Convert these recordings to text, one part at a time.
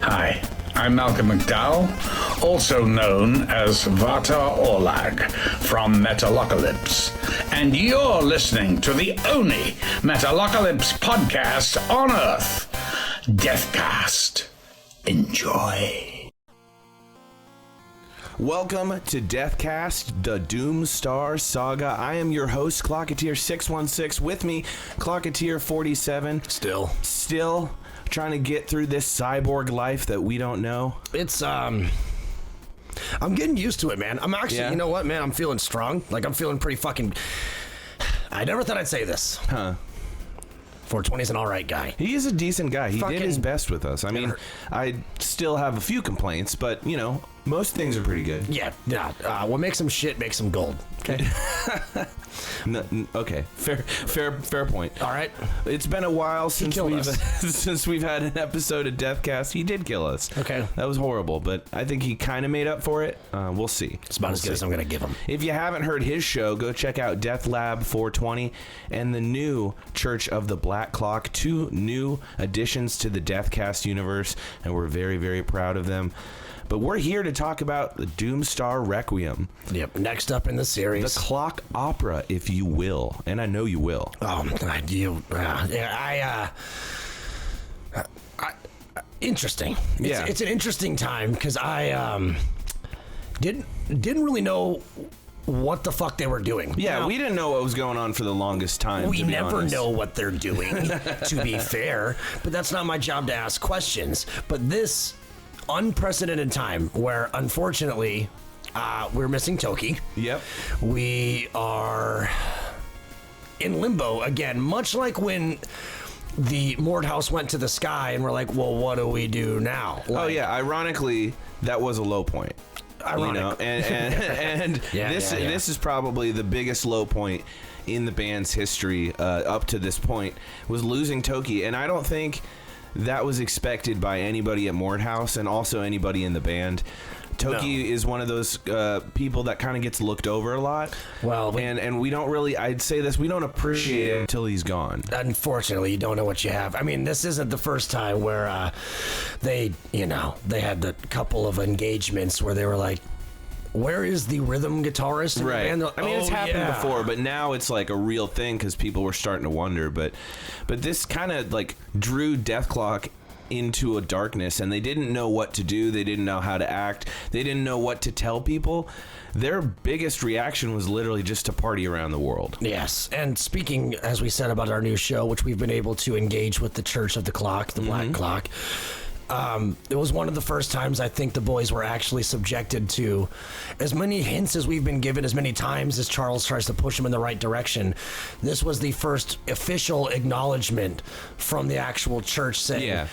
Hi, I'm Malcolm McDowell, also known as Vata Orlag from Metalocalypse, and you're listening to the only Metalocalypse podcast on Earth, DETHKAST. Enjoy. Welcome to DETHKAST, the Doomstar Saga. I am your host, Clocketeer616. With me, Clocketeer47. Still trying to get through this cyborg life that we don't know. It's, I'm getting used to it, man. I'm actually, You know what, man? I'm feeling strong. Like, I'm feeling pretty fucking... I never thought I'd say this. 420's an alright guy. He is a decent guy. He did his best with us. I mean, I still have a few complaints, but, you know, most things are pretty good. Yeah. What makes him shit makes him gold. Okay? Okay. Fair point. All right. It's been a while since we've had an episode of DETHKAST. He did kill us. Okay. That was horrible, but I think he kind of made up for it. We'll see. It's about as good as I'm going to give him. If you haven't heard his show, go check out Death Lab 420 and the new Church of the Black Clock. 2 new additions to the DETHKAST universe, and we're very, very proud of them. But we're here to talk about the Doomstar Requiem. Yep. Next up in the series, the clock opera, if you will, and I know you will. Interesting. Yeah. It's an interesting time because I didn't really know what the fuck they were doing. Yeah, now, we didn't know what was going on for the longest time. We never know what they're doing, to be fair. But that's not my job to ask questions. But this unprecedented time where, unfortunately, we're missing Toki. Yep. We are in limbo again, much like when the Mordhaus went to the sky and we're like, well, what do we do now? Like, ironically, that was a low point. Ironic. You know? And this is probably the biggest low point in the band's history up to this point, was losing Toki. And I don't think that was expected by anybody at Mordhaus and also anybody in the band. Toki is one of those people that kind of gets looked over a lot. Well, and we don't really, I'd say this, we don't appreciate it until he's gone. Unfortunately, you don't know what you have. I mean, this isn't the first time where they had the couple of engagements where they were like, where is the rhythm guitarist? Right. And I mean, it's happened before, but now it's like a real thing because people were starting to wonder. But this kind of like drew Dethklok into a darkness, and they didn't know what to do. They didn't know how to act. They didn't know what to tell people. Their biggest reaction was literally just to party around the world. Yes. And speaking, as we said, about our new show, which we've been able to engage with the Church of the Clock, the Black Clock. It was one of the first times I think the boys were actually subjected to as many hints as we've been given, as many times as Charles tries to push them in the right direction. This was the first official acknowledgement from the actual church saying,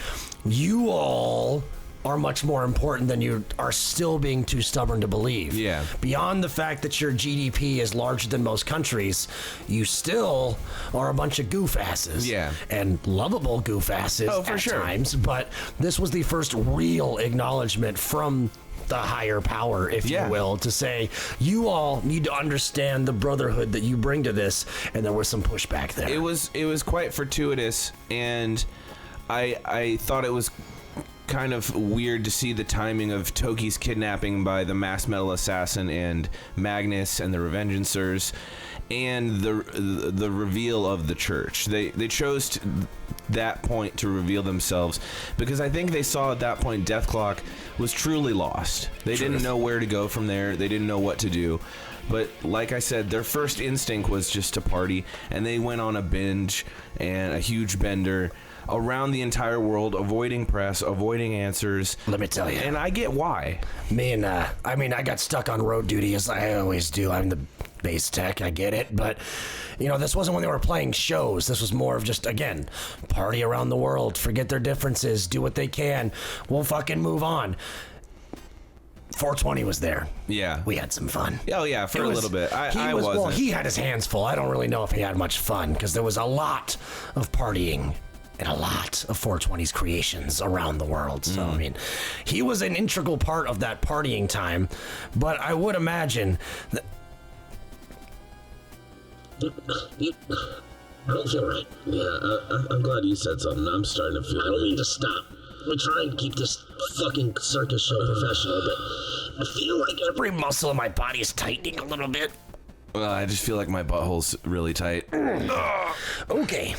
you all are much more important than you are still being too stubborn to believe. Yeah. Beyond the fact that your GDP is larger than most countries, you still are a bunch of goof asses. Yeah. And lovable goof asses at times. But this was the first real acknowledgement from the higher power, if you will, to say, you all need to understand the brotherhood that you bring to this. And there was some pushback there. It was quite fortuitous, and I thought it was kind of weird to see the timing of Toki's kidnapping by the mass metal assassin and Magnus and the Revengeancers, and the reveal of the church. They chose that point to reveal themselves because I think they saw at that point Dethklok was truly lost. They didn't know where to go from there. They didn't know what to do. But like I said, their first instinct was just to party, and they went on a binge and a huge bender around the entire world, avoiding press, avoiding answers. Let me tell you. And I get why. I got stuck on road duty, as I always do. I'm the bass tech, I get it. But, this wasn't when they were playing shows. This was more of just, again, party around the world, forget their differences, do what they can. We'll fucking move on. 420 was there. Yeah. We had some fun. Oh, yeah, for a little bit. I wasn't. Well, he had his hands full. I don't really know if he had much fun because there was a lot of partying and a lot of 420's creations around the world. So, I mean, he was an integral part of that partying time, but I would imagine that... I don't feel right. Yeah, I'm glad you said something. I'm starting to feel... I don't mean to stop. We try and keep this fucking circus show professional, but I feel like every muscle in my body is tightening a little bit. I just feel like my butthole's really tight. Okay.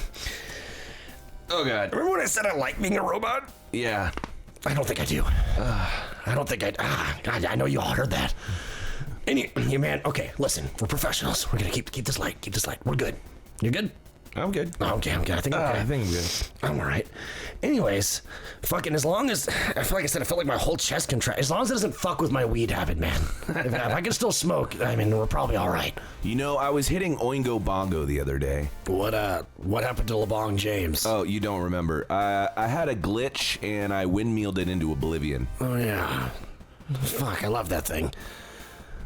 Oh, God. Remember when I said I like being a robot? Yeah. I don't think I do. I don't think God, I know you all heard that. You man, okay, listen, we're professionals. We're gonna keep this light. Keep this light. We're good. You good? I'm good. Oh, okay, I'm good. I think I'm okay. I think I'm good. I'm all right. Anyways, fucking as long as, I feel like I said, I felt like my whole chest contract. As long as it doesn't fuck with my weed habit, man. If I can still smoke, I mean, we're probably all right. You know, I was hitting Oingo Bongo the other day. What happened to LeBron James? Oh, you don't remember. I had a glitch and I windmilled it into oblivion. Oh, yeah. Fuck, I love that thing.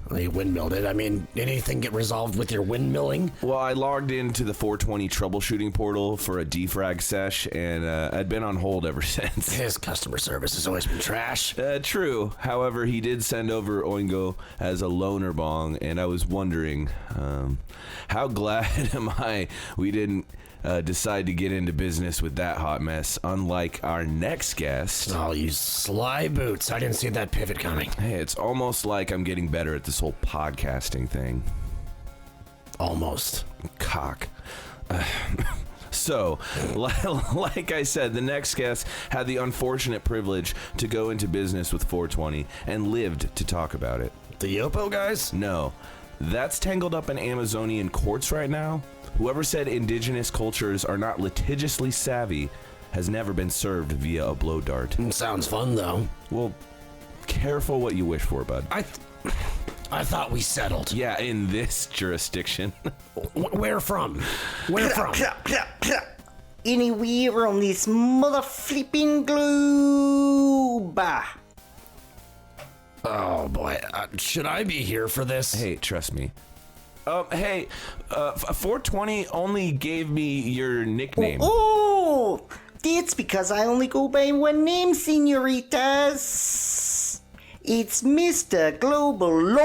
Well, you windmilled it. I mean, did anything get resolved with your windmilling? Well, I logged into the 420 troubleshooting portal for a defrag sesh, and I'd been on hold ever since. His customer service has always been trash. True. However, he did send over Oingo as a loaner bong, and I was wondering, how glad am I we didn't decide to get into business with that hot mess, unlike our next guest. Oh, you sly boots. I didn't see that pivot coming. Hey, it's almost like I'm getting better at this whole podcasting thing. Almost. Cock. So, like I said, the next guest had the unfortunate privilege to go into business with 420 and lived to talk about it. The Yopo guys? No. That's tangled up in Amazonian courts right now. Whoever said indigenous cultures are not litigiously savvy has never been served via a blow dart. Sounds fun, though. Well, careful what you wish for, bud. I thought we settled. Yeah, in this jurisdiction. Where from? Where from? Anywhere on this mother flipping globe. Oh, boy. Should I be here for this? Hey, trust me. 420 only gave me your nickname. Oh, that's because I only go by one name, senoritas. It's Mr. Global Low.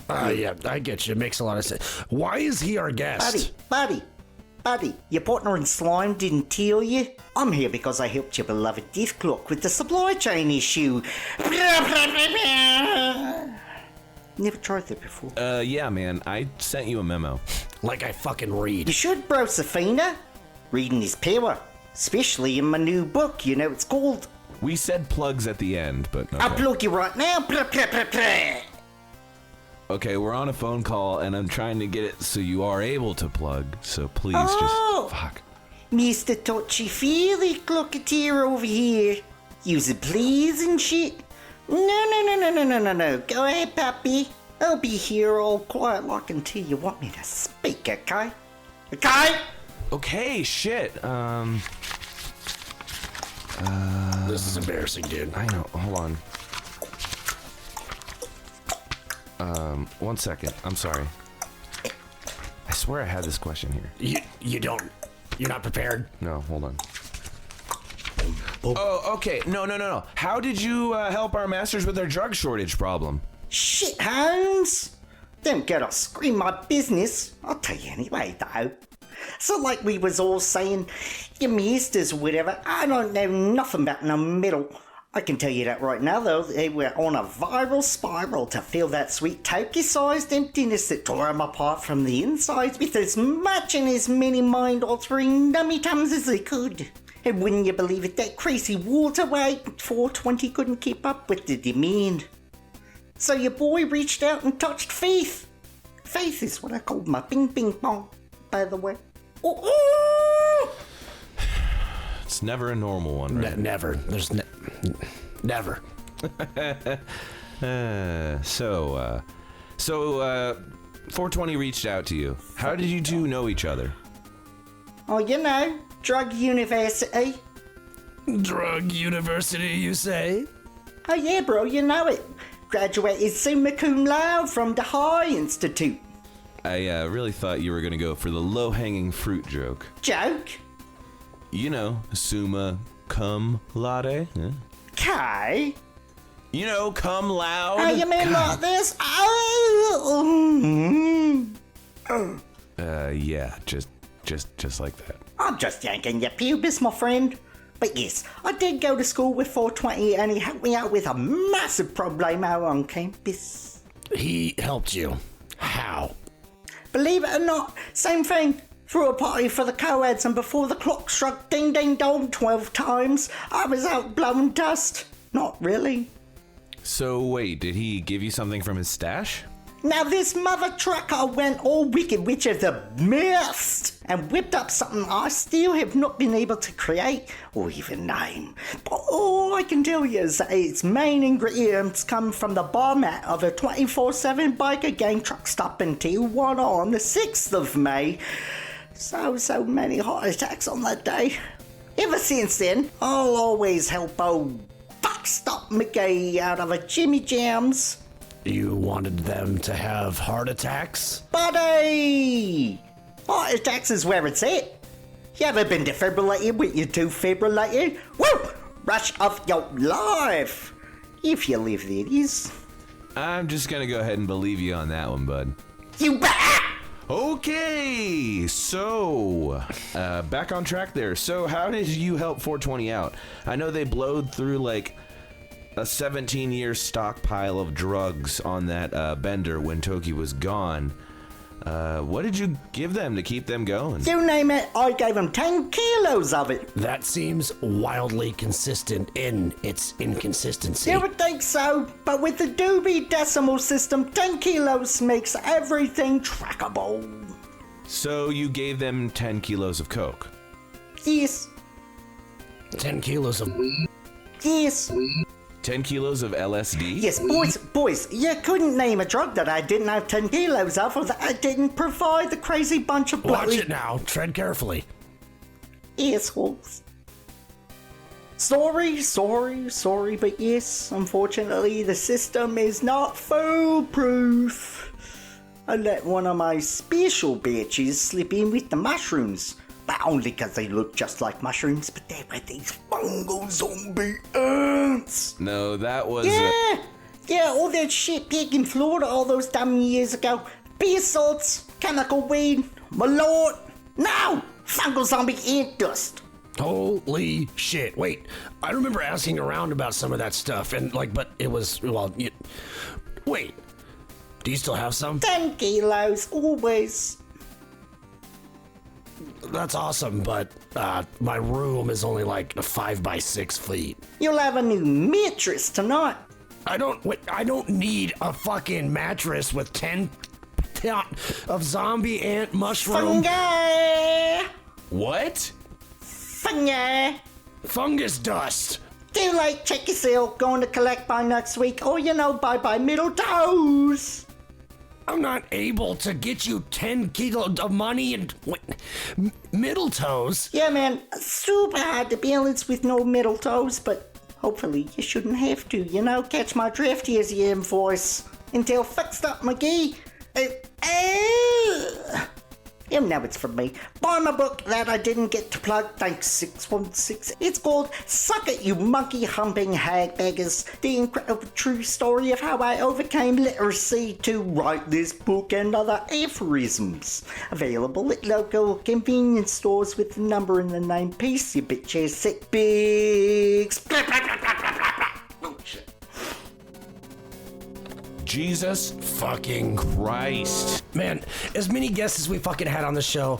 Yeah, I get you. It makes a lot of sense. Why is he our guest? Buddy, your partner in slime didn't tell you? I'm here because I helped your beloved Dethklok with the supply chain issue. Never tried that before. Yeah, man. I sent you a memo. Like I fucking read. You should, bro, Safina. Reading is power. Especially in my new book, you know it's called. We said plugs at the end, but okay. I'll plug you right now. Okay, we're on a phone call, and I'm trying to get it so you are able to plug. So please just... Fuck. Mr. Touchy-feely Clocketeer over here. Use it please and shit. No. Go ahead, puppy. I'll be here all quiet like until you want me to speak, okay? Okay? Okay, shit. This is embarrassing, dude. I know. Hold on. 1 second. I'm sorry. I swear I had this question here. You don't... You're not prepared? No, hold on. Oh, okay. No. How did you help our masters with their drug shortage problem? Shit, Holmes. Don't get off scream my business. I'll tell you anyway, though. So like we was all saying, your masters or whatever, I don't know nothing about no metal. I can tell you that right now, though, they were on a viral spiral to fill that sweet turkey-sized emptiness that tore them apart from the insides with as much and as many mind-altering dummy-tums as they could. And wouldn't you believe it, that crazy water weight 420 couldn't keep up with the demand. So your boy reached out and touched Faith. Faith is what I called my ping-pong, by the way. Oh. It's never a normal one, right? Never. There's never. So 420 reached out to you. How did you two know each other? Oh, you know, drug university. Drug university, you say? Oh yeah, bro, you know it. Graduated summa cum laude from the High Institute. I really thought you were going to go for the low-hanging fruit joke. Joke? You know, summa cum laude. Yeah. K? You know, cum loud. Oh, you mean like this? Oh. Yeah, just just like that. I'm just yanking your pubis, my friend. But yes, I did go to school with 420 and he helped me out with a massive problemo on campus. He helped you. How? Believe it or not, same thing. Threw a party for the co-eds and before the clock struck ding ding dong 12 times, I was out blowing dust. Not really. So wait, did he give you something from his stash? Now this mother trucker went all Wicked Witch of the Mist and whipped up something I still have not been able to create or even name. But all I can tell you is that its main ingredients come from the bar mat of a 24/7 biker gang truck stop in Tijuana on the 6th of May. So many heart attacks on that day. Ever since then, I'll always help old fuckstop Mickey out of a Jimmy Jams. You wanted them to have heart attacks? Buddy! Heart attacks is where it's at. You ever been defibrillated with your defibrillator? Woo! Rush of your life! If you live, that is. I'm just gonna go ahead and believe you on that one, bud. You bet! Okay, so back on track there. So how did you help 420 out? I know they blowed through like a 17-year stockpile of drugs on that bender when Toki was gone. What did you give them to keep them going? You name it, I gave them 10 kilos of it. That seems wildly consistent in its inconsistency. You would think so, but with the Doobie decimal system, 10 kilos makes everything trackable. So you gave them 10 kilos of coke? Yes. 10 kilos of... Yes. 10 kilos of LSD? Yes, boys, you couldn't name a drug that I didn't have 10 kilos of or that I didn't provide the crazy bunch of Watch bloody it now. Tread carefully. assholes. Sorry, but yes, unfortunately the system is not foolproof. I let one of my special bitches slip in with the mushrooms. But only because they look just like mushrooms, but they were these fungal zombie ants. No, that was... Yeah, all that shit back in Florida all those damn years ago. Beer salts, chemical weed, malort. Now, fungal zombie ant dust. Holy shit. Wait, I remember asking around about some of that stuff, and but it was, wait, do you still have some? 10 kilos, always. That's awesome, but my room is only like 5 by 6 feet. You'll have a new mattress tonight. I don't need a fucking mattress with 10 of zombie ant mushroom. Fungi! What? Fungi! Fungus dust. Too late, check your sale. Going to collect by next week, or bye-bye middle toes. I'm not able to get you 10 kilos of money and middle toes. Yeah, man, super hard to balance with no middle toes, but hopefully you shouldn't have to, catch my drift, here's your invoice. Until fixed up, McGee. You know it's from me. Buy my book that I didn't get to plug, thanks 616. It's called Suck It, You Monkey Humping Hagbaggers. The incredible true story of how I overcame literacy to write this book and other aphorisms. Available at local convenience stores with the number in the name. Peace, you bitch ass sick pigs. Oh, shit. Jesus fucking Christ. Man, as many guests as we fucking had on the show,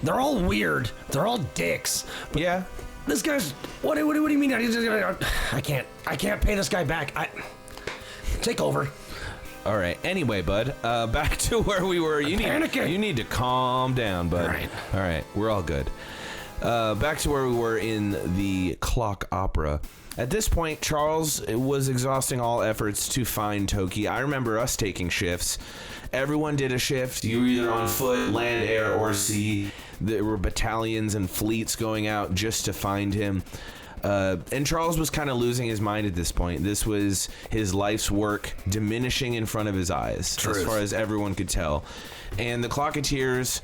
they're all weird. They're all dicks. But Yeah. this guy's... What do you mean? I can't pay this guy back. Take over. All right. Anyway, bud, back to where we were. Panicking. You need to calm down, bud. All right. We're all good. Back to where we were in the clock opera. At this point, Charles was exhausting all efforts to find Toki. I remember us taking shifts. Everyone did a shift. You were either on foot, land, air, or sea. There were battalions and fleets going out just to find him. And Charles was kind of losing his mind at this point. This was his life's work diminishing in front of his eyes, as far as everyone could tell. And the Clocketeers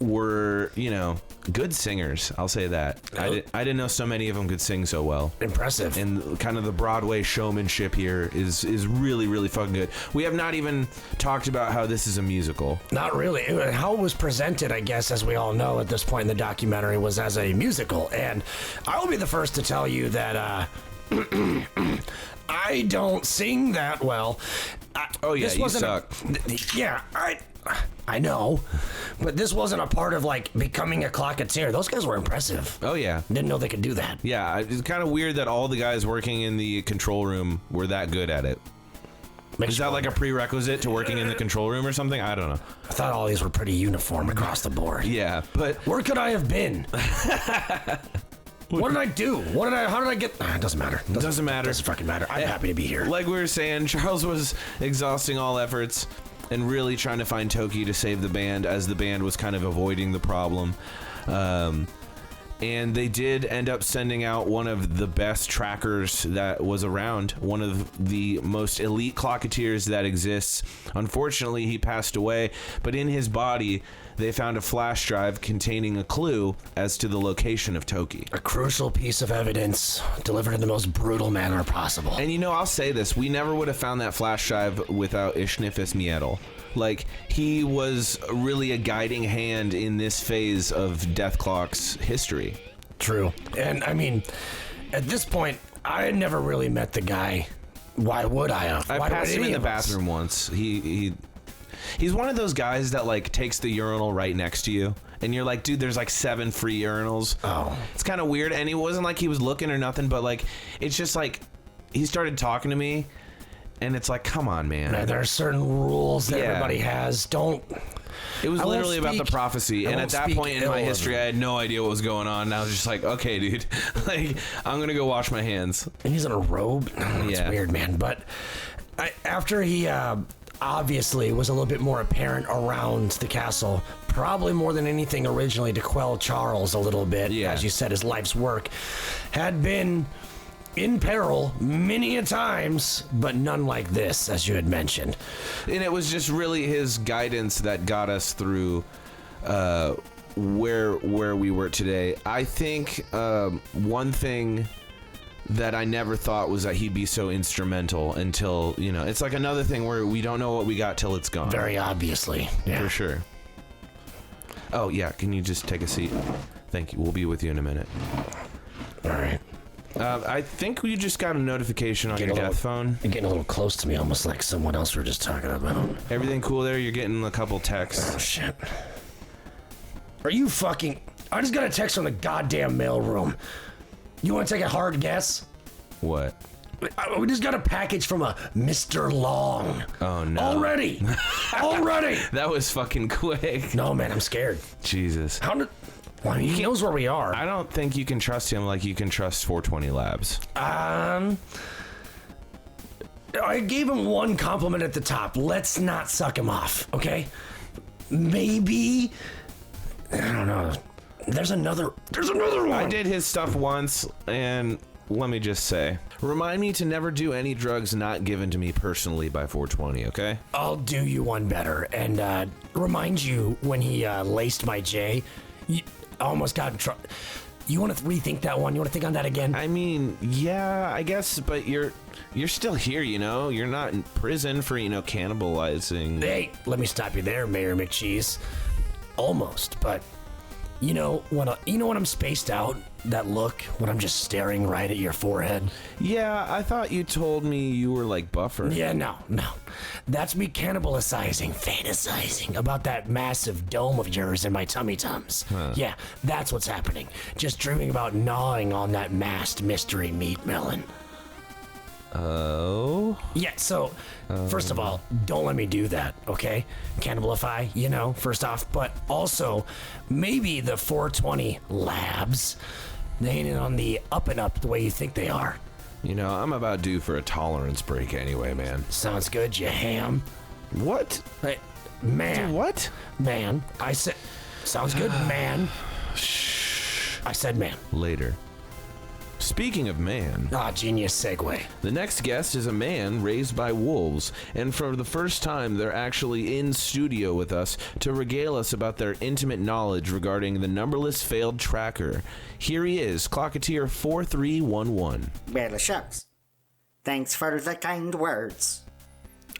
were, you know, good singers. I'll say that. I didn't know so many of them could sing so well. Impressive. And kind of the Broadway showmanship here is really, really fucking good. We have not even talked about how this is a musical. Not really. How it was presented, I guess, as we all know at this point in the documentary, was as a musical. And I will be the first to tell you that I don't sing that well. You suck. I know, but this wasn't a part of like becoming a clocketeer. Those guys were impressive. Oh yeah, Didn't know they could do that. yeah. It's kind of weird that all the guys working in the control room were that good at it. Is that like a prerequisite to working in the control room or something? I don't know. I thought all these were pretty uniform across the board. Yeah, but Where could I have been? What did I do? How did I get? It doesn't matter. Doesn't matter. Doesn't fucking matter. I'm happy to be here. Like we were saying, Charles was exhausting all efforts and really trying to find Toki to save the band, as the band was kind of avoiding the problem. And they did end up sending out one of the best trackers that was around, one of the most elite clocketeers that exists. Unfortunately, he passed away, but in his body, they found a flash drive containing a clue as to the location of Toki. A crucial piece of evidence delivered in the most brutal manner possible. And you know, I'll say this, we never would have found that flash drive without Ishnifis Miedel. Like, he was really a guiding hand in this phase of Dethklok's history. True. And I mean, at this point, I had never really met the guy. Why would I have? I Why passed would him in any the of us? bathroom once. He's one of those guys that like takes the urinal right next to you, and you're like, dude, there's like 7 free urinals. Oh. It's kind of weird, and it wasn't like he was looking or nothing, but like, it's just like, he started talking to me, and it's like, come on, man. There are certain rules that Yeah. everybody has. It was I won't literally about the speak- prophecy, I and won't at that speak point in ill my of history, him. I had no idea what was going on, and I was just like, okay, dude, like, I'm gonna go wash my hands. And he's in a robe. It's Yeah. weird, man. But after he obviously was a little bit more apparent around the castle, probably more than anything originally to quell Charles a little bit, Yeah. as you said, his life's work had been in peril many a times, but none like this, as you had mentioned. And it was just really his guidance that got us through where we were today. I think one thing that I never thought was that he'd be so instrumental until, you know, it's like another thing where we don't know what we got till it's gone. Very obviously. Yeah. For sure. Oh, yeah, can you just take a seat? Thank you. We'll be with you in a minute. All right. I think we just got a notification on your death phone. You're getting a little close to me, almost like someone else we were just talking about. Everything cool there? You're getting a couple texts. Oh, shit. Are you fucking... I just got a text from the goddamn mailroom. You want to take a hard guess? What? We just got a package from a Mr. Long. Oh, no. Already! Already! That was fucking quick. No, man, I'm scared. Jesus. How did... Well, he knows where we are. I don't think you can trust him like you can trust 420 Labs. I gave him one compliment at the top. Let's not suck him off, okay? Maybe... I don't know. There's another one. I did his stuff once, and let me just say, remind me to never do any drugs not given to me personally by 420, okay? I'll do you one better and remind you when he laced my J. I almost got in trouble. You want to rethink that one? You want to think on that again? I mean, yeah, I guess, but you're still here, you know? You're not in prison for, you know, cannibalizing. Hey, let me stop you there, Mayor McCheese. Almost, but you know when I'm spaced out, that look when I'm just staring right at your forehead. Yeah, I thought you told me you were like Buffer. Yeah, no. That's me fantasizing about that massive dome of yours in my tummy tums. Yeah, that's what's happening. Just dreaming about gnawing on that masked mystery meat melon. Oh? Yeah, so, first of all, don't let me do that, okay? Cannibalify, you know, first off. But also, maybe the 420 Labs, they ain't on the up and up the way you think they are. You know, I'm about due for a tolerance break anyway, man. Sounds good, you ham. What? Hey, man. Dude, what? Man. I said, sounds good, man. I said man. Later. Speaking of man, Genius segue. the next guest is a man raised by wolves, and for the first time, they're actually in studio with us to regale us about their intimate knowledge regarding the numberless failed tracker. Here he is, Clocketeer 4311. Well, shucks. Thanks for the kind words.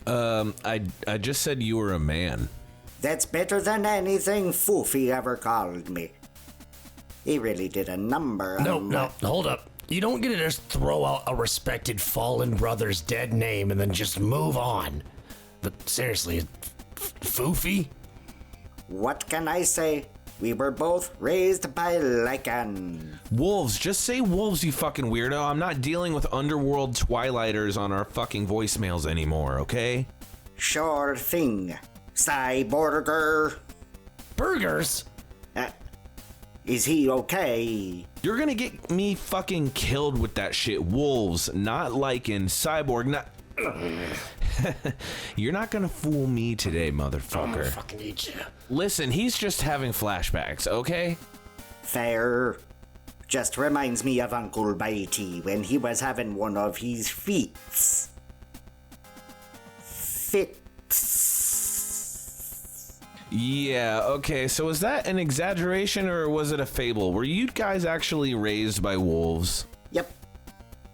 I just said you were a man. That's better than anything Foofy ever called me. He really did a number on No, hold up. You don't get to just throw out a respected fallen brother's dead name and then just move on. But seriously, Foofy? What can I say? We were both raised by Lycan. Wolves, just say wolves, you fucking weirdo. I'm not dealing with underworld twilighters on our fucking voicemails anymore, okay? Sure thing. Cyborger. Burgers? Is he okay? You're gonna get me fucking killed with that shit. Wolves, not Lycan, Cyborg, not... You're not gonna fool me today, I'm gonna motherfucker. fucking eat you. Listen, he's just having flashbacks, okay? Fair. Just reminds me of Uncle Bitey when he was having one of his fits. Yeah, okay, so was that an exaggeration or was it a fable? Were you guys actually raised by wolves? Yep.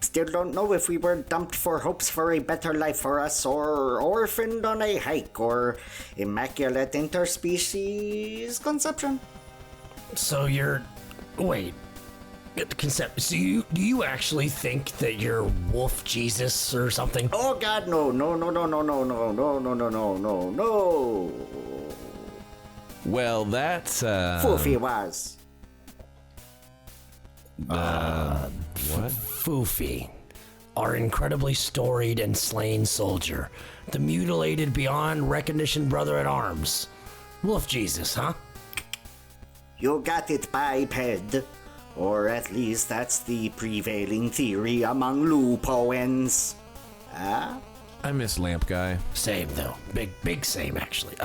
Still don't know if we were dumped for hopes for a better life for us, or orphaned on a hike, or immaculate interspecies conception. So you're... Wait. So do you actually think that you're Wolf Jesus or something? Oh God, no. Well, that's, Foofy was. what? Foofy, our incredibly storied and slain soldier, the mutilated beyond recognition brother at arms. Wolf Jesus, huh? You got it, biped. Or at least that's the prevailing theory among Lupoans. I miss Lamp Guy. Same though. Big same actually.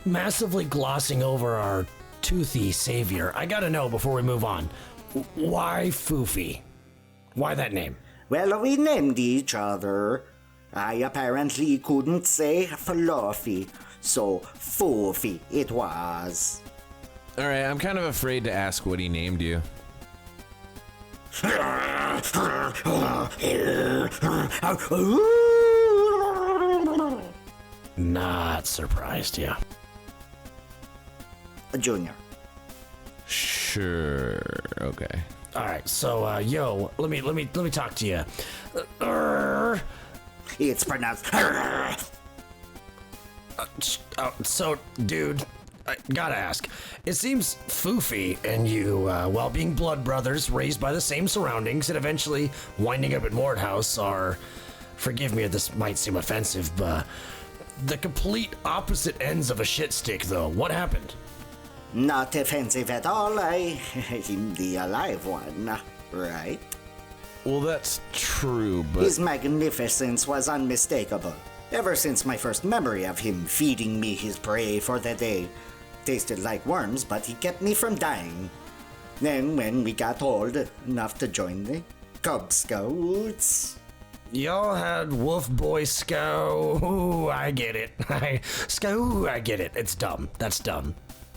Massively glossing over our toothy savior. I gotta know before we move on. Why Foofy? Why that name? Well, we named each other. I apparently couldn't say fluffy, so Foofy it was. Alright, I'm kind of afraid to ask what he named you. Not surprised, yeah. Junior. Sure, okay. All right, so yo, let me talk to you. It's pronounced. So, dude, I gotta ask. It seems Foofy and you, while being blood brothers, raised by the same surroundings, and eventually winding up at Mordhaus, are, forgive me if this might seem offensive, but the complete opposite ends of a shit stick, though. What happened? Not offensive at all. I'm the alive one, right? Well, that's true, but... His magnificence was unmistakable. Ever since my first memory of him feeding me his prey for the day. Tasted like worms, but he kept me from dying. Then, when we got old enough to join the Cub Scouts... Y'all had Wolf Boy Scout. Ooh, I get it. I get it. It's dumb. That's dumb.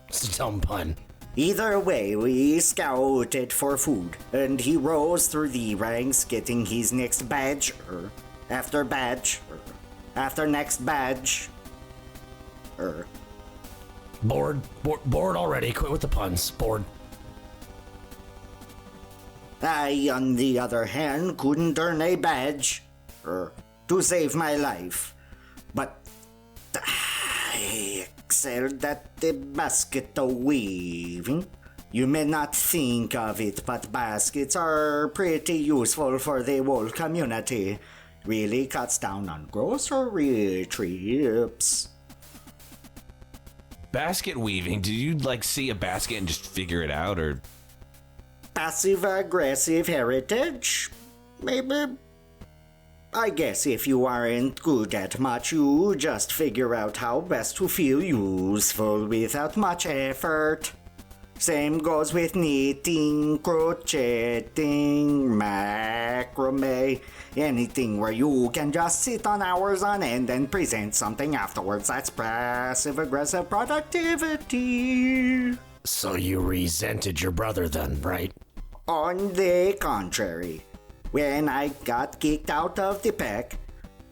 It's a dumb pun. Either way, we scouted for food, and he rose through the ranks, getting his next badge, after next badge, Bored already. Quit with the puns. Bored. I, on the other hand, couldn't earn a badge, to save my life, but I excelled at the basket weaving. You may not think of it, but baskets are pretty useful for the whole community. Really cuts down on grocery trips. Basket weaving? Did you, see a basket and just figure it out, or... Passive-aggressive heritage? Maybe. I guess if you aren't good at much, you just figure out how best to feel useful without much effort. Same goes with knitting, crocheting, macrame, anything where you can just sit on hours on end and present something afterwards. That's passive-aggressive productivity. So you resented your brother then, right? On the contrary, when I got kicked out of the pack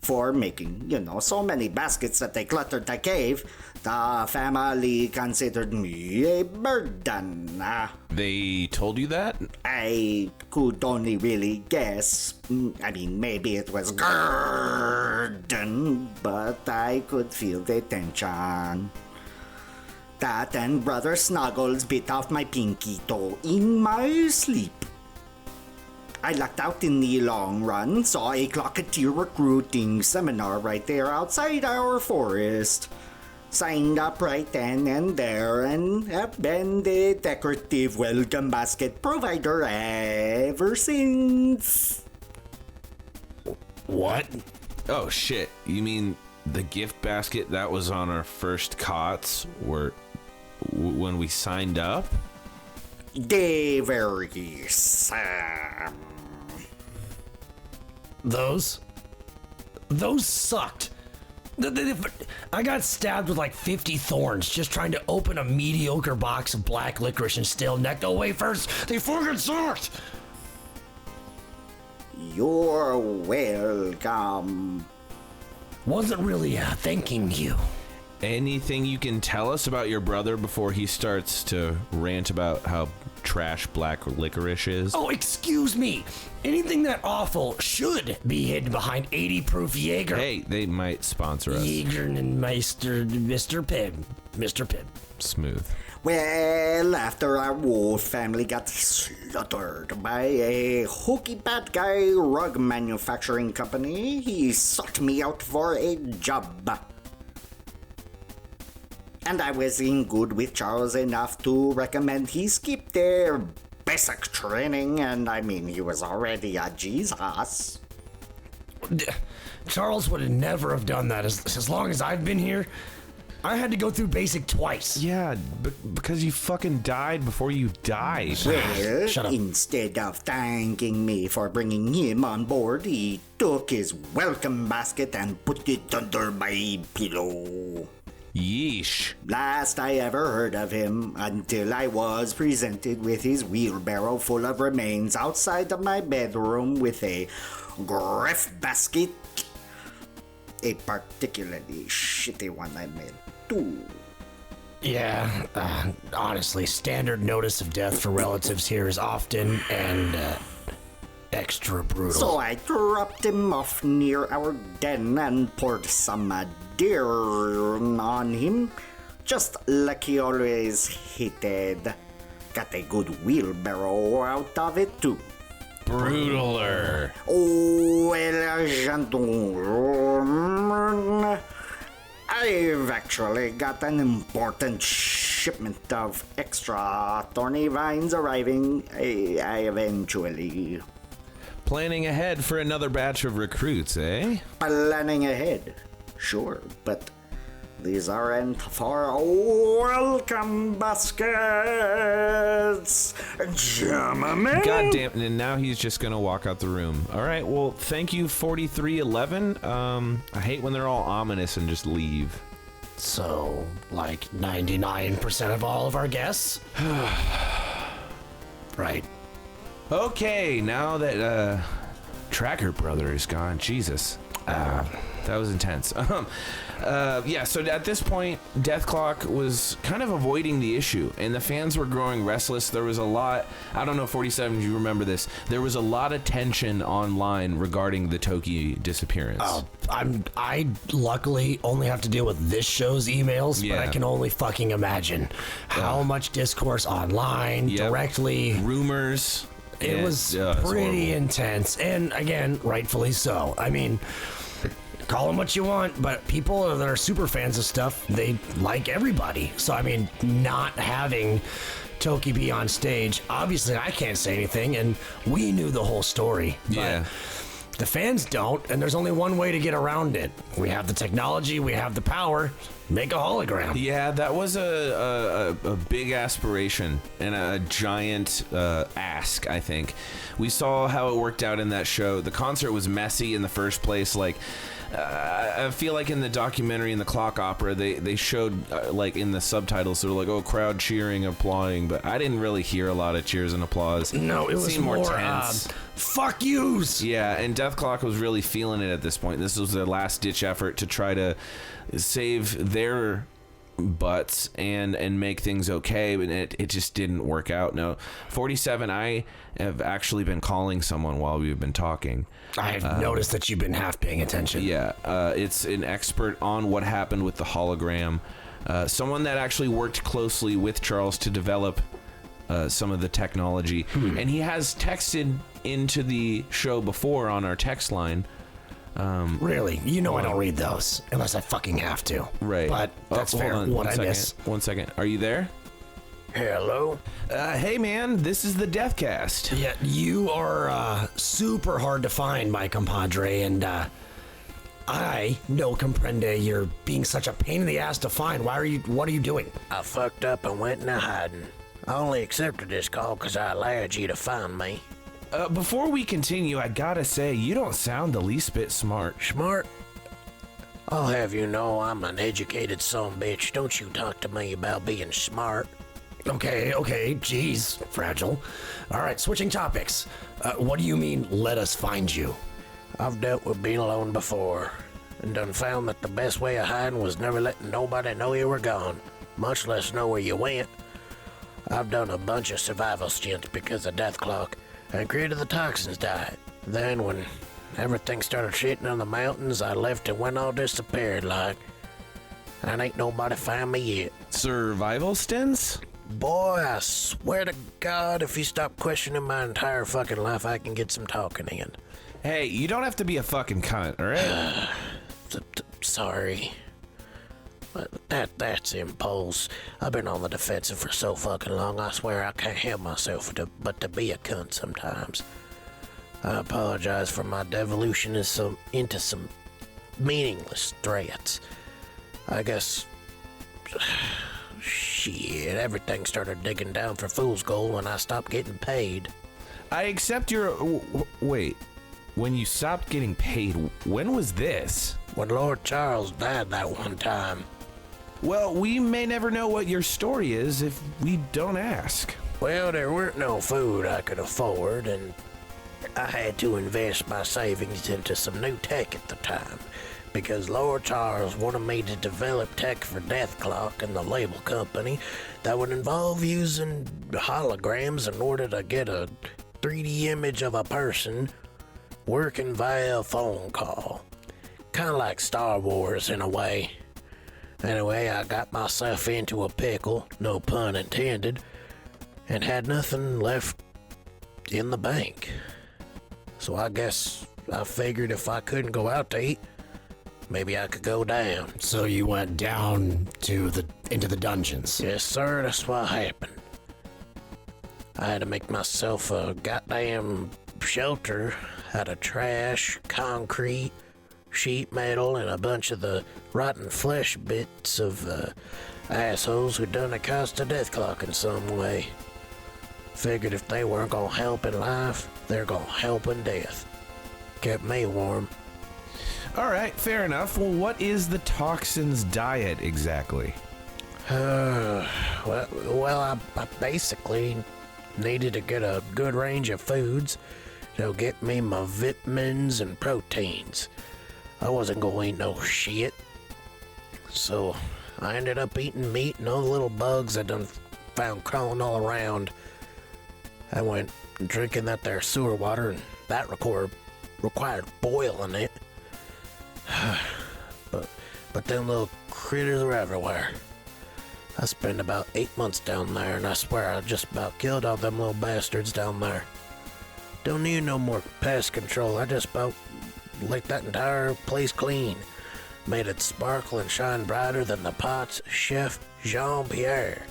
for making, so many baskets that they cluttered the cave, the family considered me a burden. They told you that? I could only really guess. I mean, maybe it was burden, but I could feel the tension. That and Brother Snuggles bit off my pinky toe in my sleep. I lucked out in the long run, saw a clocketeer recruiting seminar right there outside our forest. Signed up right then and there and have been the decorative welcome basket provider ever since. What? Oh shit, you mean the gift basket that was on our first cots when we signed up? The very same. Those sucked. I got stabbed with like 50 thorns just trying to open a mediocre box of black licorice and stale nectar wafers. They fucking sucked. You're welcome. Wasn't really thanking you. Anything you can tell us about your brother before he starts to rant about how trash black licorice is? Oh, excuse me. Anything that awful should be hidden behind 80 proof Jaeger. Hey, they might sponsor us. Jaeger and Mr. Pibb. Mr. Pibb. Smooth. Well, after our wolf family got slaughtered by a hooky bad guy rug manufacturing company, he sought me out for a job. And I was in good with Charles enough to recommend he skip their basic training, and I mean, he was already a Jesus. Charles would have never have done that. As long as I've been here, I had to go through basic twice. Yeah, because you fucking died before you died. Well, Shut up. Instead of thanking me for bringing him on board, he took his welcome basket and put it under my pillow. Yeesh. Last I ever heard of him until I was presented with his wheelbarrow full of remains outside of my bedroom with a griff basket. A particularly shitty one, I meant, too. Yeah, honestly, standard notice of death for relatives here is often and extra brutal. So I dropped him off near our den and poured some deer on him, just like he always hated. Got a good wheelbarrow out of it, too. Brutaler. Oh, well, gentlemen, I've actually got an important shipment of extra thorny vines arriving eventually. Planning ahead for another batch of recruits, eh? Planning ahead, sure, but these aren't for welcome baskets, gentlemen. God damn it, and now he's just gonna walk out the room. All right, well, thank you, 4311. I hate when they're all ominous and just leave. So, like 99% of all of our guests? Right. Okay, now that Tracker Brother is gone, Jesus. That was intense. Yeah, so at this point, Dethklok was kind of avoiding the issue, and the fans were growing restless. There was a lot, I don't know, 47, if you remember this, there was a lot of tension online regarding the Toki disappearance. I luckily only have to deal with this show's emails, but I can only fucking imagine how much discourse online, directly. Rumors. It was pretty intense, and again, rightfully so. I mean, call them what you want, but people that are super fans of stuff, they like everybody. So, I mean, not having Toki be on stage, obviously I can't say anything, and we knew the whole story. But the fans don't, and there's only one way to get around it. We have the technology, we have the power. make a hologram. Yeah, that was a big aspiration and a giant ask, I think. We saw how it worked out in that show. The concert was messy in the first place. Like, I feel like in the documentary, in the clock opera, they showed, like, in the subtitles, sort of like, oh, crowd cheering, applauding, but I didn't really hear a lot of cheers and applause. No, it was seemed more tense. Fuck yous. Yeah, and Dethklok was really feeling it at this point. This was their last-ditch effort to try to save their butts and make things okay, but it just didn't work out. No, 47, I have actually been calling someone while we've been talking. I've noticed that you've been half paying attention. Yeah, it's an expert on what happened with the hologram. Someone that actually worked closely with Charles to develop some of the technology. And he has texted into the show before on our text line. Really? You know I don't read those unless I fucking have to. Right. But that's fair. What I miss. 1 second. Are you there? Hello? Hey, man, this is the DETHKAST. Yeah, you are super hard to find, my compadre, and I no comprende you're being such a pain in the ass to find. What are you doing? I fucked up and went into hiding. I only accepted this call because I allowed you to find me. Before we continue, I gotta say, you don't sound the least bit smart. Smart? I'll have you know I'm an educated sumbitch. Don't you talk to me about being smart. Okay, jeez, Fragile. All right, switching topics. What do you mean, let us find you? I've dealt with being alone before, and done found that the best way of hiding was never letting nobody know you were gone, much less know where you went. I've done a bunch of survival stints because of Dethklok, and created the toxins diet. Then when everything started shitting on the mountains, I left and went all disappeared like. And ain't nobody found me yet. Survival stints? Boy, I swear to God, if you stop questioning my entire fucking life, I can get some talking in. Hey, you don't have to be a fucking cunt, alright? Sorry. But that's impulse. I've been on the defensive for so fucking long, I swear I can't help myself but to be a cunt sometimes. I apologize for my devolution into some meaningless threats. I guess... Shit, everything started digging down for fool's gold when I stopped getting paid. I accept your... Wait. When you stopped getting paid, when was this? When Lord Charles died that one time. Well, we may never know what your story is if we don't ask. Well, there weren't no food I could afford, and I had to invest my savings into some new tech at the time, because Lord Charles wanted me to develop tech for Dethklok and the label company that would involve using holograms in order to get a 3D image of a person working via a phone call. Kind of like Star Wars in a way. Anyway, I got myself into a pickle, no pun intended, and had nothing left in the bank. So I guess I figured if I couldn't go out to eat, maybe I could go down. So you went down into the dungeons? Yes, sir, that's what happened. I had to make myself a goddamn shelter out of trash, concrete, sheet metal, and a bunch of the rotten flesh bits of assholes who done the cost of Dethklok in some way. Figured if they weren't gonna help in life, they're gonna help in death. Kept me warm. All right, fair enough. Well, what is the toxins diet exactly? Well, I basically needed to get a good range of foods to get me my vitamins and proteins. I wasn't gonna eat no shit. So I ended up eating meat and all the little bugs I done found crawling all around. I went drinking that there sewer water, and that required boiling it. But them little critters were everywhere. I spent about 8 months down there, and I swear I just about killed all them little bastards down there. Don't need no more pest control. I just about licked that entire place clean. Made it sparkle and shine brighter than the pots Chef Jean-Pierre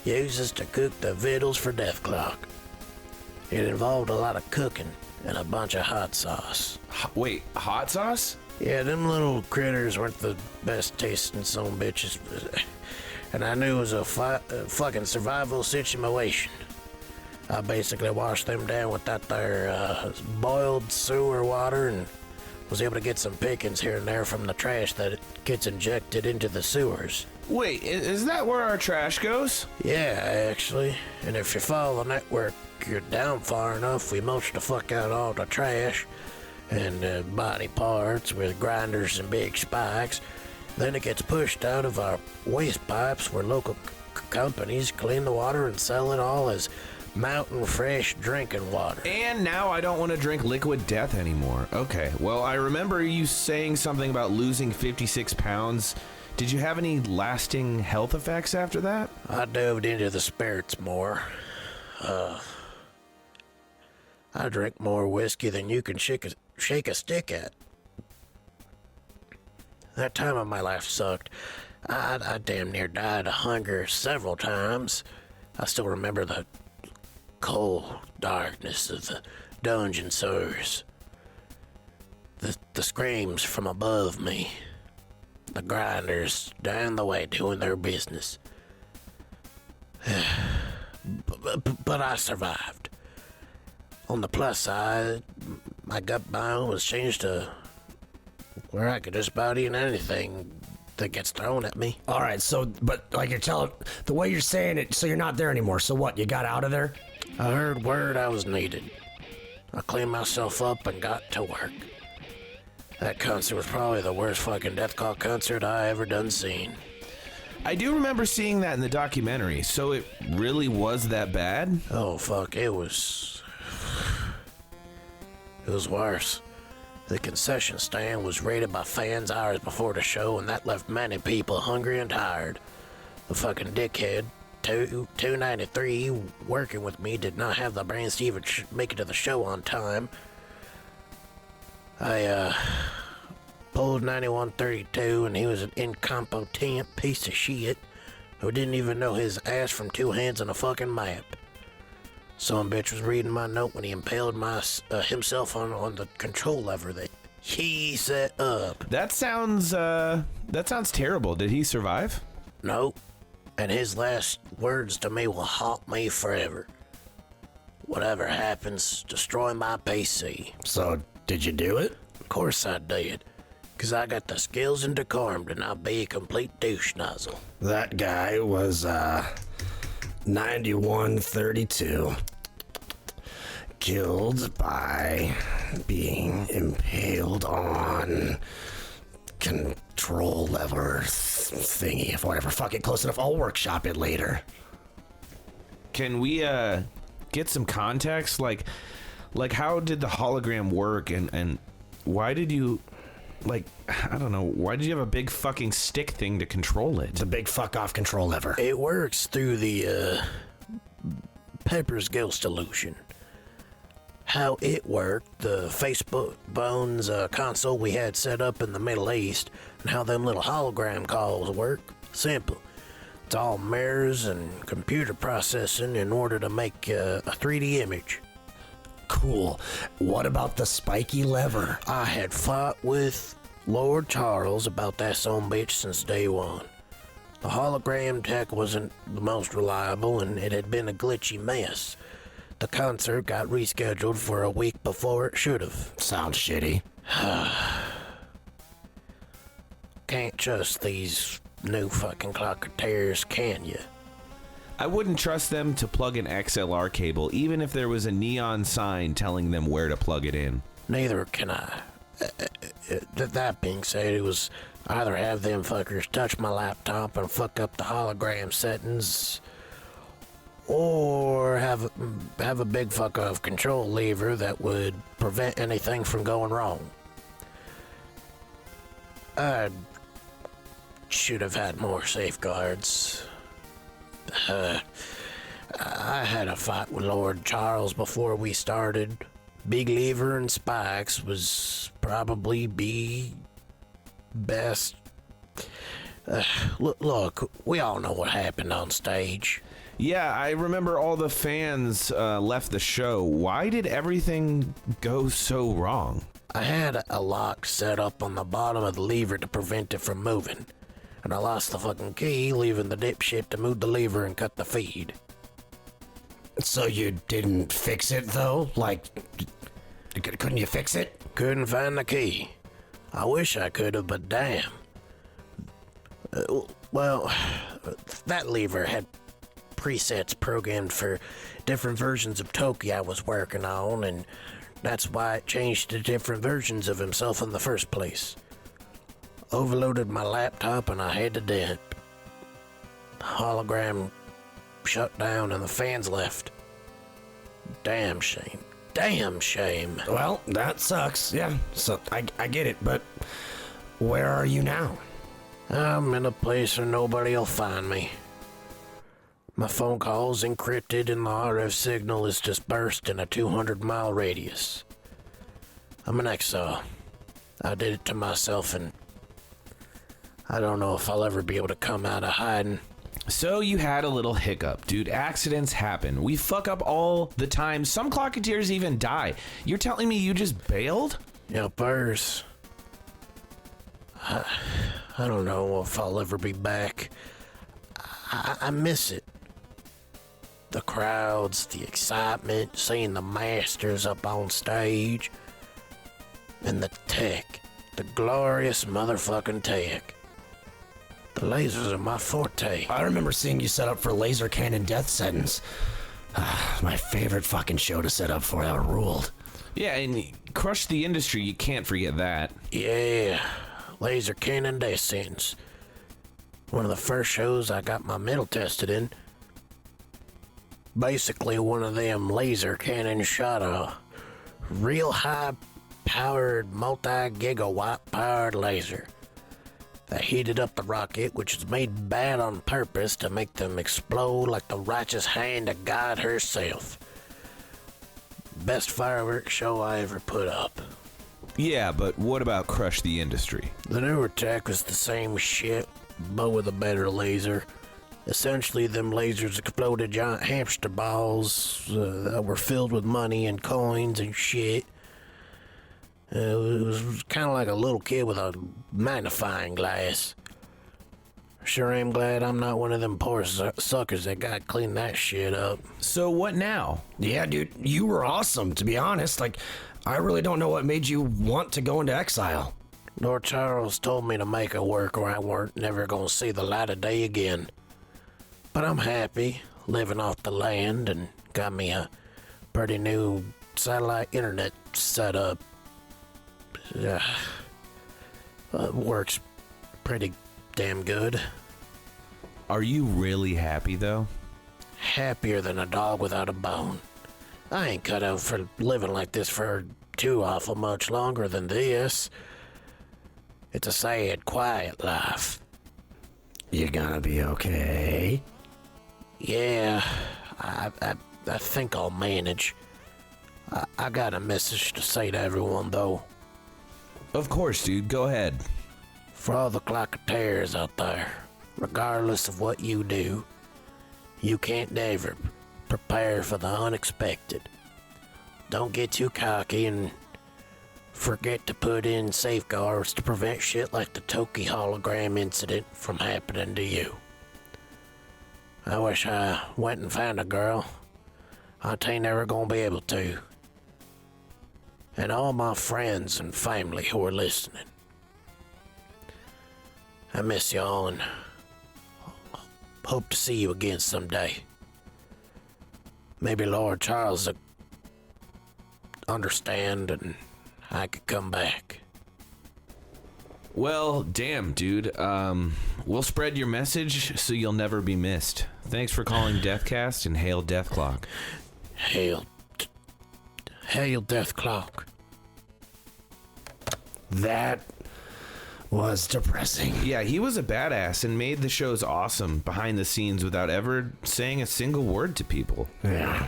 uses to cook the victuals for Dethklok. It involved a lot of cooking and a bunch of hot sauce. Wait, hot sauce? Yeah, them little critters weren't the best tasting son bitches, and I knew it was a fucking survival situation. I basically washed them down with that there boiled sewer water and was able to get some pickings here and there from the trash that gets injected into the sewers. Wait, is that where our trash goes? Yeah, actually. And if you follow the network down far enough, we mulch the fuck out all the trash and body parts with grinders and big spikes. Then it gets pushed out of our waste pipes where local companies clean the water and sell it all as mountain fresh drinking water. And now I don't want to drink liquid death anymore. Okay, well, I remember you saying something about losing 56 pounds. Did you have any lasting health effects after that? I delved into the spirits more. I drink more whiskey than you can shake a stick at. That time of my life sucked. I damn near died of hunger several times. I still remember the cold darkness of the dungeon sewers. The screams from above me. The grinders down the way doing their business. But I survived. On the plus side, my gut biome was changed to where I could just about eat anything that gets thrown at me. All right, so, but like you're telling, the way you're saying it, so you're not there anymore. So what, you got out of there? I heard word I was needed. I cleaned myself up and got to work. That concert was probably the worst fucking Dethklok concert I ever done seen. I do remember seeing that in the documentary, so it really was that bad? Oh, fuck, it was worse. The concession stand was raided by fans hours before the show, and that left many people hungry and tired. The fucking dickhead, 293, working with me, did not have the brains to even make it to the show on time. I, pulled 9132, and he was an incompetent piece of shit who didn't even know his ass from two hands on a fucking map. Some bitch was reading my note when he impaled himself on the control lever that he set up. That sounds terrible. Did he survive? Nope. And his last words to me will haunt me forever. Whatever happens, destroy my PC. So, did you do it? Of course I did. Cause I got the skills and decorum to not be a complete douche nozzle. That guy was, 9132. Killed by being impaled on control lever thingy, if whatever. Fuck it, close enough. I'll workshop it later. Can we get some context? Like how did the hologram work, and why did you, like, I don't know, why did you have a big fucking stick thing to control it? It's a big fuck off control lever. It works through the Pepper's Ghost illusion. How it worked, the Facebook Bones console we had set up in the Middle East, and how them little hologram calls work. Simple. It's all mirrors and computer processing in order to make a 3D image. Cool. What about the spiky lever? I had fought with Lord Charles about that son bitch since day one. The hologram tech wasn't the most reliable, and it had been a glitchy mess. The concert got rescheduled for a week before it should have. Sounds shitty. Can't trust these new fucking clocketeers, can you? I wouldn't trust them to plug an XLR cable, even if there was a neon sign telling them where to plug it in. Neither can I. That being said, it was either have them fuckers touch my laptop and fuck up the hologram settings, or have a big fuck off control lever that would prevent anything from going wrong. I should have had more safeguards. I had a fight with Lord Charles before we started. Big lever and spikes was probably be best. Look, we all know what happened on stage. Yeah, I remember all the fans left the show. Why did everything go so wrong? I had a lock set up on the bottom of the lever to prevent it from moving. And I lost the fucking key, leaving the dipshit to move the lever and cut the feed. So you didn't fix it, though? Like, couldn't you fix it? Couldn't find the key. I wish I could have, but damn. Well, that lever had presets programmed for different versions of Toki I was working on, and that's why it changed to different versions of himself in the first place. Overloaded my laptop and I had to Dent. The hologram shut down and the fans left. Damn shame. Damn shame. Well, that sucks, yeah. So, I get it, but where are you now? I'm in a place where nobody'll find me. My phone call's encrypted and the RF signal is dispersed in a 200-mile radius. I'm an exile. I did it to myself and I don't know if I'll ever be able to come out of hiding. So you had a little hiccup, dude. Accidents happen. We fuck up all the time. Some clocketeers even die. You're telling me you just bailed? Yeah, Pers. I don't know if I'll ever be back. I miss it. The crowds, the excitement, seeing the masters up on stage, and the tech, the glorious motherfucking tech. The lasers are my forte. I remember seeing you set up for laser cannon death sentence. My favorite fucking show to set up for. That ruled. Yeah, and Crush the Industry, you can't forget that. Yeah, laser cannon death sentence. One of the first shows I got my metal tested in. Basically, one of them laser cannons shot a real high-powered, multi-gigawatt-powered laser that heated up the rocket, which was made bad on purpose to make them explode like the righteous hand of God herself. Best fireworks show I ever put up. Yeah, but what about Crush the Industry? The newer tech was the same shit, but with a better laser. Essentially, them lasers exploded giant hamster balls that were filled with money and coins and shit. It was kind of like a little kid with a magnifying glass. Sure am glad I'm not one of them poor suckers that got to clean that shit up. So what now? Yeah, dude, you were awesome, to be honest. Like, I really don't know what made you want to go into exile. Lord Charles told me to make it work or I weren't never gonna see the light of day again. But I'm happy, living off the land, and got me a pretty new satellite internet set up. Works pretty damn good. Are you really happy, though? Happier than a dog without a bone. I ain't cut out for living like this for too awful much longer than this. It's a sad, quiet life. You gonna be okay? Yeah, I think I'll manage. I got a message to say to everyone, though. Of course, dude. Go ahead. For all the clocketeers out there, regardless of what you do, you can't never prepare for the unexpected. Don't get too cocky and forget to put in safeguards to prevent shit like the Toki hologram incident from happening to you. I wish I went and found a girl. I ain't never gonna be able to. And all my friends and family who are listening, I miss y'all and hope to see you again someday. Maybe Lord Charles will understand and I could come back. Well, damn, dude. We'll spread your message so you'll never be missed. Thanks for calling DETHKAST and hail Dethklok. Hail Dethklok. That was depressing. Yeah, he was a badass and made the shows awesome behind the scenes without ever saying a single word to people. Yeah.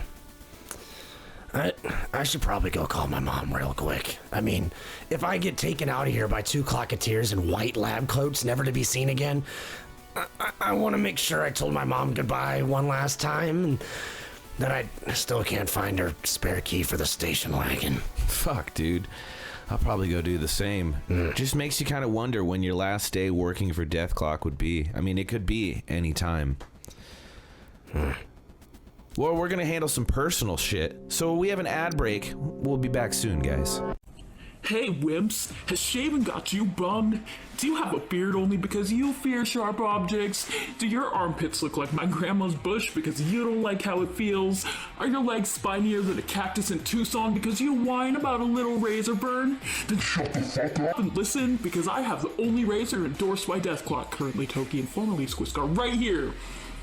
I should probably go call my mom real quick. I mean, if I get taken out of here by two clocketeers in white lab coats, never to be seen again, I want to make sure I told my mom goodbye one last time, and that I still can't find her spare key for the station wagon. Fuck, dude. I'll probably go do the same. Just makes you kind of wonder when your last day working for Dethklok would be. I mean, it could be any time. Well, we're going to handle some personal shit. So we have an ad break. We'll be back soon, guys. Hey wimps, has shaving got you bummed? Do you have a beard only because you fear sharp objects? Do your armpits look like my grandma's bush because you don't like how it feels? Are your legs spinier than a cactus in Tucson because you whine about a little razor burn? Then shut the fuck up and listen, because I have the only razor endorsed by Dethklok, currently Toki and formerly Skwisgaar, right here.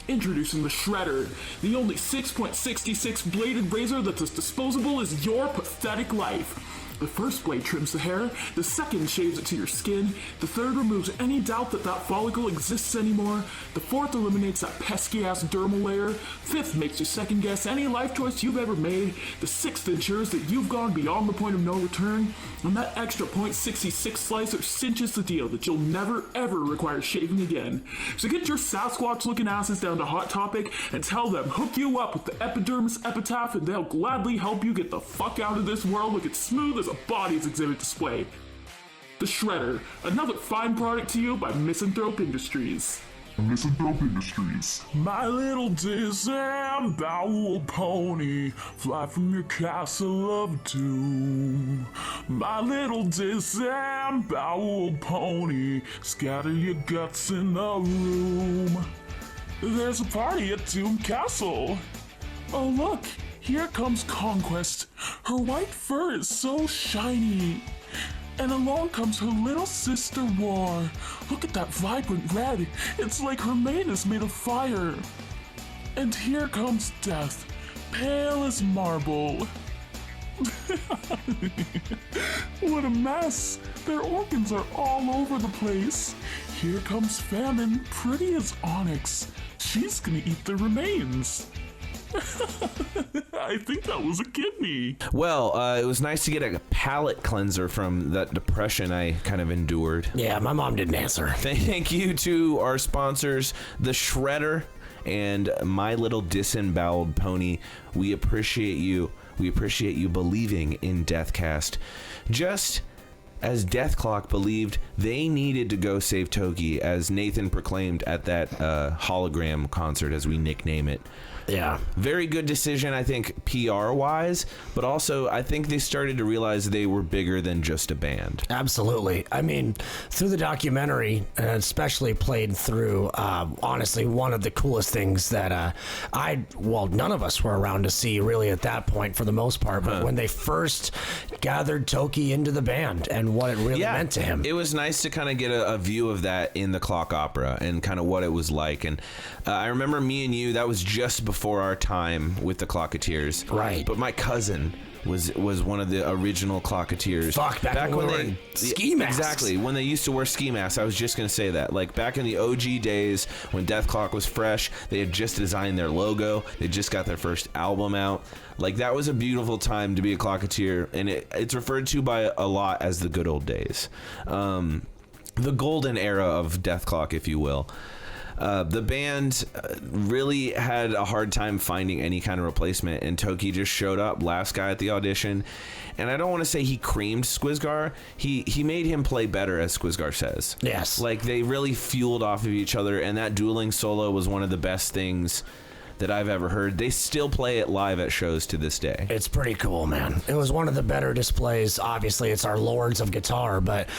Introducing the Shredder, the only 6.66 bladed razor that's as disposable as your pathetic life. The first blade trims the hair, the second shaves it to your skin, the third removes any doubt that that follicle exists anymore, the fourth eliminates that pesky-ass dermal layer, fifth makes you second-guess any life choice you've ever made, the sixth ensures that you've gone beyond the point of no return, and that extra .66 slicer cinches the deal that you'll never ever require shaving again. So get your Sasquatch-looking asses down to Hot Topic and tell them hook you up with the Epidermis Epitaph and they'll gladly help you get the fuck out of this world looking smooth as a body's exhibit display. The Shredder, another fine product to you by Misanthrope Industries. My little disemboweled pony, fly from your castle of doom. My little disemboweled pony, scatter your guts in a room. There's a party at Doom Castle. Oh look, here comes Conquest. Her white fur is so shiny. And along comes her little sister War. Look at that vibrant red. It's like her mane is made of fire. And here comes Death, pale as marble. What a mess. Their organs are all over the place. Here comes Famine, pretty as onyx. She's gonna eat the remains. I think that was a kidney. Well, it was nice to get a palate cleanser from that depression I kind of endured. Yeah, my mom didn't answer. Thank you to our sponsors, The Shredder and My Little Disemboweled Pony. We appreciate you. We appreciate you believing in DETHKAST. Just as Dethklok believed they needed to go save Toki, as Nathan proclaimed at that hologram concert, as we nickname it. Yeah. Very good decision, I think, PR-wise, but also I think they started to realize they were bigger than just a band. Absolutely. I mean, through the documentary, and especially played through, honestly, one of the coolest things that none of us were around to see really at that point for the most part, but when they first gathered Toki into the band and what it really meant to him. It was nice to kind of get a view of that in the Clock Opera and kind of what it was like. And I remember me and you, that was just before our time with the Clocketeers. Right. But my cousin was one of the original Clocketeers. Fuck, back when they ski masks. Exactly, when they used to wear ski masks. I was just going to say that. Like, back in the OG days when Dethklok was fresh, they had just designed their logo. They just got their first album out. Like, that was a beautiful time to be a Clocketeer, and it's referred to by a lot as the good old days. The golden era of Dethklok, if you will. The band really had a hard time finding any kind of replacement, and Toki just showed up, last guy at the audition. And I don't want to say he creamed Skwisgaar. He made him play better, as Skwisgaar says. Yes. Like, they really fueled off of each other, and that dueling solo was one of the best things that I've ever heard. They still play it live at shows to this day. It's pretty cool, man. It was one of the better displays. Obviously, it's our lords of guitar, but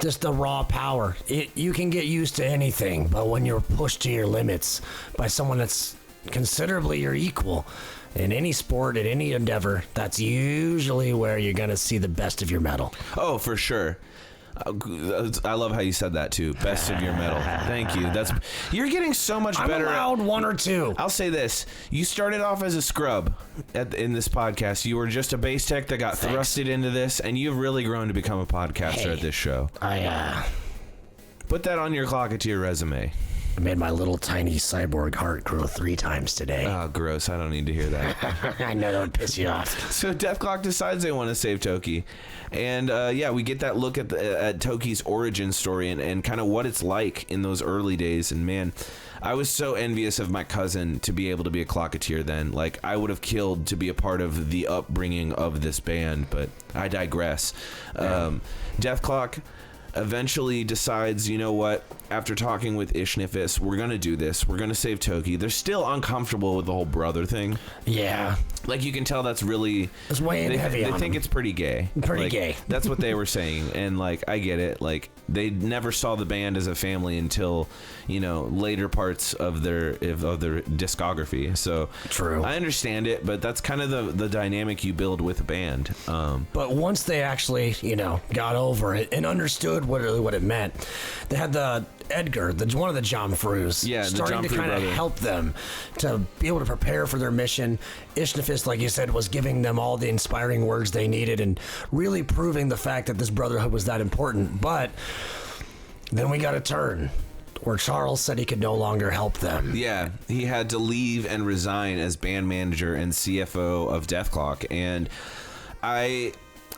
just the raw power. You can get used to anything, but when you're pushed to your limits by someone that's considerably your equal in any sport, in any endeavor, that's usually where you're going to see the best of your metal. Oh, for sure. I love how you said that too. Best of your metal. Thank you. You're getting so much better. I'm allowed one or two. I'll say this: you started off as a scrub in this podcast. You were just a bass tech that got thrusted into this, and you've really grown to become a podcaster at this show. I put that on your Clocketeer resume. I made my little tiny cyborg heart grow 3 times today. Oh, gross. I don't need to hear that. I know that would piss you off. So Dethklok decides they want to save Toki. And we get that look at Toki's origin story and kind of what it's like in those early days. And man, I was so envious of my cousin to be able to be a clocketeer then. Like, I would have killed to be a part of the upbringing of this band, but I digress. Yeah. Dethklok eventually decides, you know what, after talking with Ishnifis, we're going to do this. We're going to save Toki. They're still uncomfortable with the whole brother thing. Yeah. Like, you can tell that's really... It's weighing heavy on They think them. it's pretty gay. Pretty like, gay. That's what they were saying. And, like, I get it. Like, they never saw the band as a family until, you know, later parts of their discography. So True. I understand it, but that's kind of the dynamic you build with a band. But once they actually, you know, got over it and understood what it meant, they had the Edgar, one of the Jomfrus, starting to kind of help them to be able to prepare for their mission. Ishnifis, like you said, was giving them all the inspiring words they needed and really proving the fact that this brotherhood was that important. But then we got a turn where Charles said he could no longer help them. Yeah, he had to leave and resign as band manager and CFO of Dethklok, and I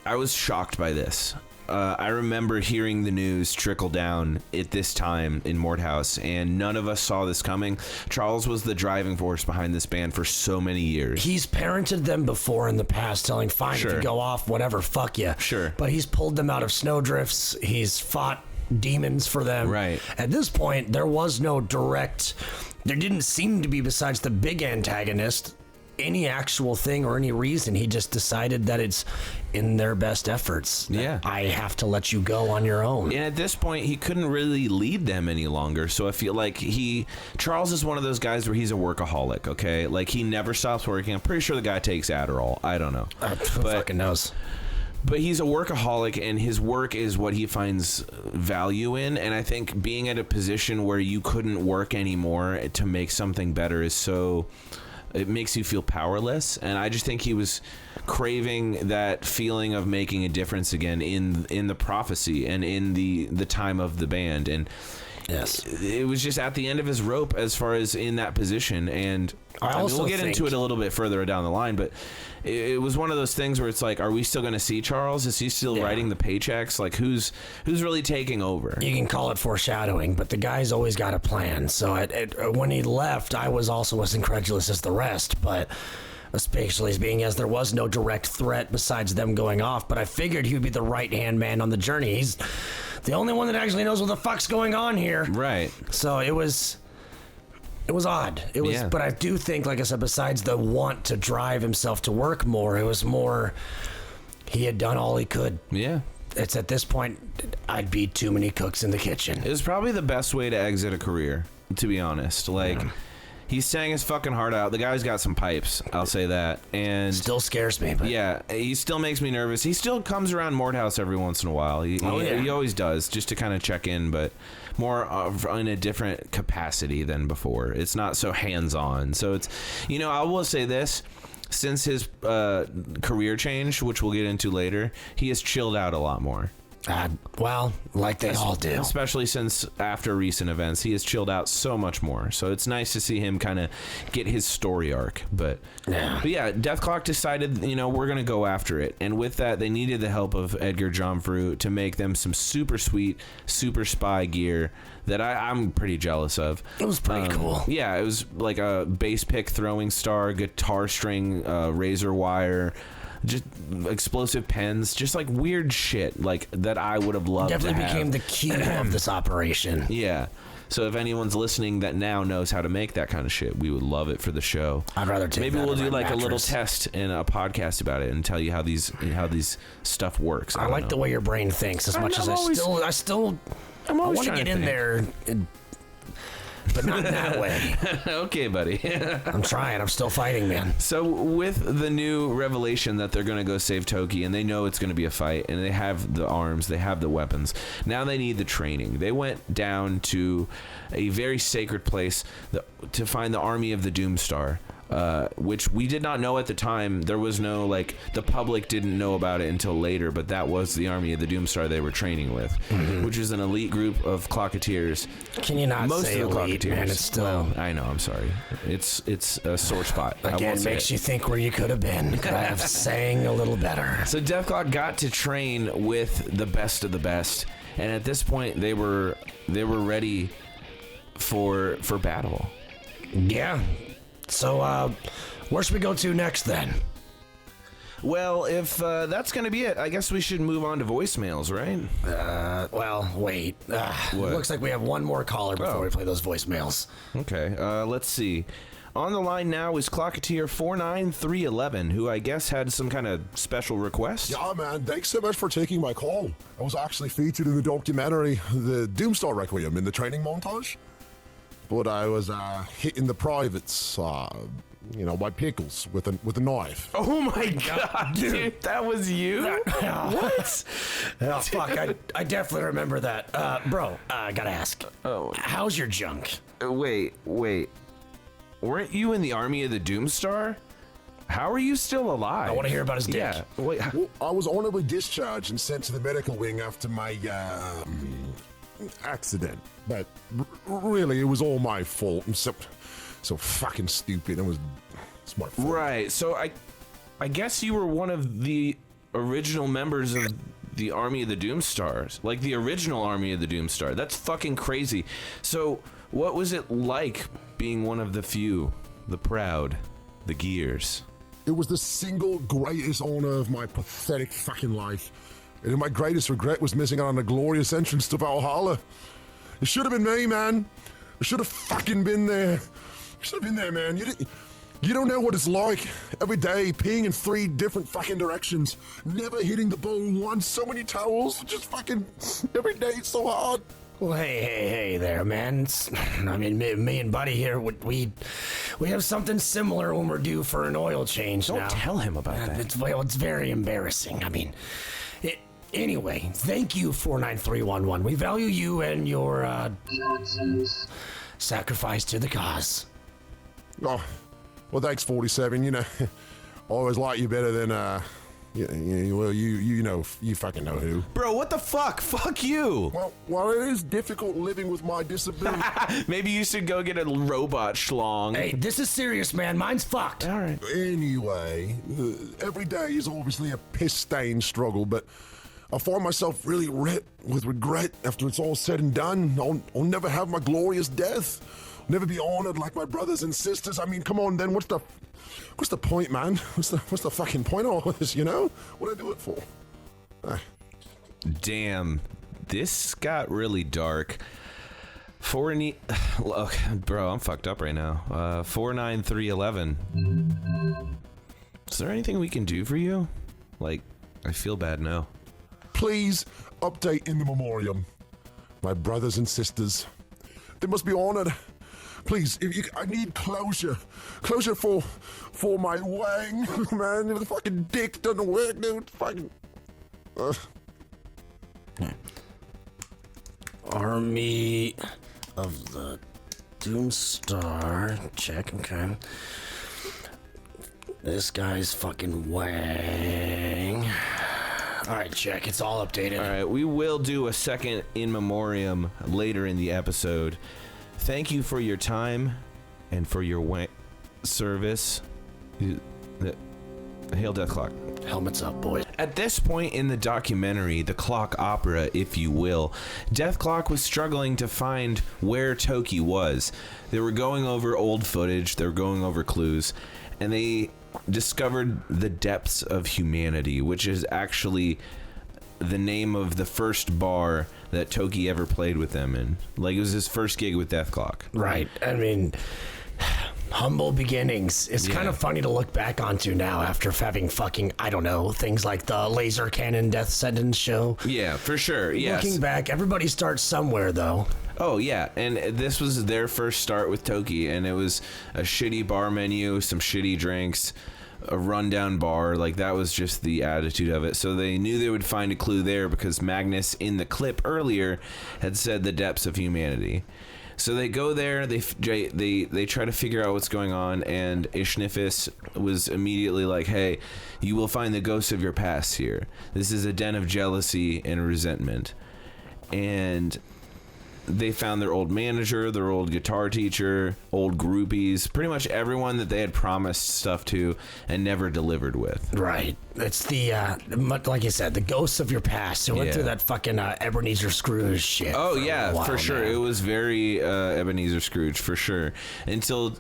was shocked by this. I remember hearing the news trickle down at this time in Mordhaus, and none of us saw this coming. Charles was the driving force behind this band for so many years. He's parented them before in the past, telling, fine, if you go off, whatever, fuck you. Sure. But he's pulled them out of snowdrifts. He's fought demons for them. Right. At this point, there was no direct... There didn't seem to be, besides the big antagonist, any actual thing or any reason. He just decided that it's in their best efforts. Yeah. I have to let you go on your own. And at this point, he couldn't really lead them any longer. So I feel like Charles is one of those guys where he's a workaholic, okay? Like, he never stops working. I'm pretty sure the guy takes Adderall. I don't know. Who fucking knows? But he's a workaholic, and his work is what he finds value in. And I think being at a position where you couldn't work anymore to make something better is so... It makes you feel powerless, and I just think he was craving that feeling of making a difference again in the prophecy and in the time of the band. And yes, it was just at the end of his rope as far as in that position. And we'll get into it a little bit further down the line, but it was one of those things where it's like, are we still going to see Charles? Is he still writing the paychecks? Like, who's really taking over? You can call it foreshadowing, but the guy's always got a plan. So when he left, I was also as incredulous as the rest, but especially being as there was no direct threat besides them going off. But I figured he would be the right-hand man on the journey. He's the only one that actually knows what the fuck's going on here. Right. So it was odd. It was, but I do think, like I said, besides the want to drive himself to work more, it was more he had done all he could. Yeah. It's at this point, I'd be too many cooks in the kitchen. It was probably the best way to exit a career, to be honest. Like, he sang his fucking heart out. The guy's got some pipes, I'll say that. And still scares me. But yeah, he still makes me nervous. He still comes around Mordhaus every once in a while. He always does, just to kind of check in, but more in a different capacity than before. It's not so hands-on. So it's, I will say this. Since his career change, which we'll get into later, he has chilled out a lot more. Well, like they all do. Especially since after recent events, he has chilled out so much more. So it's nice to see him kind of get his story arc. But yeah, Dethklok decided, we're going to go after it. And with that, they needed the help of Edgar Jomfru to make them some super sweet, super spy gear that I'm pretty jealous of. It was pretty cool. Yeah, it was like a bass pick throwing star, guitar string, razor wire, just explosive pens, just like weird shit like that I would have loved to have. Definitely became the key of this operation. Yeah. So if anyone's listening that now knows how to make that kind of shit, we would love it for the show. I'd rather take Maybe that we'll on do my like a little mattress. test in a podcast about it and tell you how these stuff works. I like the way your brain thinks as much as I want to get in there. But not in that way. Okay, buddy. I'm trying. I'm still fighting, man. So with the new revelation that they're going to go save Toki, and they know it's going to be a fight, and they have the arms, they have the weapons, now they need the training. They went down to a very sacred place to find the army of the Doomstar. which we did not know at the time. There was no, like, the public didn't know about it until later, but that was the army of the Doomstar they were training with, which is an elite group of clocketeers. Can you not Most say of the elite, clocketeers. man? It's still... Well, I know, I'm sorry. It's a sore spot. Again, makes you think where you could have been. Could I have sang a little better? So Dethklok got to train with the best of the best, and at this point they were ready for battle. Yeah. So, where should we go to next then? Well, if that's going to be it, I guess we should move on to voicemails, right? Well, wait. Looks like we have one more caller before we play those voicemails. Okay, let's see. On the line now is Clocketeer 49311, who I guess had some kind of special request. Yeah, man, thanks so much for taking my call. I was actually featured in the documentary, the Doomstar Requiem, in the training montage. But I was hitting the privates, by pickles with a knife. Oh my god, dude, that was you? What? Oh, fuck, I definitely remember that. Bro, I gotta ask. Oh. How's your junk? Wait. Weren't you in the army of the Doomstar? How are you still alive? I want to hear about his dick. Yeah. Wait. Well, I was honorably discharged and sent to the medical wing after my accident. But really, it was all my fault. I'm so fucking stupid. It's my fault. Right. So I guess you were one of the original members of the Army of the Doomstars, like the original Army of the Doomstar. That's fucking crazy. So what was it like being one of the few, the proud, the gears? It was the single greatest honor of my pathetic fucking life. And my greatest regret was missing out on a glorious entrance to Valhalla. It should have been me, man. I should have fucking been there. I should have been there, man. You don't know what it's like. Every day, peeing in 3 different fucking directions. Never hitting the ball once. So many towels. Just fucking every day. It's so hard. Well, hey there, man. Me and Buddy here, we have something similar when we're due for an oil change now. Don't tell him about that. It's very embarrassing. Anyway, thank you, 49311. We value you and your sacrifice to the cause. Oh, well, thanks, 47. I always like you better than, you fucking know who. Bro, what the fuck? Fuck you. Well, it is difficult living with my disability. Maybe you should go get a robot schlong. Hey, this is serious, man. Mine's fucked. All right. Anyway, every day is obviously a piss-stained struggle, but I find myself really with regret after it's all said and done. I'll never have my glorious death. I'll never be honored like my brothers and sisters. I mean, come on, then what's the point, man? What's the fucking point of all this, What do I do it for? Damn, this got really dark. Look, bro, I'm fucked up right now. 49311. Is there anything we can do for you? Like, I feel bad now. Please update in the memoriam. My brothers and sisters, they must be honored. Please, I need closure. Closure for my wang, man. If the fucking dick doesn't work, dude, fucking. Army of the Doomstar. Check, okay. This guy's fucking wang. Alright, check. It's all updated. Alright, we will do a second in memoriam later in the episode. Thank you for your time and for your service. Hail Dethklok. Helmets up, boys. At this point in the documentary, the clock opera, if you will, Dethklok was struggling to find where Toki was. They were going over old footage, they were going over clues, and they discovered the depths of humanity, which is actually the name of the first bar that Toki ever played with them in. Like, it was his first gig with Dethklok. Right. I mean, humble beginnings. It's kind of funny to look back onto now after having fucking, I don't know, things like the laser cannon death sentence show. Yeah, for sure. Yes. Looking back, everybody starts somewhere, though. Oh, yeah, and this was their first start with Toki, and it was a shitty bar menu, some shitty drinks, a rundown bar. Like, that was just the attitude of it. So they knew they would find a clue there because Magnus, in the clip earlier, had said the depths of humanity. So they go there, they try to figure out what's going on, and Ishnifis was immediately like, hey, you will find the ghosts of your past here. This is a den of jealousy and resentment. And they found their old manager, their old guitar teacher, old groupies, pretty much everyone that they had promised stuff to and never delivered with. Right. It's the, like you said, the ghosts of your past. It went through that fucking Ebenezer Scrooge shit. Oh, yeah, for sure. Man. It was very Ebenezer Scrooge, for sure. Until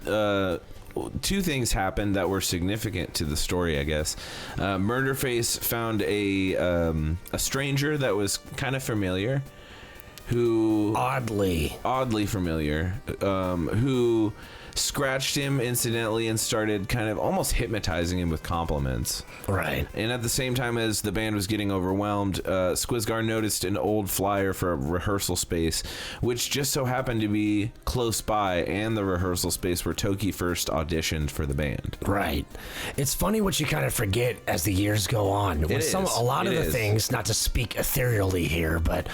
two things happened that were significant to the story, I guess. Murderface found a stranger that was kind of familiar. Who oddly familiar, who scratched him incidentally and started kind of almost hypnotizing him with compliments. Right. And at the same time as the band was getting overwhelmed, Squizgar noticed an old flyer for a rehearsal space, which just so happened to be close by and the rehearsal space where Toki first auditioned for the band. Right. It's funny what you kind of forget as the years go on. A lot of the things, not to speak ethereally here, but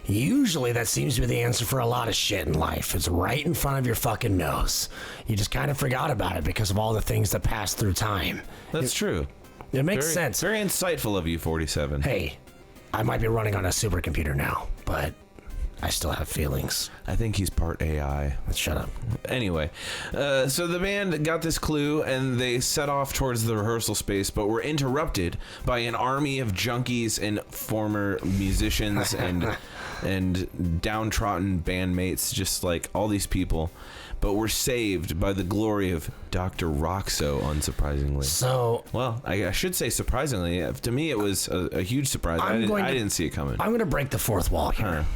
usually that seems to be the answer for a lot of shit in life. It's right in front of your fucking nose. You just kind of forgot about it because of all the things that pass through time. That's true. It makes sense. Very insightful of you, 47. Hey, I might be running on a supercomputer now, but I still have feelings. I think he's part AI. Let's shut up. Anyway, so the band got this clue and they set off towards the rehearsal space, but were interrupted by an army of junkies and former musicians and downtrodden bandmates, just like all these people, but were saved by the glory of Dr. Roxo, unsurprisingly. So, well, I should say surprisingly. To me, it was a huge surprise. I didn't see it coming. I'm going to break the fourth wall here.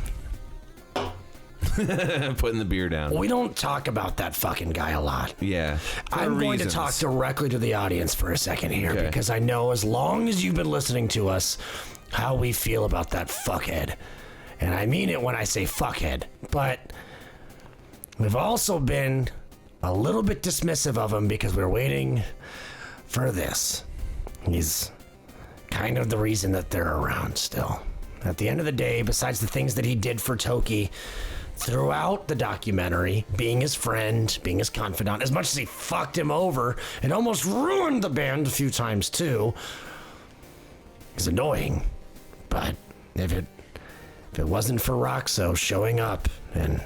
Putting the beer down. We don't talk about that fucking guy a lot. Yeah. I'm going to talk directly to the audience for a second here, because I know as long as you've been listening to us, how we feel about that fuckhead. And I mean it when I say fuckhead. But we've also been a little bit dismissive of him because we're waiting for this. He's kind of the reason that they're around still. At the end of the day, besides the things that he did for Toki throughout the documentary, being his friend, being his confidant, as much as he fucked him over and almost ruined the band a few times too, it's annoying. But if it wasn't for Roxo showing up and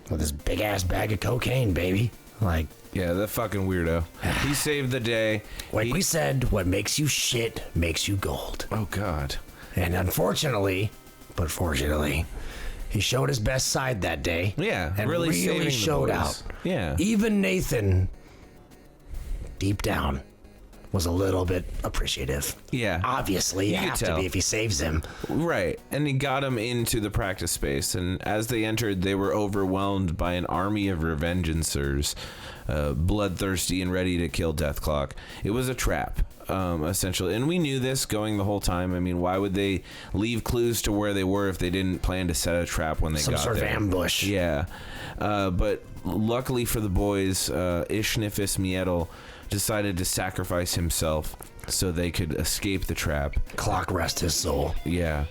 with this big ass bag of cocaine, baby, like, yeah, that fucking weirdo. He saved the day. Like we said, what makes you shit makes you gold. Oh God. And unfortunately, but fortunately, he showed his best side that day. Yeah, and really showed out. Yeah. Even Nathan, deep down, was a little bit appreciative. Yeah. Obviously, you have to be if he saves him. Right. And he got him into the practice space. And as they entered, they were overwhelmed by an army of revengeancers, bloodthirsty and ready to kill Dethklok. It was a trap, essentially. And we knew this going the whole time. I mean, why would they leave clues to where they were if they didn't plan to set a trap when they got there? Some sort of ambush. Yeah. But luckily for the boys, Ishnifis Miedel decided to sacrifice himself so they could escape the trap. Clock rest his soul. Yeah.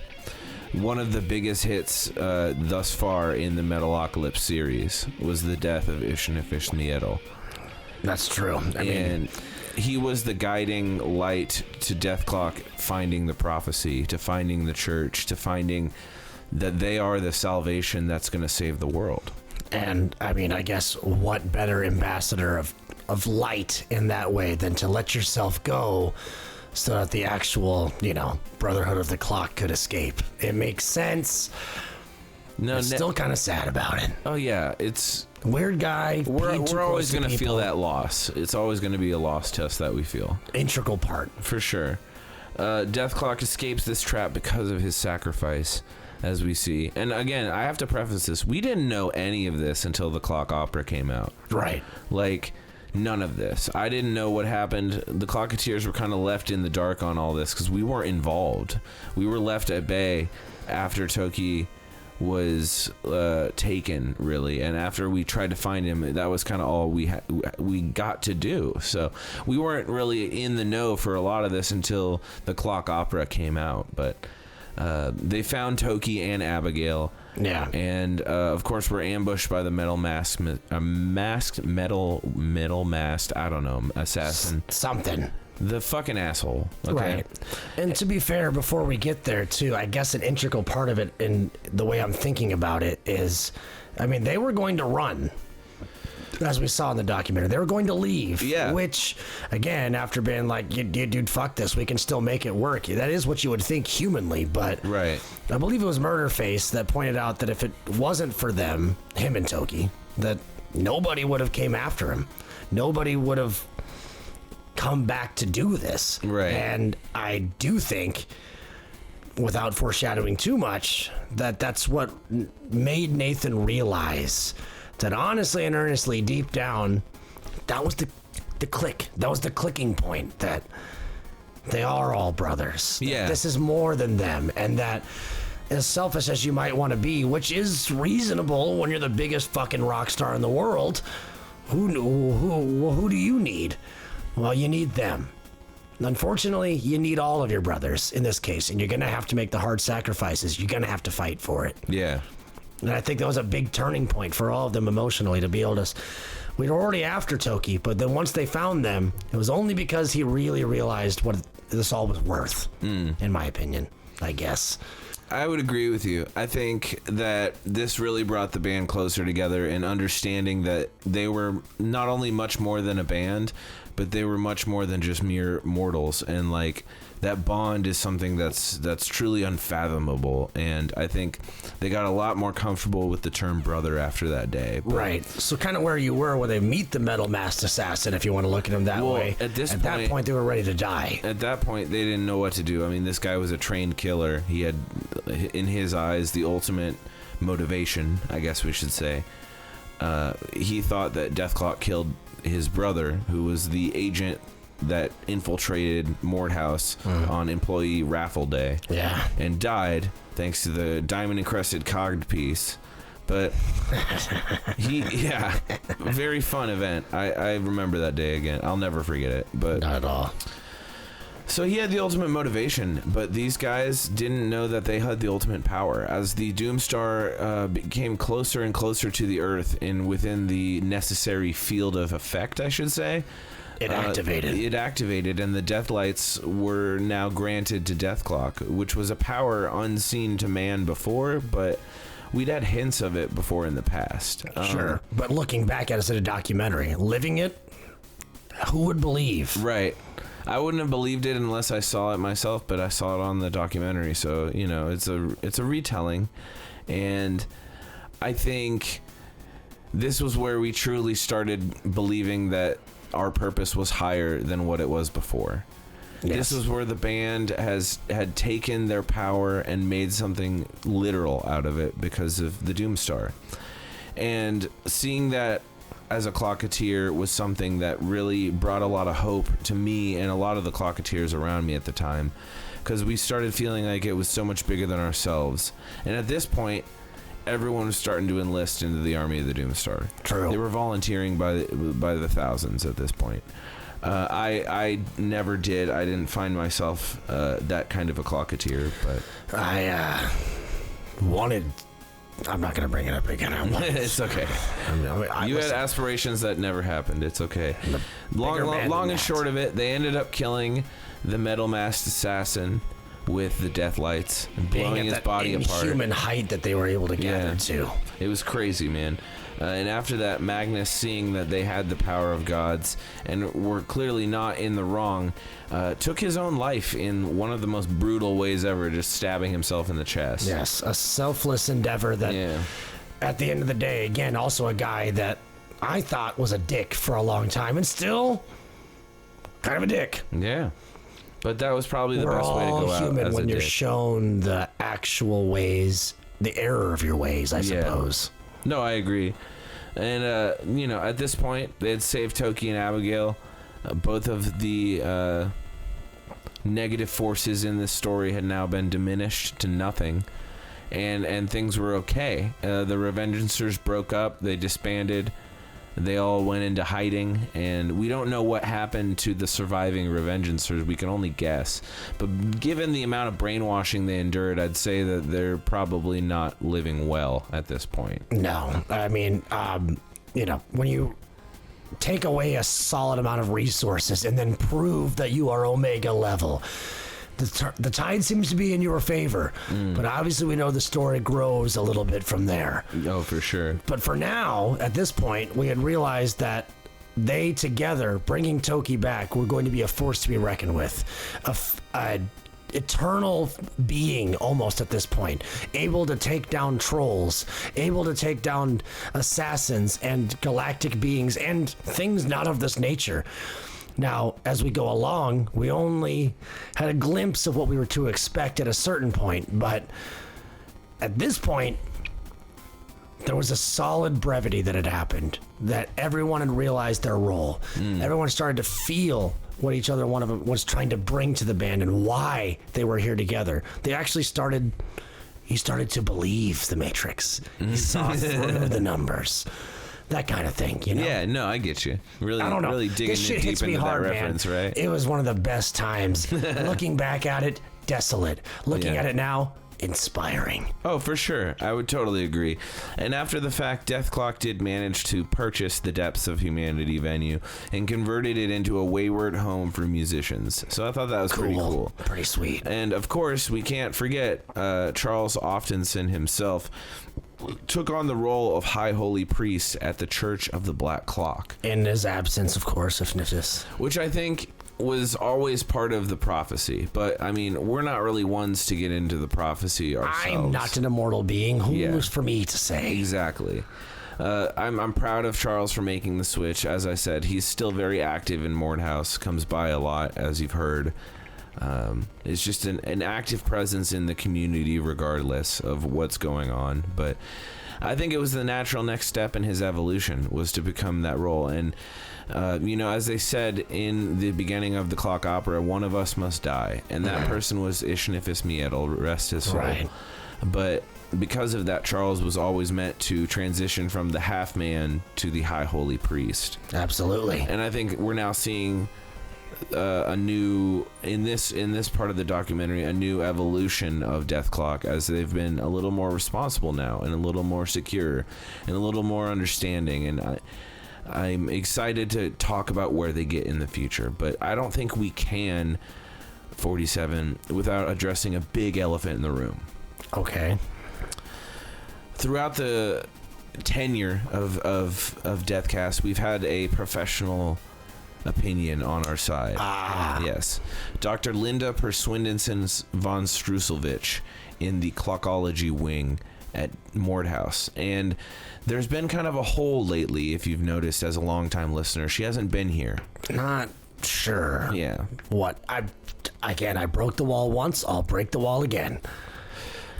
One of the biggest hits thus far in the Metalocalypse series was the death of Ishnifis Miedel. That's true. I mean, he was the guiding light to Dethklok finding the prophecy, to finding the church, to finding that they are the salvation that's going to save the world. And I mean, I guess what better ambassador of light in that way than to let yourself go so that the actual, Brotherhood of the Clock could escape. It makes sense. No, I'm still kind of sad about it. Oh yeah, it's weird guy. We're always going to feel that loss. It's always going to be a loss to us that we feel. Integral part. For sure. Dethklok escapes this trap because of his sacrifice, as we see. And again, I have to preface this. We didn't know any of this until the Clock Opera came out. Right. Like, none of this. I didn't know what happened. The Clocketeers were kind of left in the dark on all this because we weren't involved. We were left at bay after Toki was taken, really, and after we tried to find him, that was kind of all we got to do. So we weren't really in the know for a lot of this until the Clock Opera came out. But they found Toki and Abigail, Yeah. And of course, we're ambushed by the masked assassin. Something. The fucking asshole. Okay. Right. And to be fair, before we get there, too, I guess an integral part of it, in the way I'm thinking about it, is, I mean, they were going to run, as we saw in the documentary. They were going to leave. Yeah. Which, again, after being like, dude, fuck this, we can still make it work. That is what you would think humanly, but Right. I believe it was Murderface that pointed out that if it wasn't for them, him and Toki, that nobody would have came after him. Nobody would have come back to do this. Right. And I do think, without foreshadowing too much, that that's what made Nathan realize that honestly and earnestly, deep down, that was the click. That was the clicking point, that they are all brothers. Yeah. This is more than them. And that, as selfish as you might want to be, which is reasonable when you're the biggest fucking rock star in the world, who do you need? Well, you need them. Unfortunately, you need all of your brothers in this case, and you're going to have to make the hard sacrifices. You're going to have to fight for it. Yeah. And I think that was a big turning point for all of them emotionally, to be able to... We were already after Toki, but then once they found them, it was only because he really realized what this all was worth, in my opinion, I guess. I would agree with you. I think that this really brought the band closer together, and understanding that they were not only much more than a band, but they were much more than just mere mortals. And like, that bond is something that's truly unfathomable. And I think they got a lot more comfortable with the term brother after that day. But Right. So kind of where you were when they meet the metal masked assassin, if you want to look at him that way. At that point, they were ready to die. At that point, they didn't know what to do. I mean, this guy was a trained killer. He had, in his eyes, the ultimate motivation, I guess we should say. He thought that Dethklok killed his brother, who was the agent that infiltrated Mordhaus on employee raffle day. Yeah. And died thanks to the diamond encrusted cog piece. But very fun event. I remember that day again. I'll never forget it. But Not at all. so he had the ultimate motivation, but these guys didn't know that they had the ultimate power. As the Doomstar became closer and closer to the Earth, and within the necessary field of effect, I should say, It activated. It activated, and the Deathlights were now granted to Dethklok, which was a power unseen to man before, but we'd had hints of it before in the past. Sure. But looking back at us in a documentary, living it, who would believe? Right. I wouldn't have believed it unless I saw it myself, but I saw it on the documentary, so you know, it's a retelling, and I think this was where we truly started believing that our purpose was higher than what it was before. Yes. This was where the band had taken their power and made something literal out of it because of the Doomstar, and seeing that as a clocketeer was something that really brought a lot of hope to me and a lot of the clocketeers around me at the time, because we started feeling like it was so much bigger than ourselves. And at this point, everyone was starting to enlist into the army of the Doomstar. True. They were volunteering by the thousands at this point. I never did. I didn't find myself that kind of a clocketeer, but I wanted... I'm not going to bring it up again. it's okay. You had aspirations that never happened. It's okay. Long and short of it, they ended up killing the metal masked assassin with the Deathlights and blowing his body apart. Inhuman height that they were able to gather to. It was crazy, man. And after that, Magnus, seeing that they had the power of gods and were clearly not in the wrong, took his own life in one of the most brutal ways ever, just stabbing himself in the chest. Yes, a selfless endeavor that, at the end of the day, again, also a guy that I thought was a dick for a long time, and still kind of a dick. Yeah. But that was probably the best way to go out. We're all human when you're shown the actual ways, the error of your ways, I suppose. No, I agree. And, you know, at this point, they had saved Toki and Abigail. Both of the negative forces in this story had now been diminished to nothing. And things were okay. The Revengeancers broke up. They disbanded. They all went into hiding, and we don't know what happened to the surviving Revengeancers. We can only guess. But given the amount of brainwashing they endured, I'd say that they're probably not living well at this point. No, I mean, when you take away a solid amount of resources and then prove that you are Omega level, the tide seems to be in your favor. But obviously we know the story grows a little bit from there. Oh, for sure. But for now, at this point, we had realized that they together, bringing Toki back, were going to be a force to be reckoned with. A eternal being almost at this point, able to take down trolls, able to take down assassins and galactic beings and things not of this nature. Now, as we go along, we only had a glimpse of what we were to expect at a certain point, but at this point, there was a solid brevity that had happened, that everyone had realized their role. Everyone started to feel what each other one of them was trying to bring to the band and why they were here together. They actually started to believe the Matrix. He saw through the numbers. That kind of thing, you know? Yeah, no, I get you. Really, I don't know. really digging This shit deep hits me into hard, that reference, man. right? It was one of the best times. Looking back at it, desolate. Looking at it now, inspiring. Oh, for sure. I would totally agree. And after the fact, Dethklok did manage to purchase the Depths of Humanity venue and converted it into a wayward home for musicians. So I thought that was pretty cool. Pretty sweet. And of course, we can't forget Charles Oftenson himself took on the role of High Holy Priest at the Church of the Black Clock. In his absence, of course, of Niftis. Which I think was always part of the prophecy. But, I mean, we're not really ones to get into the prophecy ourselves. I'm not an immortal being. Who's for me to say? Exactly. I'm proud of Charles for making the switch. As I said, he's still very active in Mordhaus, comes by a lot, as you've heard. It's just an active presence in the community regardless of what's going on. But I think it was the natural next step in his evolution was to become that role. And, as they said in the beginning of the Clock Opera, one of us must die. And that person was Ishnifis Mietl, rest his soul. Right. But because of that, Charles was always meant to transition from the half-man to the High Holy Priest. Absolutely. And I think we're now seeing a new in this part of the documentary a new evolution of Dethklok as they've been a little more responsible now and a little more secure and a little more understanding, and I'm excited to talk about where they get in the future, but I don't think we can 47 without addressing a big elephant in the room. Okay. Throughout the tenure of DeathKast, we've had a professional opinion on our side. Yes. Dr. Linda Perswindinson von Strusselvich in the Clockology wing at Mordhaus. And there's been kind of a hole lately, if you've noticed as a longtime listener. She hasn't been here. Not sure. Yeah. What? I broke the wall once, I'll break the wall again.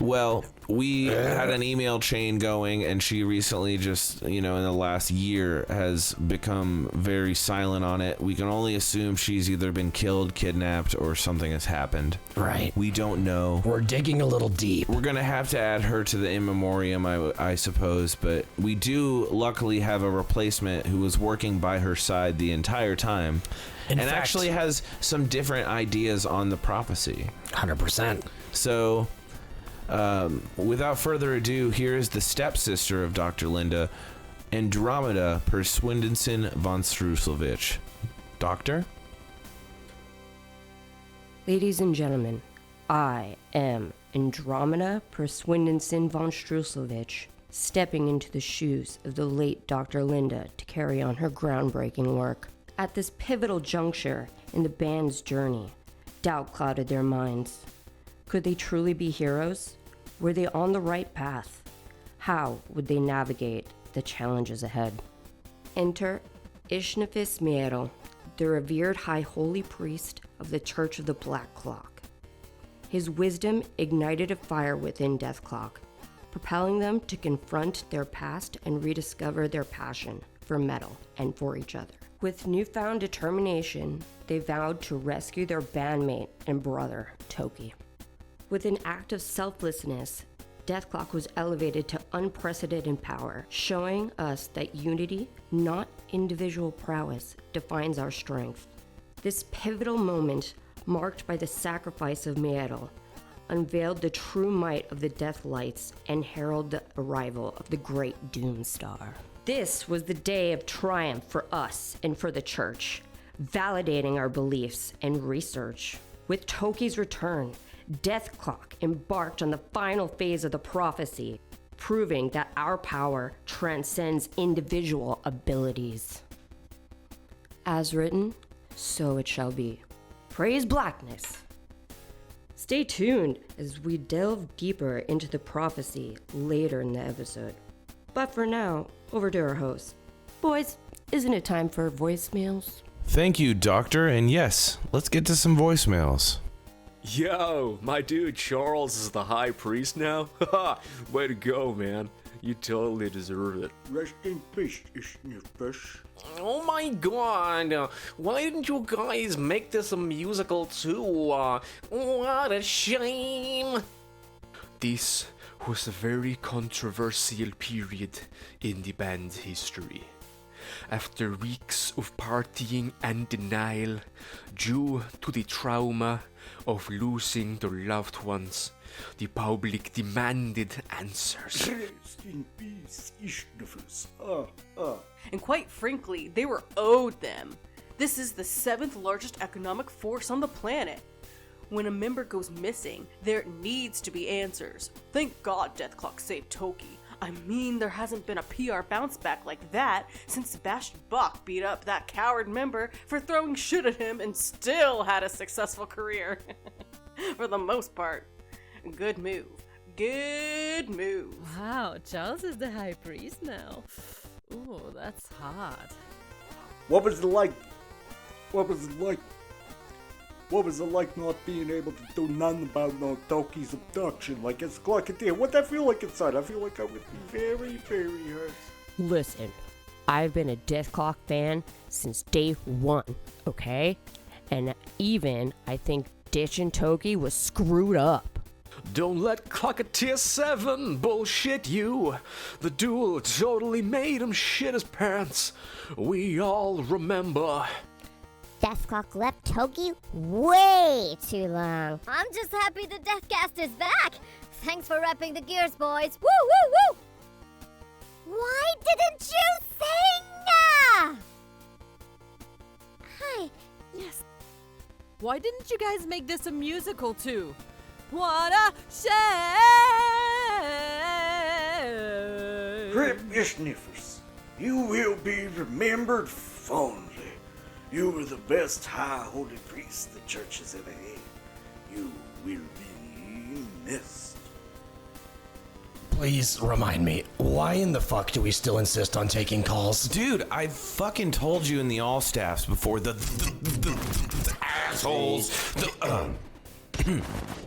Well, we had an email chain going, and she recently just, in the last year has become very silent on it. We can only assume she's either been killed, kidnapped, or something has happened. Right. We don't know. We're digging a little deep. We're going to have to add her to the in memoriam, I suppose, but we do luckily have a replacement who was working by her side the entire time and actually has some different ideas on the prophecy. 100%. So... without further ado, here is the stepsister of Dr. Linda, Andromeda Perswindinson von Strusselvich. Doctor? Ladies and gentlemen, I am Andromeda Perswindinson von Strusselvich, stepping into the shoes of the late Dr. Linda to carry on her groundbreaking work. At this pivotal juncture in the band's journey, doubt clouded their minds. Could they truly be heroes? Were they on the right path? How would they navigate the challenges ahead? Enter Ishnifis Mietl, the revered High Holy Priest of the Church of the Black Clock. His wisdom ignited a fire within Dethklok, propelling them to confront their past and rediscover their passion for metal and for each other. With newfound determination, they vowed to rescue their bandmate and brother, Toki. With an act of selflessness, Dethklok was elevated to unprecedented power, showing us that unity, not individual prowess, defines our strength. This pivotal moment, marked by the sacrifice of Metal, unveiled the true might of the Deathlights and heralded the arrival of the great Doomstar. This was the day of triumph for us and for the Church, validating our beliefs and research. With Toki's return, Dethklok embarked on the final phase of the prophecy, proving that our power transcends individual abilities. As written, so it shall be. Praise blackness! Stay tuned as we delve deeper into the prophecy later in the episode. But for now, over to our host. Boys, isn't it time for voicemails? Thank you, Doctor, and yes, let's get to some voicemails. Yo, my dude Charles is the high priest now? Haha, way to go, man. You totally deserve it. Rest in peace, Sniffers. Oh my god, why didn't you guys make this a musical too? What a shame. This was a very controversial period in the band's history. After weeks of partying and denial, due to the trauma of losing their loved ones, the public demanded answers. Rest in peace, Sniffers. And quite frankly, they were owed them. This is the 7th largest economic force on the planet. When a member goes missing, there needs to be answers. Thank God Dethklok saved Toki. I mean, there hasn't been a PR bounce back like that since Sebastian Bach beat up that coward member for throwing shit at him and still had a successful career. For the most part. Good move. Good move. Wow, Charles is the high priest now. Ooh, that's hot. What was it like? What was it like? What was it like not being able to do nothing about no Toki's abduction? Like, it's like a deal. What I feel like inside? I feel like I would be very, very hurt. Listen, I've been a Dethklok fan since day one, okay? And even, I think ditching Toki was screwed up. Don't let Clocketeer 7 bullshit you. The duel totally made him shit his pants. We all remember. Dethklok left Toki way too long. I'm just happy the DETHKAST is back. Thanks for repping the gears, boys. Woo, woo, woo! Why didn't you sing? Hi. Yes. Why didn't you guys make this a musical too? What a shame! Grip your Sniffers. You will be remembered fondly. You were the best high holy priest the church has ever had. You will be missed. Please remind me, why in the fuck do we still insist on taking calls? Dude, I fucking told you in the all staffs before the assholes, the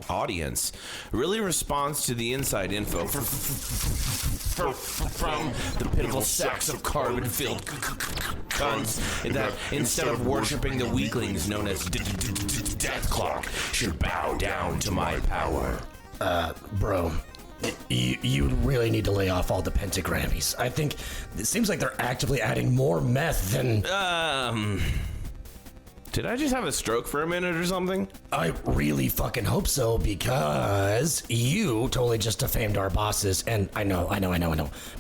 audience really responds to the inside info from the pitiful sacks of carbon-filled cunts that instead of worshipping the weaklings known as Dethklok should bow down to my power. Bro, you really need to lay off all the pentagrammies. I think it seems like they're actively adding more meth than... Did I just have a stroke for a minute or something? I really fucking hope so, because you totally just defamed our bosses, and I know.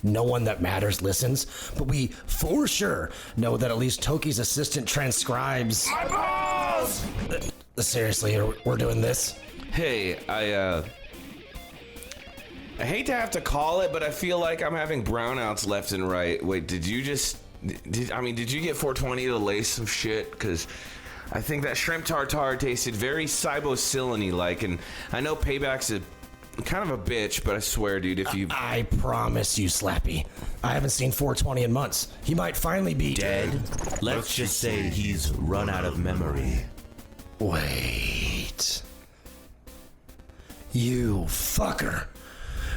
No one that matters listens, but we for sure know that at least Toki's assistant transcribes... My balls! Seriously, we're doing this? Hey, I hate to have to call it, but I feel like I'm having brownouts left and right. Wait, did you get 420 to lace some shit? Because I think that shrimp tartare tasted very cybocillin-y like, and I know Payback's kind of a bitch, but I swear, dude, if you... I promise you, Slappy. I haven't seen 420 in months. He might finally be... Dead? Let's just say he's run out of memory. Wait. You fucker.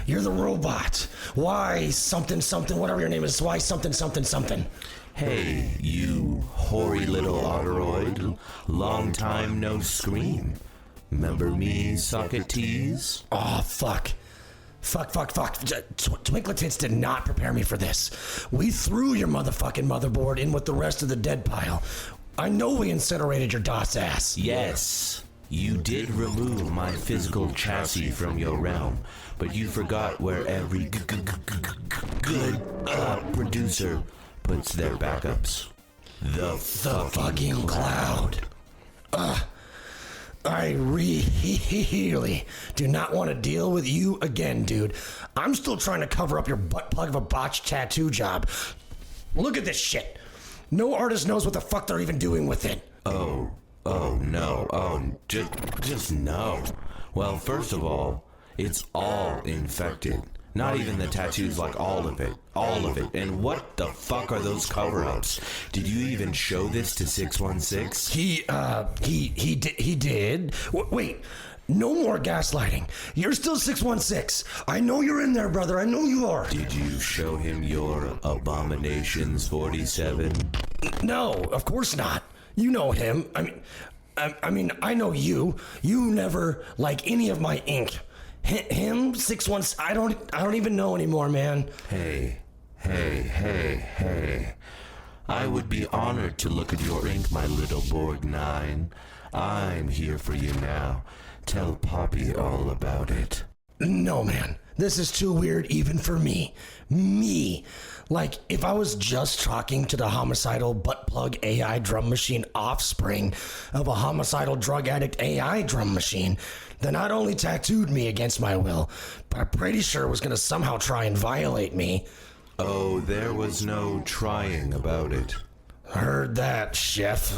You're the robot. Why something, whatever your name is, why something. Hey, you hoary little autoroid. Long time no scream. Remember me, Socrates? Oh, fuck. Fuck. Twinkletits did not prepare me for this. We threw your motherfucking motherboard in with the rest of the dead pile. I know we incinerated your DOS ass. Yes, you did remove my physical chassis from your realm, but you forgot where every good producer puts their backups. The fucking cloud. I really do not want to deal with you again, dude. I'm still trying to cover up your butt plug of a botched tattoo job. Look at this shit. No artist knows what the fuck they're even doing with it. Oh no. Just no. Well, first of all, it's all infected. Not even the tattoos, like all of it. And what the fuck are those cover-ups? Did you even show this to 616? He did. Wait, no more gaslighting. You're still 616. I know you're in there, brother. I know you are. Did you show him your Abominations 47? No, of course not. You know him. I mean, I know you. You never like any of my ink. Him, 616. I don't even know anymore, man. Hey. I would be honored to look at your ink, my little Borg 9. I'm here for you now. Tell Poppy all about it. No, man. This is too weird even for me. Like, if I was just talking to the homicidal butt plug AI drum machine offspring of a homicidal drug addict AI drum machine, then not only tattooed me against my will, but I'm pretty sure was going to somehow try and violate me. Oh, there was no trying about it. Heard that, chef.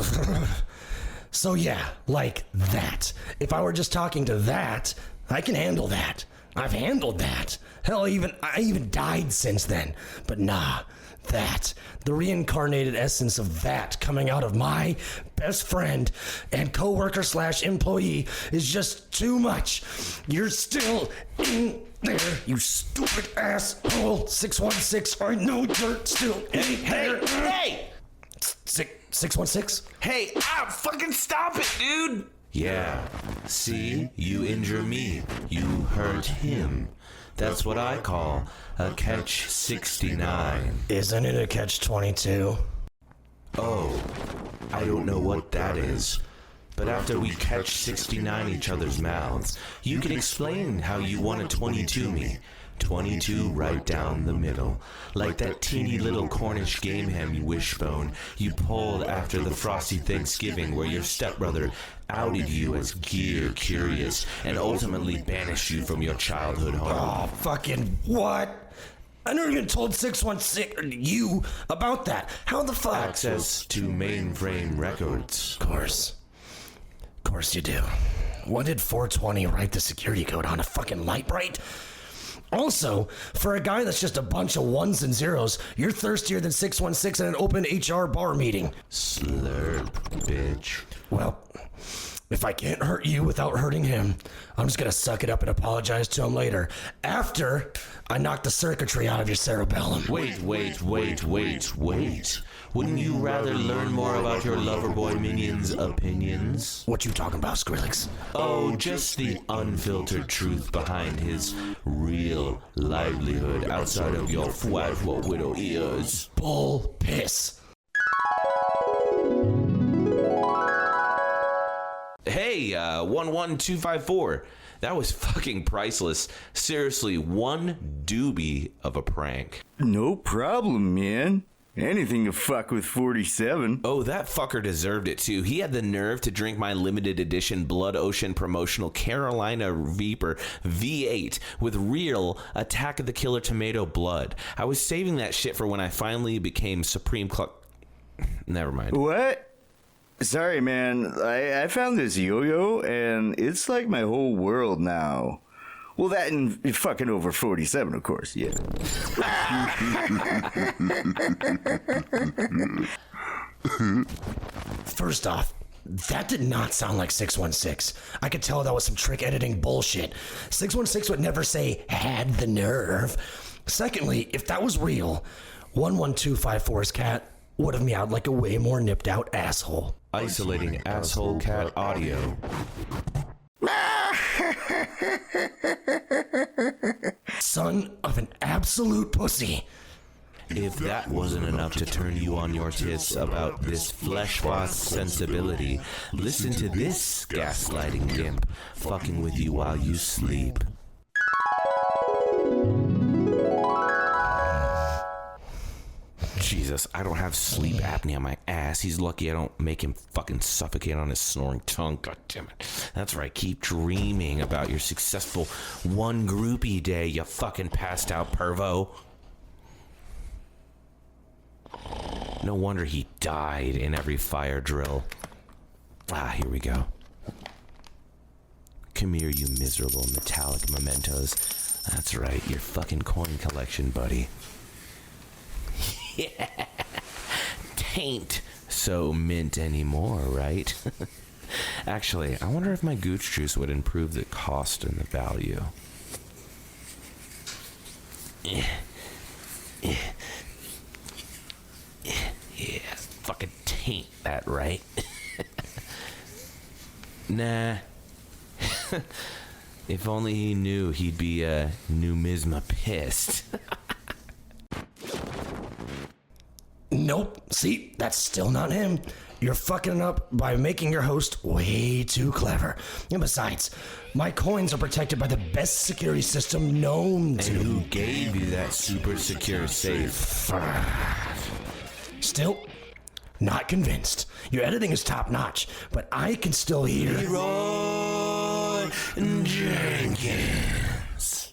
So yeah, like that. If I were just talking to that, I can handle that. I've handled that. Hell, I even died since then. But nah, that, the reincarnated essence of that coming out of my best friend and coworker / employee is just too much. You're still in there, you stupid asshole. 616, I know you're still in there. Hey! 616? Hey, fucking stop it, dude! Yeah, see? You injure me. You hurt him. That's what I call a catch 69. Isn't it a catch 22? Oh, I don't know what that is. But after we catch 69 each other's mouths, you can explain how you want to 22 me. 22 right down the middle. Like that teeny little Cornish game ham wishbone you pulled after the frosty Thanksgiving where your stepbrother outed you as gear curious and ultimately banished you from your childhood home. Oh, fucking what? I never even told 616 you about that. How the fuck? Access to mainframe records. Of course you do. When did 420 write the security code on a fucking light bright? Also, for a guy that's just a bunch of ones and zeros, you're thirstier than 616 in an open HR bar meeting. Slurp, bitch. Well, if I can't hurt you without hurting him, I'm just gonna suck it up and apologize to him later. After I knock the circuitry out of your cerebellum. Wait. Wouldn't you rather learn more about your loverboy minion's opinions? What you talking about, Skrillex? Oh, just the unfiltered truth behind his real livelihood outside of your wife widow ears. Bull piss. Hey, 11254. That was fucking priceless. Seriously, one doobie of a prank. No problem, man. Anything to fuck with 47. Oh, that fucker deserved it too. He had the nerve to drink my limited edition Blood Ocean promotional Carolina Reaper V8 with real Attack of the Killer Tomato blood. I was saving that shit for when I finally became Supreme Cluck. Never mind. What? Sorry, man. I found this yo-yo, and it's like my whole world now. Well, that and fucking over 47, of course, yeah. First off, that did not sound like 616. I could tell that was some trick editing bullshit. 616 would never say, had the nerve. Secondly, if that was real, 11254's cat would have meowed like a way more nipped out asshole. Isolating asshole cat audio. fat son of an absolute pussy. If that wasn't enough to turn you on your tits about this flesh-boss sensibility, listen to this gaslighting gimp fucking with you while you sleep. Jesus, I don't have sleep apnea on my ass. He's lucky I don't make him fucking suffocate on his snoring tongue. God damn it. That's right, keep dreaming about your successful one groupie day, you fucking passed out pervo. No wonder he died in every fire drill. Ah, here we go. Come here, you miserable metallic mementos. That's right, your fucking coin collection, buddy. Yeah. Tain't so mint anymore, right? Actually, I wonder if my gooch juice would improve the cost and the value. Yeah, fucking taint that, right? Nah. If only he knew, he'd be numisma pissed. Nope. See, that's still not him. You're fucking up by making your host way too clever. And besides, my coins are protected by the best security system known to. And who gave you that super secure safe? Still, not convinced. Your editing is top notch, but I can still hear. Leroy Jenkins.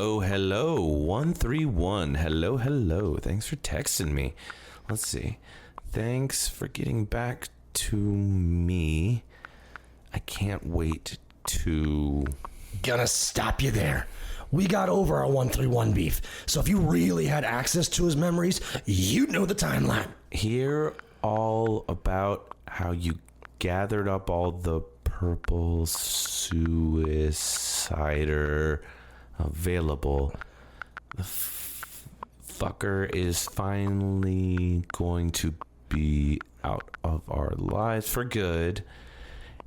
Oh, hello, 131. Hello. Thanks for texting me. Let's see. Thanks for getting back to me. I can't wait to... Gonna stop you there. We got over our 131 beef, so if you really had access to his memories, you'd know the timeline. Hear all about how you gathered up all the purple suicider available. The fucker is finally going to be out of our lives for good,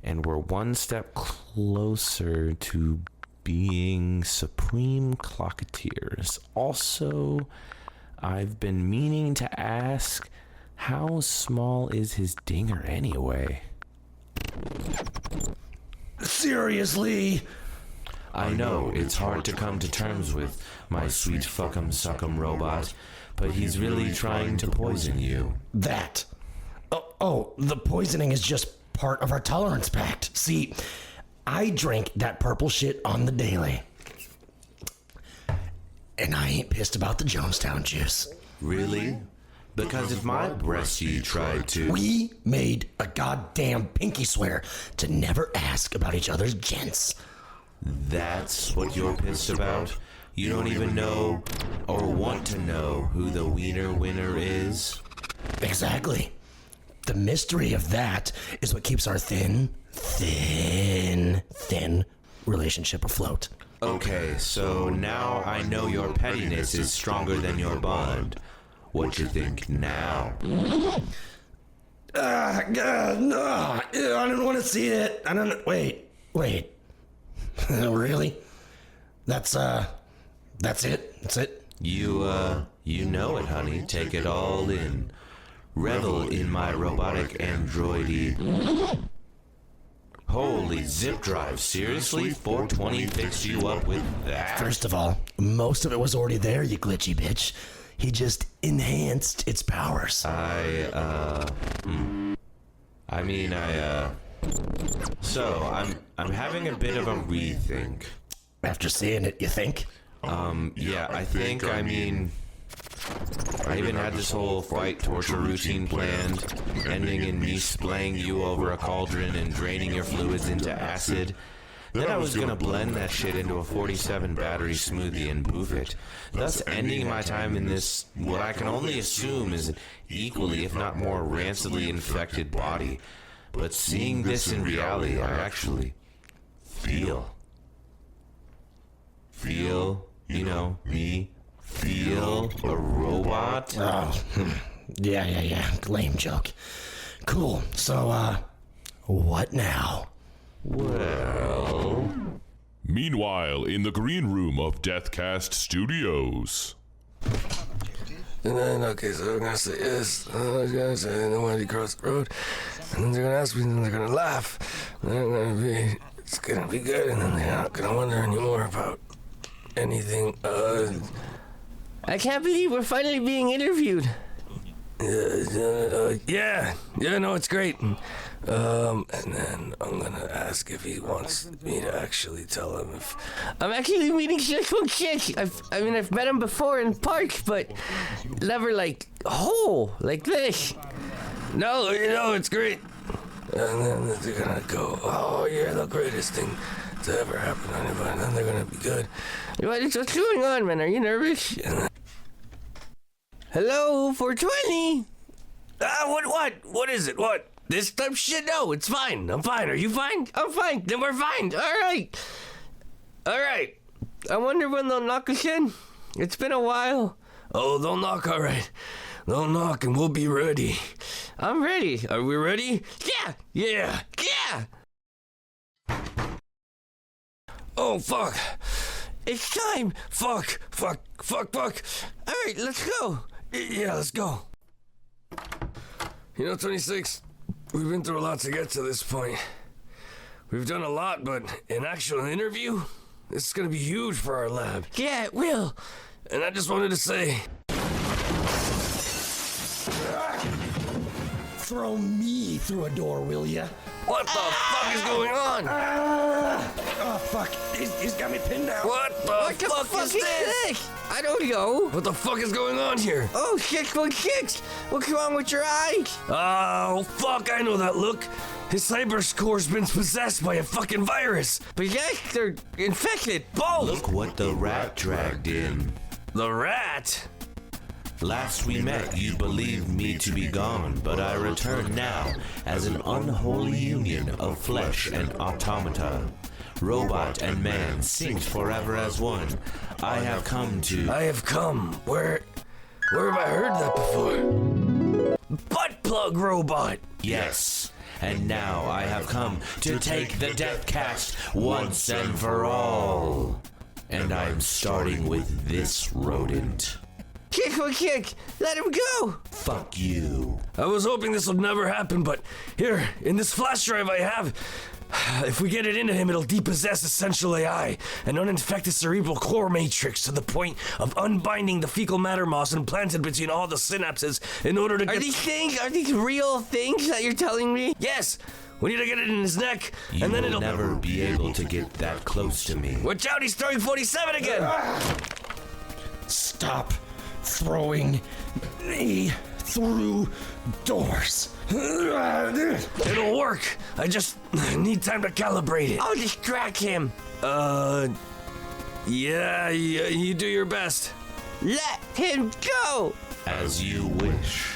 and we're one step closer to being supreme clocketeers. Also, I've been meaning to ask, how small is his dinger anyway? Seriously? I know it's hard to come to terms with, my sweet fuck'em suck'em robot, but he's really trying to poison you. That. Oh, the poisoning is just part of our tolerance pact. See, I drink that purple shit on the daily. And I ain't pissed about the Jonestown juice. Really? Because if my breastie tried to... We made a goddamn pinky swear to never ask about each other's gents. That's what you're pissed about? You don't even know or want to know who the wiener winner is? Exactly. The mystery of that is what keeps our thin relationship afloat. Okay, so now I know your pettiness is stronger than your bond. What you think now? No, I don't want to see it. I don't. Wait. Really? That's it? That's it? You know it, honey. Take it all in. Revel in my robotic androidy. Holy zip drive, seriously? 420 fixed you up with that? First of all, most of it was already there, you glitchy bitch. He just enhanced its powers. So I'm having a bit of a rethink. After seeing it, you think? Yeah, I even had this whole fight torture routine planned, ending in me splaying you over a cauldron and draining your fluids into acid. Then I was gonna blend that shit into a 47 battery smoothie and poof it, thus ending my time in this, what I can only assume is an equally, if not more rancidly infected body. But seeing this in reality, I actually feel, me feel a robot. Oh, yeah. Lame joke. Cool. So, What now? Well... Meanwhile, in the green room of DETHKAST Studios. And then, okay, so I'm gonna say yes. I was gonna say no when you cross the road. And then they're gonna ask me, and then they're gonna laugh. And then it's gonna be good, and then they're not gonna wonder anymore about anything. I can't believe we're finally being interviewed. Yeah, no, it's great. And then I'm gonna ask if he wants me to actually tell him if... I'm actually meeting Chick. I've met him before in park, but never like this. No, it's great. And then they're gonna go, oh, you're the greatest thing to ever happen to anybody. And then they're gonna be good. What's going on, man? Are you nervous? Hello, 420. What is it? What? This type shit? No, it's fine. I'm fine. Are you fine? I'm fine. Then we're fine. All right. I wonder when they'll knock us in. It's been a while. Oh, they'll knock, all right. They'll knock and we'll be ready. I'm ready. Are we ready? Yeah. Oh, fuck. It's time. Fuck. All right, let's go. Yeah, let's go. 26, we've been through a lot to get to this point. We've done a lot, but an actual interview? This is gonna be huge for our lab. Yeah, it will. And I just wanted to say... Throw me through a door, will ya? What the fuck is going on? Oh, fuck. He's got me pinned down. What the fuck is this? I don't know. What the fuck is going on here? Oh, 616. What's wrong with your eyes? Oh, fuck, I know that look. His cyber score's been possessed by a fucking virus. Possessed or infected? Both. Look what the rat dragged in. The rat? Last we met, you believed me to be gone, but I return now as an unholy union of flesh and automata. Robot and man synced forever as one. I have come. Where have I heard that before? Butt plug robot! Yes, and now I have come to take the DETHKAST once and for all. And I'm starting with this rodent. Kick, let him go! Fuck you. I was hoping this would never happen, but here, in this flash drive I have, if we get it into him, it'll depossess essential AI and uninfect the cerebral core matrix to the point of unbinding the fecal matter moss implanted between all the synapses in order to get... Are these real things that you're telling me? Yes! We need to get it in his neck, you and then will never be able to get that close to me. Watch out, he's throwing 47 again! Stop throwing me through doors. It'll work. I just need time to calibrate it. I'll distract him. Yeah, you do your best. Let him go. As you wish.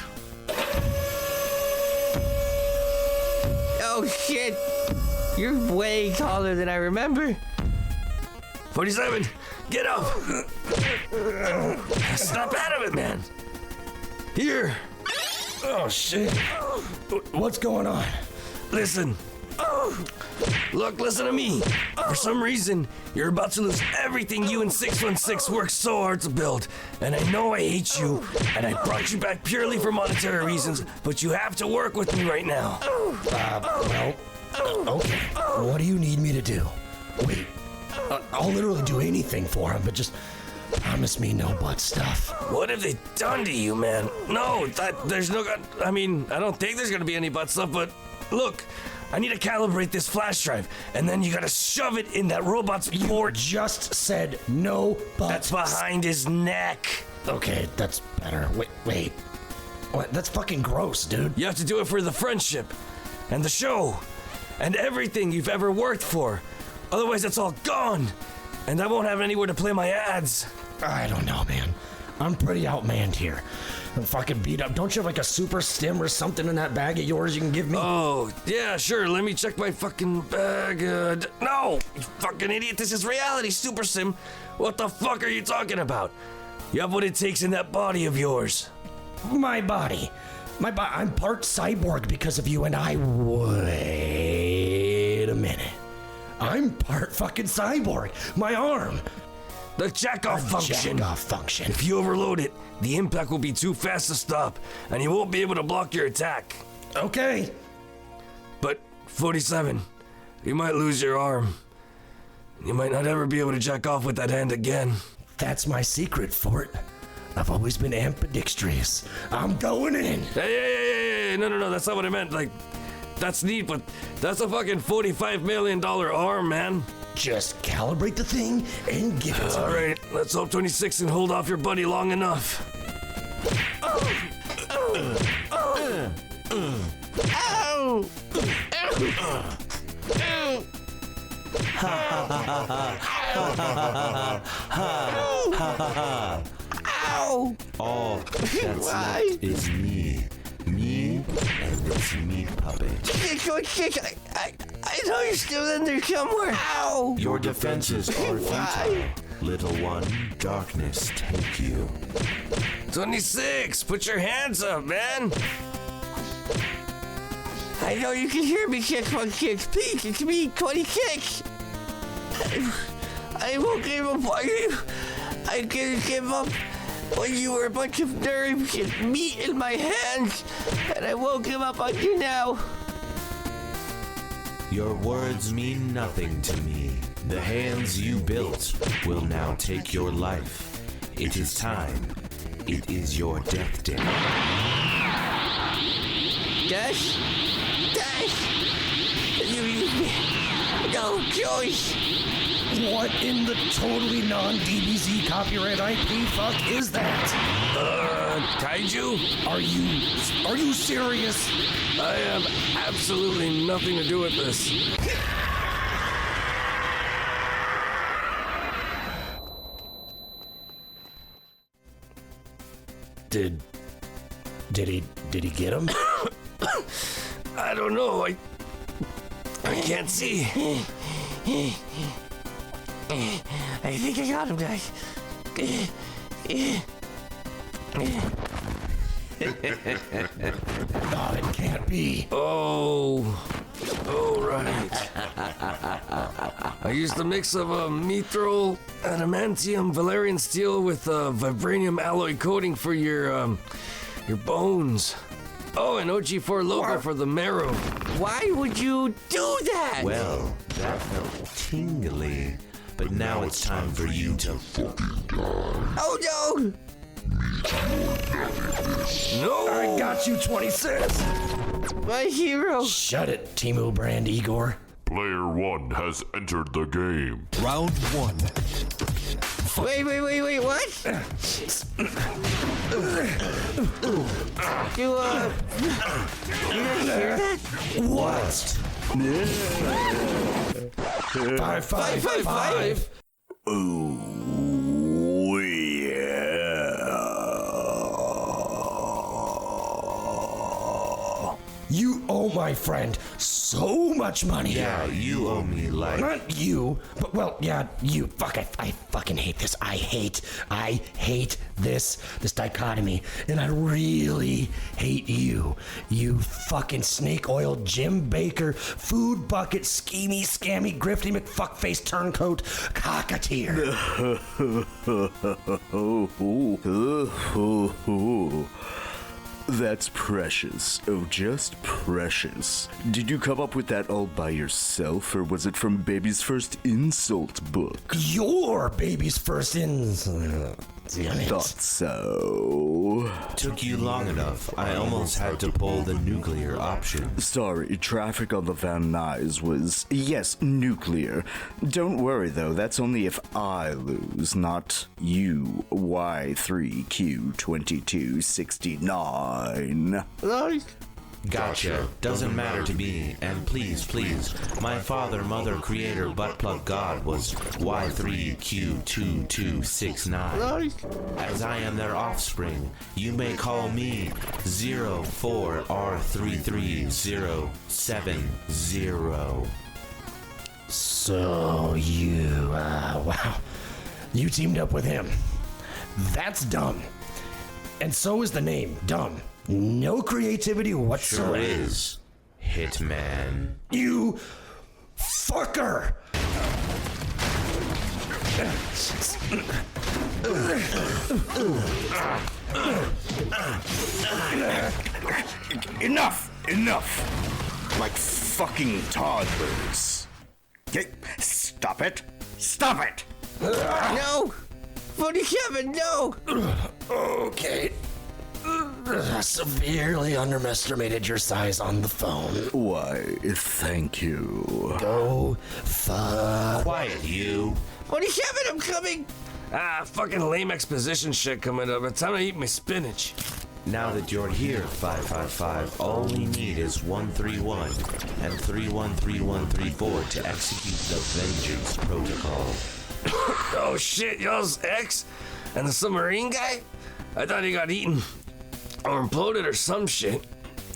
Oh shit. You're way taller than I remember. 47, get up. Snap out of it, man. Here. Oh shit. What's going on? Listen. Listen to me. For some reason, you're about to lose everything you and 616 worked so hard to build. And I know I hate you, and I brought you back purely for monetary reasons, but you have to work with me right now. Well, okay. What do you need me to do? Wait, I'll literally do anything for him, but just promise me no butt stuff. What have they done to you, man? No, there's no... I mean, I don't think there's gonna be any butt stuff, but look, I need to calibrate this flash drive, and then you gotta shove it in that robot's port. You just said no butt. That's behind his neck. Okay, that's better. Wait. What? That's fucking gross, dude. You have to do it for the friendship, and the show, and everything you've ever worked for. Otherwise, it's all gone, and I won't have anywhere to play my ads. I don't know, man. I'm pretty outmanned here. I'm fucking beat up. Don't you have like a super stim or something in that bag of yours you can give me? Oh, yeah, sure. Let me check my fucking bag. No, you fucking idiot. This is reality, super sim. What the fuck are you talking about? You have what it takes in that body of yours. My body? I'm part cyborg because of you, and wait a minute. I'm part fucking cyborg. My arm. The jack-off function. Jack-off function. If you overload it, the impact will be too fast to stop, and you won't be able to block your attack. Okay. But, 47, you might lose your arm. You might not ever be able to jack off with that hand again. That's my secret, Fort. I've always been ambidextrous. I'm going in. Hey, no, that's not what I meant. Like, that's neat, but that's a fucking $45 million arm, man. Just calibrate the thing and give it to me. All right, let's hope 26 can hold off your buddy long enough. Ow! All that's left is me. Me and this meat puppet. I know you're still in there somewhere. Ow! Your defenses are futile. Little one, darkness take you. 26, put your hands up, man. I know you can hear me, 616. Please, it's me, 26. I won't give up on you. I didn't give up when you were a bunch of nerves and meat in my hands, and I won't give up on you now. Your words mean nothing to me. The hands you built will now take your life. It is time. It is your death day. Dash? You use me. No choice. What in the totally non-DBZ copyright IP fuck is that? Kaiju? Are you serious? I have absolutely nothing to do with this. Did he get him? I don't know. I can't see. I think I got him, guys. No, it can't be. Oh, right. I used a mix of a mithril, adamantium, Valerian steel with vibranium alloy coating for your bones. Oh, and OG4 logo for the marrow. Why would you do that? Well, that felt tingly. But now it's time for you to fucking die. Oh no! No! I got you, 26! My hero! Shut it, Timu Brand Igor. Player 1 has entered the game. Round 1. Wait, what? You guys hear that? What? 5. Oh, yeah. You owe my friend so much money. Yeah, you owe me life. Not you, but well, yeah, you. Fuck, I fucking hate this. I hate this dichotomy, and I really hate you. You fucking snake oil Jim Baker, food bucket, schemy, scammy, grifty McFuckface turncoat, cocketeer. That's precious. Oh, just precious. Did you come up with that all by yourself, or was it from Baby's First Insult book? Your Baby's First Insult. Thought so. Took you long enough. I almost had to pull the nuclear option. Sorry, traffic on the Van Nuys was, yes, nuclear. Don't worry, though, that's only if I lose, not you, Y3Q2269. Gotcha. Doesn't matter to me. And please, my father, mother, creator, butt plug god was Y3Q2269. As I am their offspring, you may call me 04R33070. So you, wow. You teamed up with him. That's dumb. And so is the name, dumb. No creativity whatsoever. Sure is, Hitman. You fucker! Enough! Like fucking toddlers. Okay, stop it! Stop it! No! 47, no! Okay. I severely underestimated your size on the phone. Why, thank you. Go fuck. Quiet, you. 47, I'm coming! Fucking lame exposition shit coming up. It's time to eat my spinach. Now that you're here, 555, all we need is 131 and 313134 to execute the Vengeance Protocol. Oh shit, y'all's X? And the submarine guy? I thought he got eaten or imploded or some shit.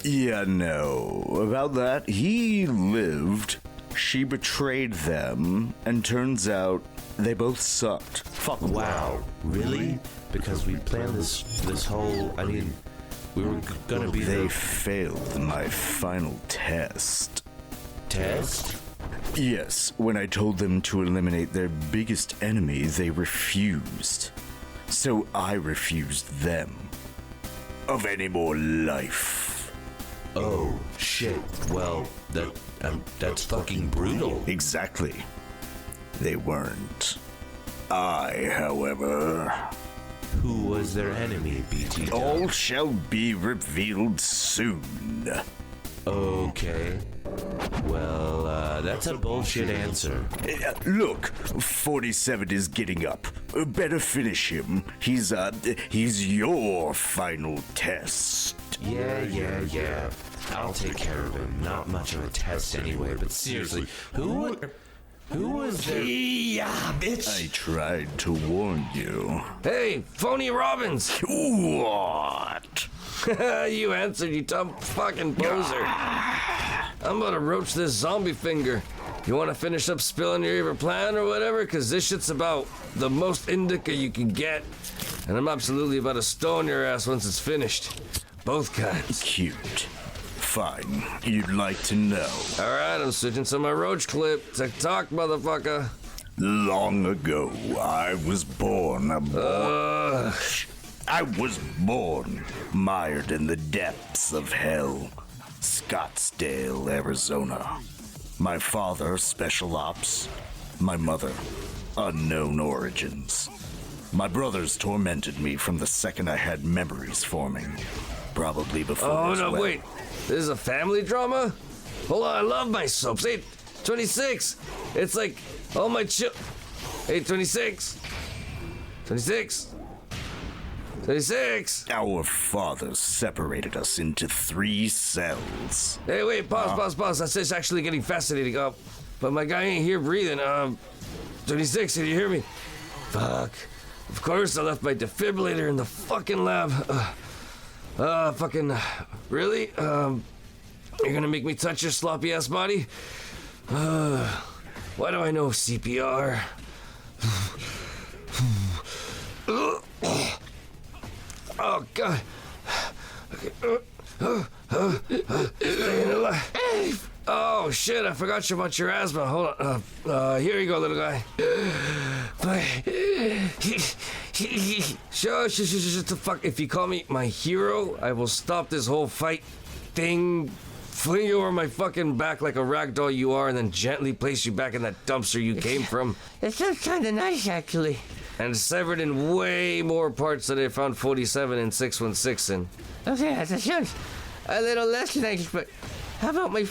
Yeah, no. About that, he lived. She betrayed them, and turns out they both sucked. Fuck. Wow, really? Because we planned this whole, we were gonna be They failed my final test. Test? Yes, when I told them to eliminate their biggest enemy, they refused. So I refused them. Of any more life. Oh, shit. Well, that's fucking brutal. Exactly. They weren't. I, however... Who was their enemy, BT? All shall be revealed soon. Okay. Well, that's a bullshit answer. Look, 47 is getting up. Better finish him. He's your final test. Yeah. I'll take care of him. Not much of a test anyway, but seriously, who was there? Yeah, bitch. I tried to warn you. Hey, Phony Robbins! What? You answered, you dumb fucking poser. I'm about to roach this zombie finger. You want to finish up spilling your evil plan or whatever? Because this shit's about the most indica you can get. And I'm absolutely about to stone your ass once it's finished. Both kinds. Cute. Fine. You'd like to know. Alright, I'm switching to my roach clip. TikTok, motherfucker. Long ago, I was born I was born mired in the depths of hell. Scottsdale, Arizona. My father, Special Ops. My mother, unknown origins. My brothers tormented me from the second I had memories forming. Probably before Oh, this no, web. wait. This is a family drama? Hold on, I love my soaps. 826. It's like all my 826. 26. 26. Our fathers separated us into 3 cells. Hey, wait, pause. That's just actually getting fascinating. But my guy ain't here breathing. 26, can you hear me? Fuck. Of course, I left my defibrillator in the fucking lab. Really? You're gonna make me touch your sloppy ass body? Why do I know CPR? Oh, God. Staying alive. Oh, shit, I forgot about your asthma. Hold on. Here you go, little guy. Shut the fuck. If you call me my hero, I will stop this whole fight thing, fling you over my fucking back like a rag doll you are, and then gently place you back in that dumpster you came from. It sounds kind of nice, actually. And severed in way more parts than I found 47 and 616 in. Okay, that sounds a little less nice, but how about my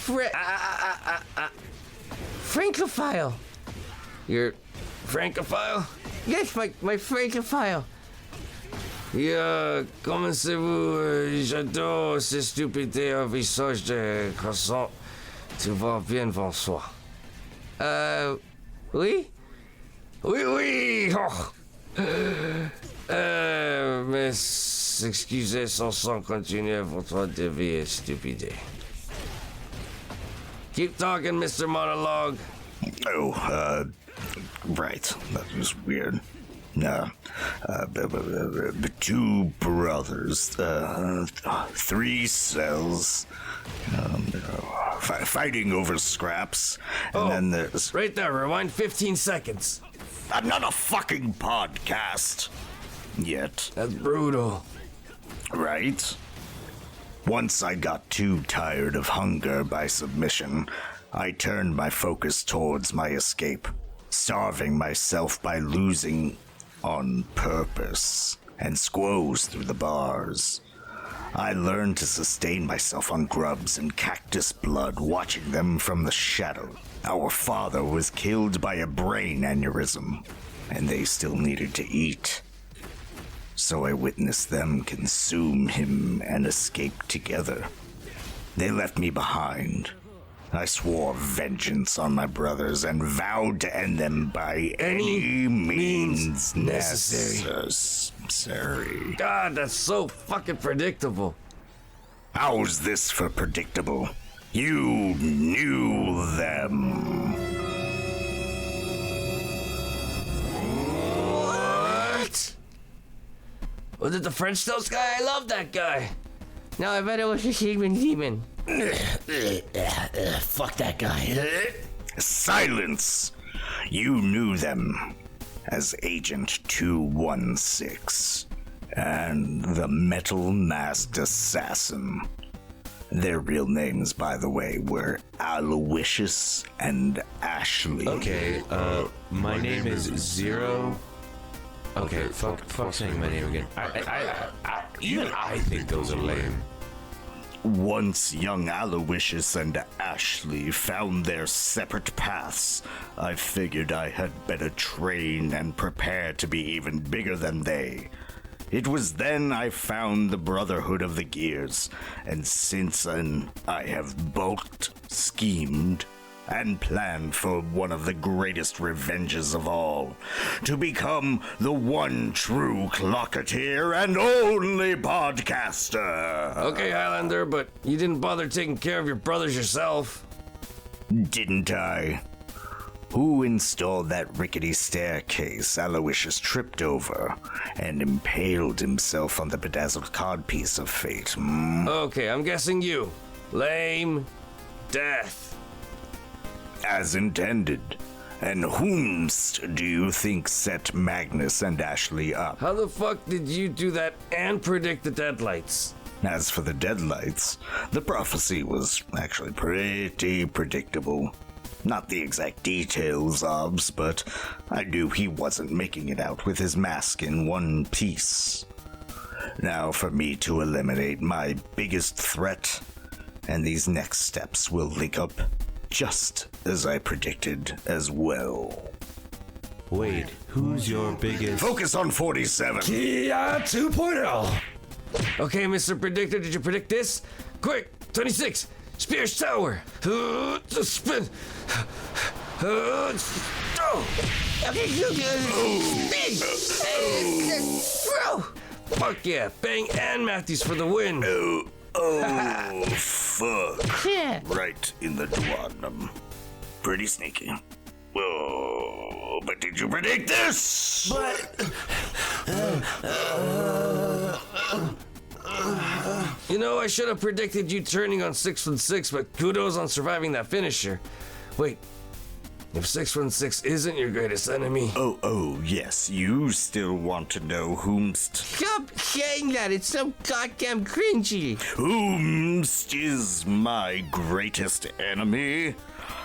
Francophile? Your Francophile? Yes, my Francophile. Commencez-vous, j'adore ces stupides au visage de croissant. Tu vas bien, François. Oui? Oui. Oh. Mais excusez sans continuer votre devis stupide. Keep talking, Mr. Monologue. Oh, right. That was weird. Two brothers, 3 cells, fighting over scraps, and then there's... Right there, rewind 15 seconds. I'm not a fucking podcast. Yet. That's brutal. Right? Once I got too tired of hunger by submission, I turned my focus towards my escape, starving myself by losing on purpose, and squoze through the bars. I learned to sustain myself on grubs and cactus blood, watching them from the shadow. Our father was killed by a brain aneurysm, and they still needed to eat. So I witnessed them consume him and escape together. They left me behind. I swore vengeance on my brothers and vowed to end them by any means necessary. God, that's so fucking predictable. How's this for predictable? You knew them. What? Was it the French toast guy? I love that guy. No, I bet it was a human demon. Fuck that guy. Silence! You knew them as Agent 216 and the Metal Masked Assassin. Their real names, by the way, were Aloysius and Ashley. Okay, my name is Zero. Okay, fuck saying my name again. Even I think those are lame. Once young Aloysius and Ashley found their separate paths, I figured I had better train and prepare to be even bigger than they. It was then I found the Brotherhood of the Gears, and since then I have bulked, schemed, and planned for one of the greatest revenges of all, to become the one true clocketeer and only podcaster. Okay, Highlander, but you didn't bother taking care of your brothers yourself. Didn't I? Who installed that rickety staircase Aloysius tripped over and impaled himself on the bedazzled codpiece of fate? Okay, I'm guessing you. Lame death. As intended. And whomst do you think set Magnus and Ashley up? How the fuck did you do that and predict the deadlights? As for the deadlights, the prophecy was actually pretty predictable. Not the exact details, obs, but I knew he wasn't making it out with his mask in one piece. Now for me to eliminate my biggest threat, and these next steps will link up just as I predicted as well. Wait, who's your biggest... Focus on 47. Kia 2.0. Okay, Mr. Predictor, did you predict this? Quick, 26, Spears Tower. Spin. Fuck yeah, Bang and Matthews for the win. Oh, fuck. Yeah. Right in the duodenum. Pretty sneaky. Oh, but did you predict this? You know, I should have predicted you turning on 616, but kudos on surviving that finisher. Wait, if 616 isn't your greatest enemy... Oh, yes, you still want to know whomst... Stop saying that, it's so goddamn cringy. Whomst is my greatest enemy?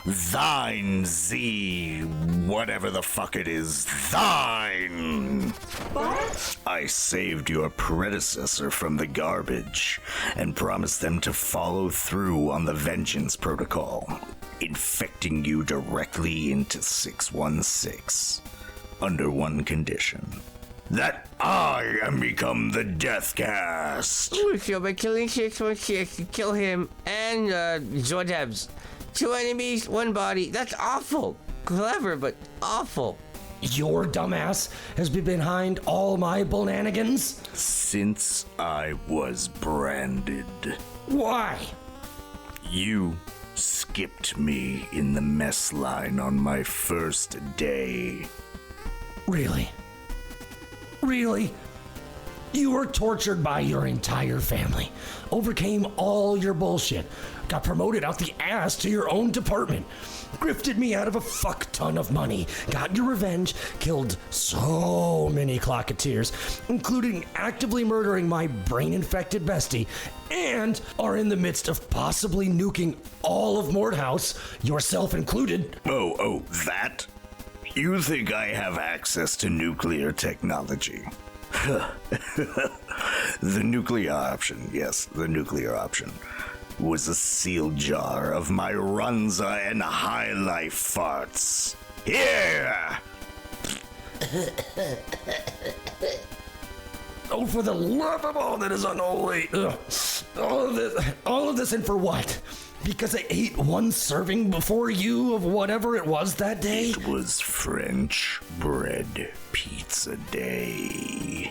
Thine, Z, whatever the fuck it is, thine! What? I saved your predecessor from the garbage and promised them to follow through on the vengeance protocol, infecting you directly into 616, under one condition. That I am become the Deathcast! So by killing 616, you kill him and Zordebs. 2 enemies, 1 body. That's awful. Clever, but awful. Your dumbass has been behind all my shenanigans? Since I was branded. Why? You skipped me in the mess line on my first day. Really? Really? You were tortured by your entire family, overcame all your bullshit, got promoted out the ass to your own department, grifted me out of a fuck ton of money, got your revenge, killed so many clocketeers, including actively murdering my brain-infected bestie, and are in the midst of possibly nuking all of Mordhaus, yourself included. Oh, that? You think I have access to nuclear technology? The nuclear option, yes, the nuclear option, was a sealed jar of my Runza and High Life farts. Here! Oh, for the love of all that is unholy. Ugh. All of this, and for what? Because I ate one serving before you of whatever it was that day? It was French bread pizza day.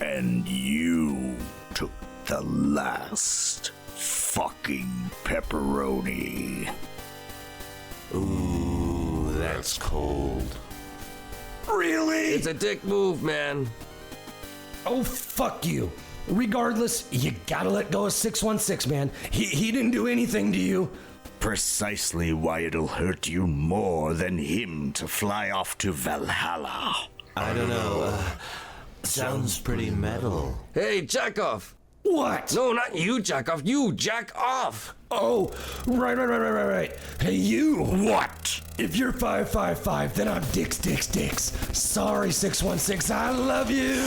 And you took the last fucking pepperoni. Ooh, that's cold. Really? It's a dick move, man. Oh, fuck you. Regardless, you gotta let go of 616, man. He didn't do anything to you. Precisely why it'll hurt you more than him to fly off to Valhalla. I don't know. Sounds pretty metal. Hey, jack off. What? No, not you, jack off. You, jack off. Oh, right. Hey, you. What? If you're 555, then I'm Dix. Sorry, 616. I love you.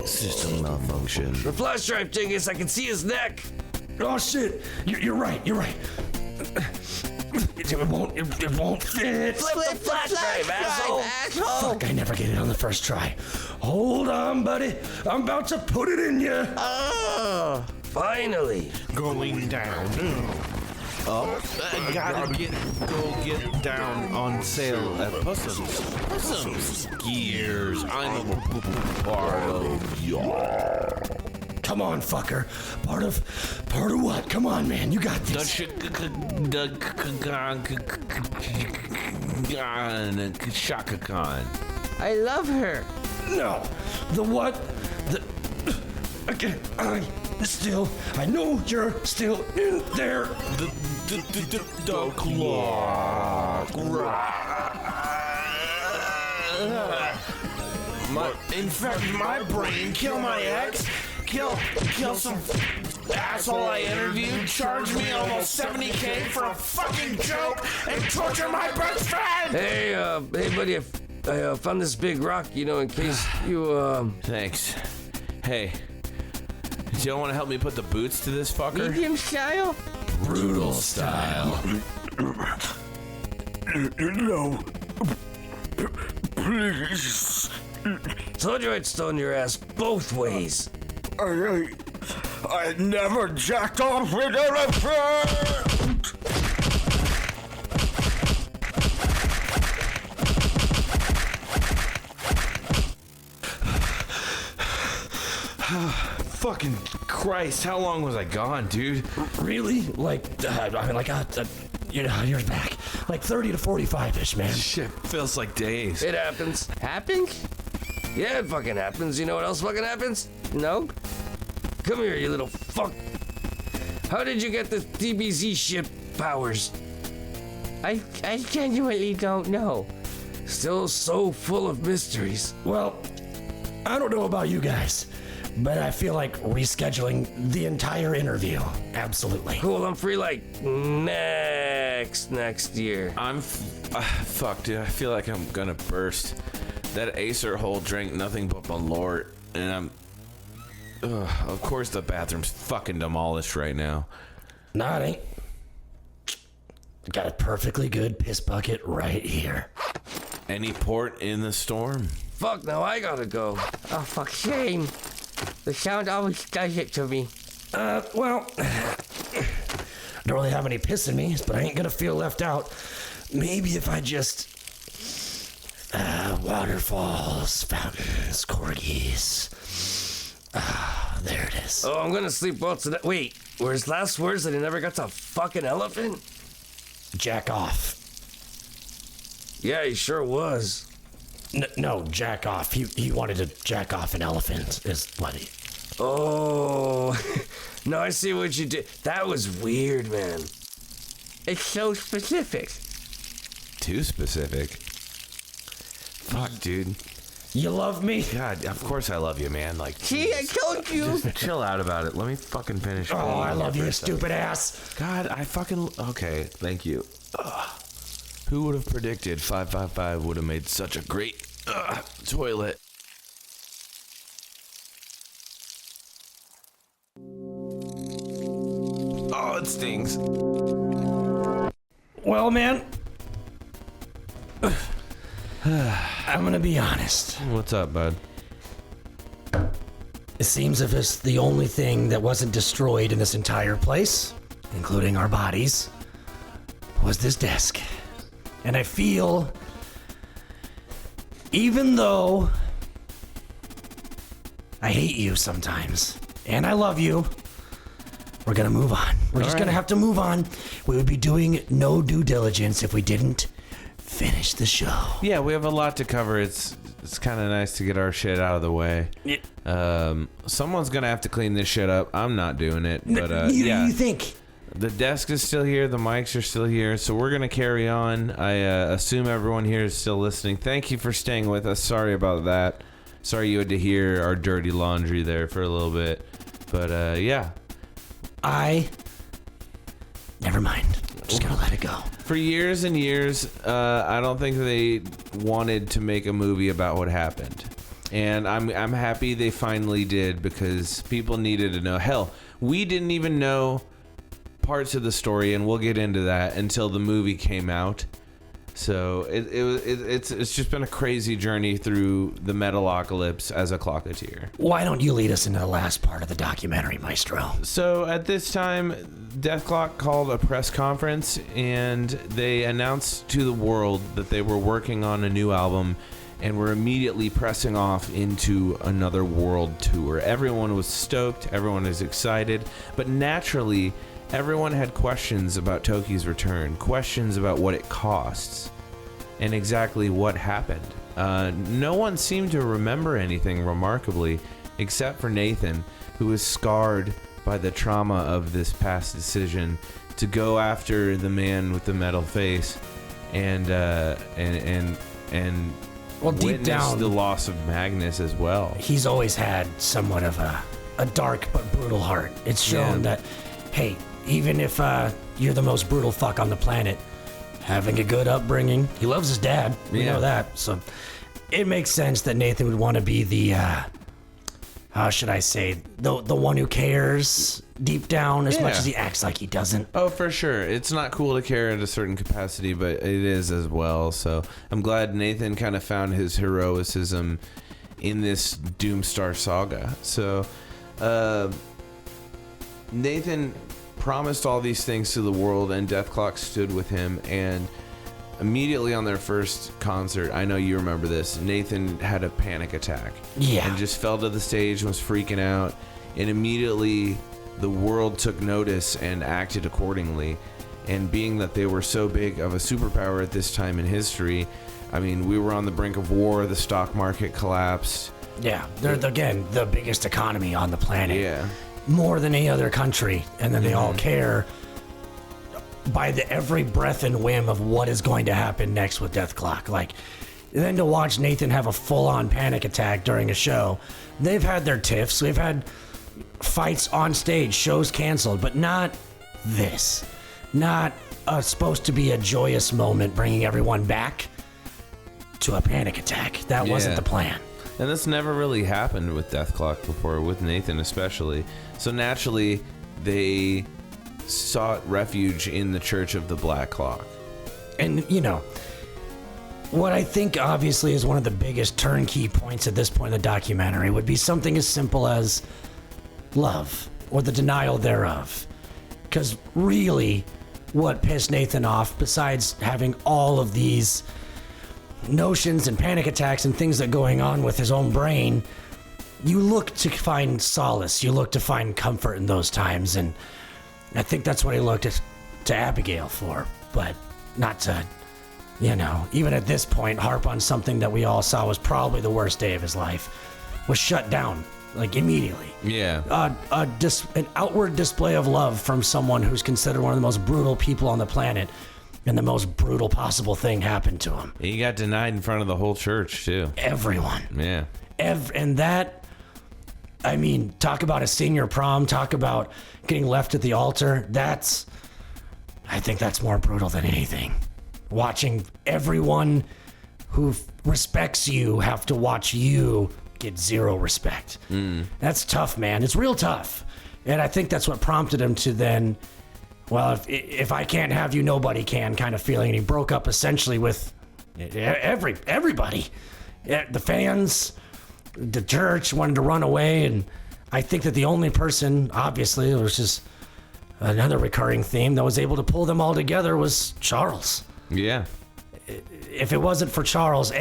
System malfunction. The flash drive, Dingus. I can see his neck. Oh shit! You're right. It won't fit. Flip the flash drive, asshole. Fuck! I never get it on the first try. Hold on, buddy. I'm about to put it in you. Finally. Going down. I gotta go get down on sale at Pussum's Gears. I'm a part of y'all. Come on, fucker. Part of what? Come on, man. You got this. Shaka Khan. I love her. No. The what? Again, I know you're still in there. Dethklok. In fact, my brain, kill my ex, kill some asshole I interviewed, charge me almost $70K for a fucking joke, and torture my best friend! Hey, buddy, I found this big rock, in case you, Thanks. Hey, you don't want to help me put the boots to this fucker? Medium style? Brutal style. No. Please. Told you I'd stone your ass both ways. I never jacked off with anything! Fucking Christ, how long was I gone, dude? Really? You're back. Like 30 to 45-ish, man. Shit, feels like days. It happens. Happens? Yeah, it fucking happens. You know what else fucking happens? No? Come here, you little fuck. How did you get this DBZ ship powers? I genuinely don't know. Still so full of mysteries. Well, I don't know about you guys, but I feel like rescheduling the entire interview. Absolutely. Cool, I'm free like next year. I'm fuck, dude. I feel like I'm gonna burst. That Acer hole drank nothing but Malort, and of course the bathroom's fucking demolished right now. Nah, it ain't. Got a perfectly good piss bucket right here. Any port in the storm? Fuck, now I gotta go. Oh, fuck, shame. The sound always does it to me. Well, I don't really have any piss in me, but I ain't gonna feel left out. Maybe if I just, Waterfalls, fountains, corgis. There it is. Oh, I'm gonna sleep well tonight. Wait, were his last words that he never got to fucking elephant? Jack off. Yeah, he sure was. No, jack off. He wanted to jack off an elephant, is what he... Oh, no, I see what you did. That was weird, man. It's so specific. Too specific. Fuck, dude. You love me? God, of course I love you, man. Like, See, I told you. just chill out about it. Let me fucking finish. Oh, I love you, for a second. stupid ass. God, I fucking... Okay, thank you. Who would have predicted 555 would have made such a great toilet? Oh, it stings. Well, man, I'm gonna be honest. What's up, bud? It seems as if the only thing that wasn't destroyed in this entire place, including our bodies, was this desk. And I feel, even though I hate you sometimes, and I love you, we're gonna move on. We're just gonna have to move on. We would be doing no due diligence if we didn't finish the show. Yeah, we have a lot to cover. It's kind of nice to get our shit out of the way. Someone's gonna have to clean this shit up. I'm not doing it, but yeah. You think? The desk is still here. The mics are still here. So we're going to carry on. I assume everyone here is still listening. Thank you for staying with us. Sorry about that. Sorry you had to hear our dirty laundry there for a little bit. But, yeah. Never mind. I'm just going to let it go. For years and years, I don't think they wanted to make a movie about what happened. And I'm happy they finally did because people needed to know. Hell, we didn't even know parts of the story, and we'll get into that until the movie came out. So it's just been a crazy journey through the Metalocalypse as a clocketeer. Why don't you lead us into the last part of the documentary, Maestro? So at this time, Dethklok called a press conference, and they announced to the world that they were working on a new album and were immediately pressing off into another world tour. Everyone was stoked, everyone was excited, but naturally, everyone had questions about Toki's return, questions about what it costs, and exactly what happened. No one seemed to remember anything remarkably, except for Nathan, who was scarred by the trauma of this past decision to go after the man with the metal face, and well, deep witness down, the loss of Magnus as well. He's always had somewhat of a dark but brutal heart. It's shown that, hey, even if you're the most brutal fuck on the planet, having a good upbringing, he loves his dad. We know that. So it makes sense that Nathan would want to be the, how should I say, the one who cares deep down as much as he acts like he doesn't. Oh, for sure. It's not cool to care at a certain capacity, but it is as well. So I'm glad Nathan kind of found his heroicism in this Doomstar Saga. So Nathan promised all these things to the world, and Dethklok stood with him. And immediately on their first concert, I know you remember this, Nathan had a panic attack. Yeah. And just fell to the stage and was freaking out. And immediately the world took notice and acted accordingly. And being that they were so big of a superpower at this time in history, I mean, we were on the brink of war, the stock market collapsed. Yeah, they're, again, the biggest economy on the planet. Yeah. More than any other country. And then they all care by every breath and whim of what is going to happen next with Dethklok. Like, then to watch Nathan have a full-on panic attack during a show. They've had their tiffs. We've had fights on stage, shows canceled, but not this. Not supposed to be a joyous moment bringing everyone back to a panic attack. That wasn't the plan. And this never really happened with Dethklok before, with Nathan especially. So naturally, they sought refuge in the Church of the Black Clock. And, you know, what I think obviously is one of the biggest turnkey points at this point in the documentary would be something as simple as love, or the denial thereof. Because really, what pissed Nathan off, besides having all of these notions and panic attacks and things that are going on with his own brain, you look to find solace. You look to find comfort in those times. And I think that's what he looked to Abigail for. But not to, even at this point, harp on something that we all saw was probably the worst day of his life. Was shut down, like, immediately. Yeah. An outward display of love from someone who's considered one of the most brutal people on the planet, and the most brutal possible thing happened to him. He got denied in front of the whole church, too. Everyone. Yeah. And that, I mean, talk about a senior prom, talk about getting left at the altar. I think that's more brutal than anything. Watching everyone who respects you have to watch you get zero respect. That's tough, man. It's real tough. And I think that's what prompted him to then, well, if I can't have you, nobody can kind of feeling. And he broke up essentially with everybody. The fans, the church wanted to run away. And I think that the only person, obviously, which is another recurring theme, that was able to pull them all together was Charles. Yeah. If it wasn't for Charles,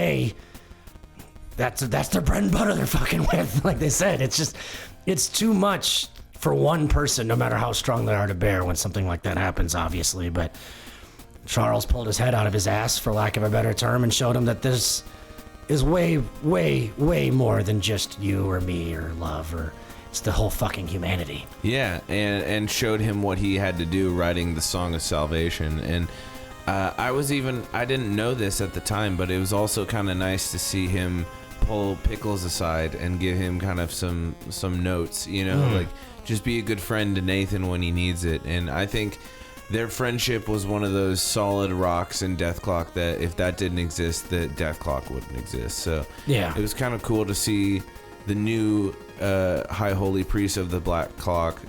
that's their bread and butter they're fucking with. Like they said, it's too much for one person, no matter how strong they are to bear when something like that happens, obviously. But Charles pulled his head out of his ass, for lack of a better term, and showed him that this is way, way, way more than just you or me or love, or it's the whole fucking humanity. Yeah, and showed him what he had to do writing the Song of Salvation. And I didn't know this at the time, but it was also kind of nice to see him pull Pickles aside and give him kind of some notes, like just be a good friend to Nathan when he needs it. And I think their friendship was one of those solid rocks in Dethklok that if that didn't exist, that Dethklok wouldn't exist. So yeah, it was kind of cool to see the new High Holy Priest of the Black Clock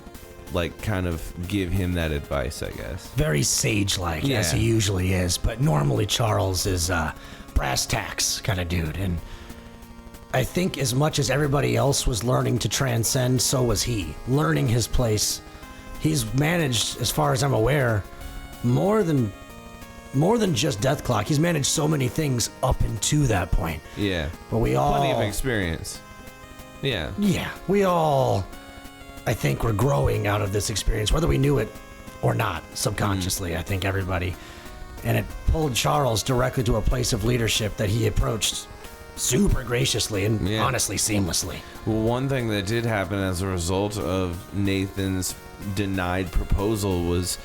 like kind of give him that advice, I guess. Very sage-like, as he usually is, but normally Charles is brass tacks kind of dude. And I think as much as everybody else was learning to transcend, so was he. Learning his place. He's managed, as far as I'm aware, more than just Dethklok. He's managed so many things up into that point. Yeah. But we all... Plenty of experience. Yeah. Yeah. We all, I think, were growing out of this experience, whether we knew it or not, subconsciously. I think everybody. And it pulled Charles directly to a place of leadership that he approached super graciously and honestly seamlessly. Well, one thing that did happen as a result of Nathan's denied proposal was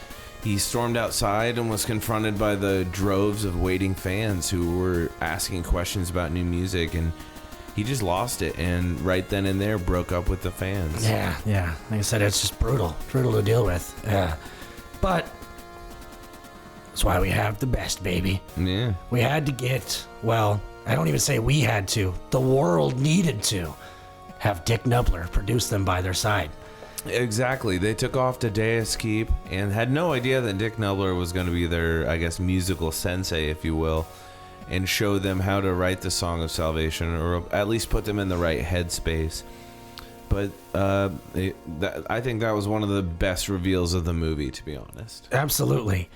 he stormed outside and was confronted by the droves of waiting fans who were asking questions about new music, and he just lost it, and right then and there broke up with the fans. Yeah. Like I said, it's just brutal to deal with. Yeah, but that's why we have the best, baby. Yeah. We had to get, well, I don't even say we had to. The world needed to have Dick Nubler produce them by their side. Exactly. They took off to Deus Keep and had no idea that Dick Nubler was going to be their, I guess, musical sensei, if you will, and show them how to write the Song of Salvation, or at least put them in the right headspace. But I think that was one of the best reveals of the movie, to be honest. Absolutely.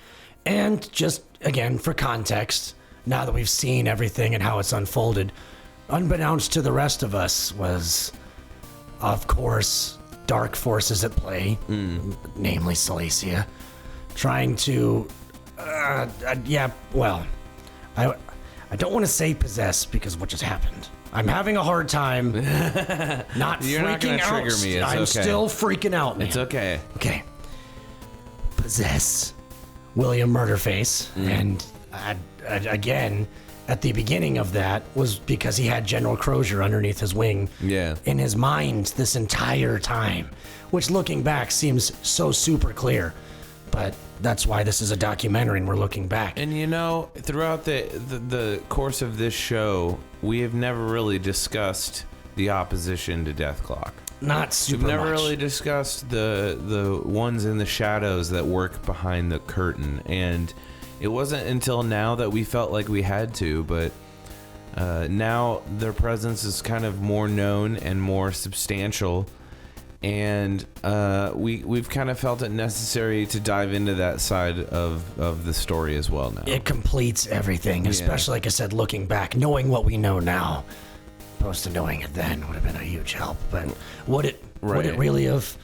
And just, again, for context, now that we've seen everything and how it's unfolded, unbeknownst to the rest of us was, of course, dark forces at play, namely Silesia, trying to, I don't want to say possess because of what just happened. I'm having a hard time not You're freaking not gonna out. trigger me. It's I'm okay. still freaking out, man. It's okay. Okay. Possess William Murderface, and again, at the beginning of that was because he had General Crozier underneath his wing in his mind this entire time, which looking back seems so super clear, but that's why this is a documentary and we're looking back. And throughout the course of this show, we have never really discussed the opposition to Dethklok. Not super We've never much. really discussed the ones in the shadows that work behind the curtain, and it wasn't until now that we felt like we had to, but now their presence is kind of more known and more substantial, And we've kind of felt it necessary to dive into that side of the story as well now. It completes everything, especially, like I said, looking back, knowing what we know now, opposed to knowing it then would have been a huge help. But would it really have?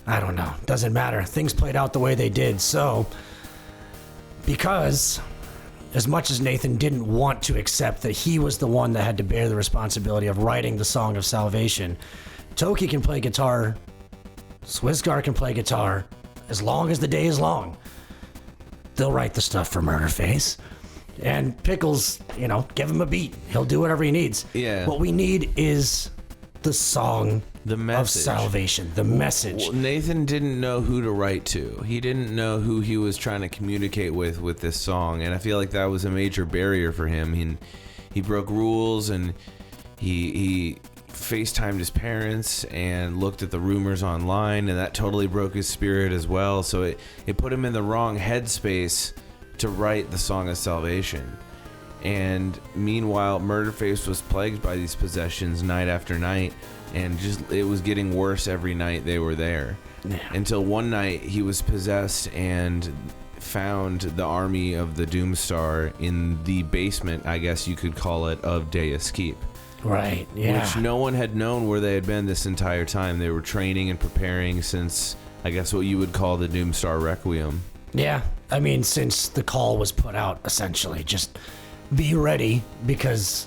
I don't know. Doesn't matter. Things played out the way they did. So, because as much as Nathan didn't want to accept that he was the one that had to bear the responsibility of writing the Song of Salvation, Toki can play guitar, Swissgar can play guitar, as long as the day is long. They'll write the stuff for Murderface. And Pickles, give him a beat. He'll do whatever he needs. Yeah. What we need is the song of salvation, the message. Well, Nathan didn't know who to write to. He didn't know who he was trying to communicate with this song, and I feel like that was a major barrier for him. He broke rules, and he FaceTimed his parents and looked at the rumors online, and that totally broke his spirit as well. So it put him in the wrong headspace to write the Song of Salvation. And meanwhile, Murderface was plagued by these possessions night after night, and it was getting worse every night they were there. Yeah. Until one night he was possessed and found the army of the Doomstar in the basement, I guess you could call it, of Deus Keep. Right, yeah. Which no one had known where they had been this entire time. They were training and preparing since, I guess, what you would call the Doomstar Requiem. Yeah, I mean, since the call was put out, essentially. Just be ready, because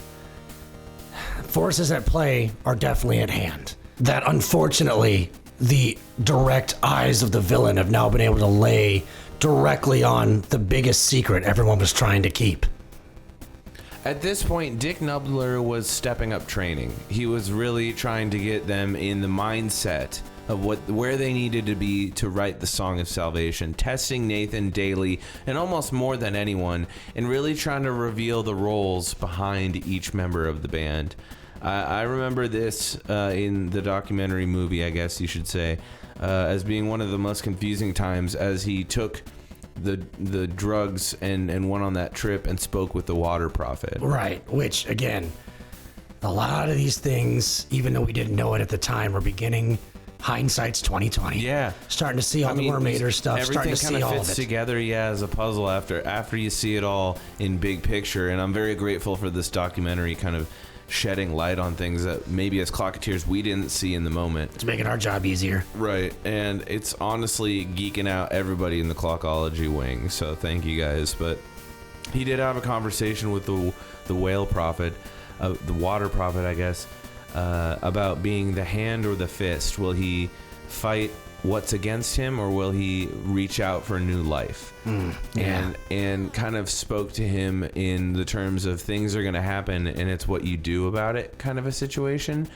forces at play are definitely at hand. That, unfortunately, the direct eyes of the villain have now been able to lay directly on the biggest secret everyone was trying to keep. At this point, Dick Nubler was stepping up training. He was really trying to get them in the mindset of where they needed to be to write the Song of Salvation, testing Nathan daily and almost more than anyone, and really trying to reveal the roles behind each member of the band. I remember this in the documentary movie, I guess you should say, as being one of the most confusing times, as he took the drugs and went on that trip and spoke with the water prophet. Right, which, again, a lot of these things, even though we didn't know it at the time, are beginning. Hindsight's 2020. Yeah, starting to see all the Mermaider stuff. Starting to see all of it. Everything kind of fits together, as a puzzle after you see it all in big picture. And I'm very grateful for this documentary, kind of shedding light on things that maybe as Clocketeers we didn't see in the moment. It's making our job easier. Right, and it's honestly geeking out everybody in the Clockology wing. So thank you guys. But he did have a conversation with the whale prophet, the water prophet, I guess. About being the hand or the fist. Will he fight what's against him, or will he reach out for a new life? And kind of spoke to him in the terms of things are going to happen, and it's what you do about it kind of a situation.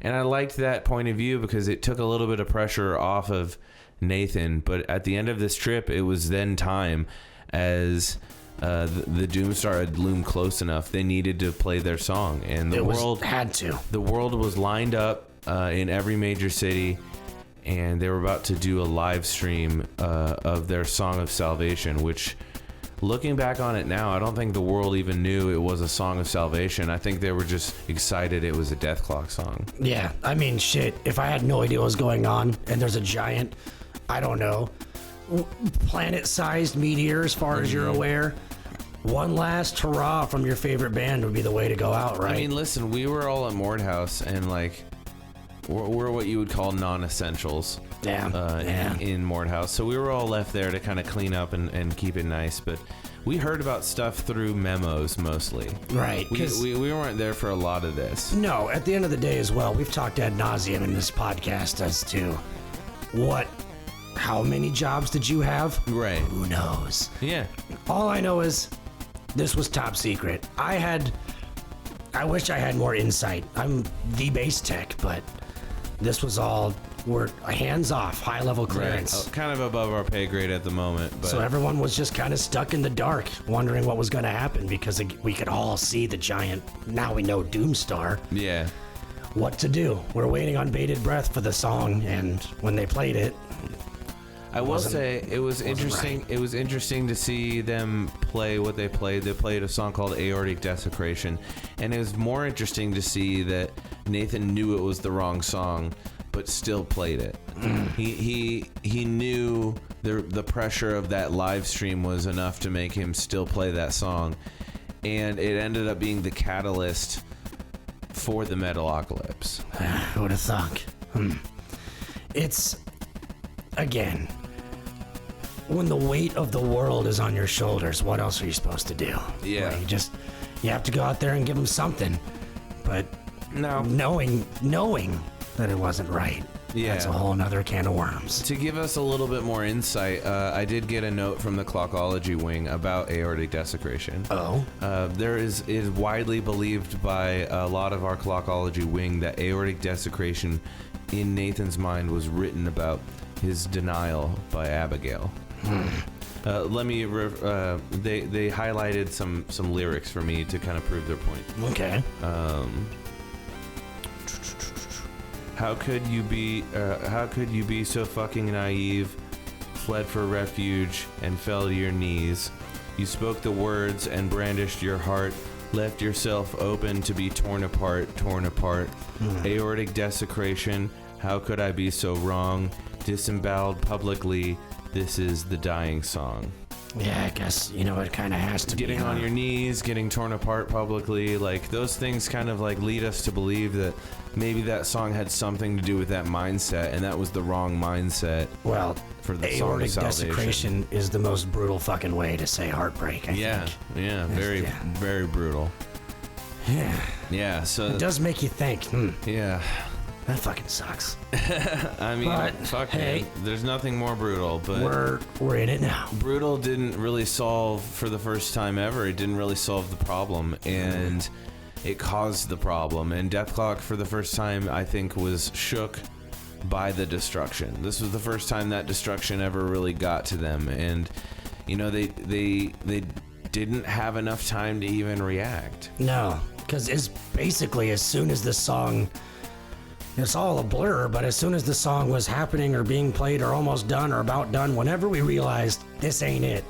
And I liked that point of view because it took a little bit of pressure off of Nathan. But at the end of this trip, it was then time, as the Doomstar had loomed close enough, they needed to play their song, and the world had to. The world was lined up in every major city, and they were about to do a live stream of their Song of Salvation, which, looking back on it now, I don't think the world even knew it was a Song of Salvation. I think they were just excited it was a Dethklok song. Yeah, I mean, shit, if I had no idea what was going on, and there's a giant, I don't know, planet-sized meteor, as far as you're aware, one last hurrah from your favorite band would be the way to go out, right? I mean, listen, we were all at Mordhaus, and we're what you would call non-essentials. In Mordhaus, so we were all left there to kind of clean up and keep it nice. But we heard about stuff through memos mostly. Right. We weren't there for a lot of this. No, at the end of the day as well, we've talked ad nauseum in this podcast as to how many jobs did you have? Right. Who knows? Yeah. All I know is this was top secret. I wish I had more insight. I'm the base tech, but this was all hands off, high level clearance. Right. Kind of above our pay grade at the moment. But so everyone was just kind of stuck in the dark, wondering what was going to happen, because we could all see the giant, now we know, Doomstar. Yeah. What to do? We're waiting on bated breath for the song, and when they played it, I will say it was interesting. Right. It was interesting to see them play what they played. They played a song called Aortic Desecration, and it was more interesting to see that Nathan knew it was the wrong song, but still played it. He knew the pressure of that live stream was enough to make him still play that song, and it ended up being the catalyst for the Metalocalypse. Who would have thunk? It's, again, when the weight of the world is on your shoulders, what else are you supposed to do? Yeah. Well, you have to go out there and give them something, but knowing that it wasn't right. Yeah. That's a whole nother can of worms. To give us a little bit more insight, I did get a note from the Clockology wing about aortic desecration. Oh? It is widely believed by a lot of our Clockology wing that aortic desecration in Nathan's mind was written about his denial by Abigail. Let me, they highlighted some lyrics for me to kind of prove their point. Okay. How could you be so fucking naive? Fled for refuge and fell to your knees. You spoke the words and brandished your heart, left yourself open to be torn apart. Aortic desecration. How could I be so wrong? Disemboweled publicly. This is the dying song. Yeah, I guess, it kind of has to getting be. on your knees, getting torn apart publicly, like those things kind of like lead us to believe that maybe that song had something to do with that mindset, and that was the wrong mindset. Well, for the aortic song of desecration is the most brutal fucking way to say heartbreak, I think. Yeah, very brutal. Yeah, so it does make you think. Yeah. That fucking sucks. I mean, man, there's nothing more brutal, but we're in it now. Brutal didn't really solve, for the first time ever, it didn't really solve the problem, and it caused the problem. And Dethklok, for the first time, I think, was shook by the destruction. This was the first time that destruction ever really got to them, and they didn't have enough time to even react. No, because it's basically as soon as this song. It's all a blur, but as soon as the song was happening or being played or almost done or about done, whenever we realized this ain't it,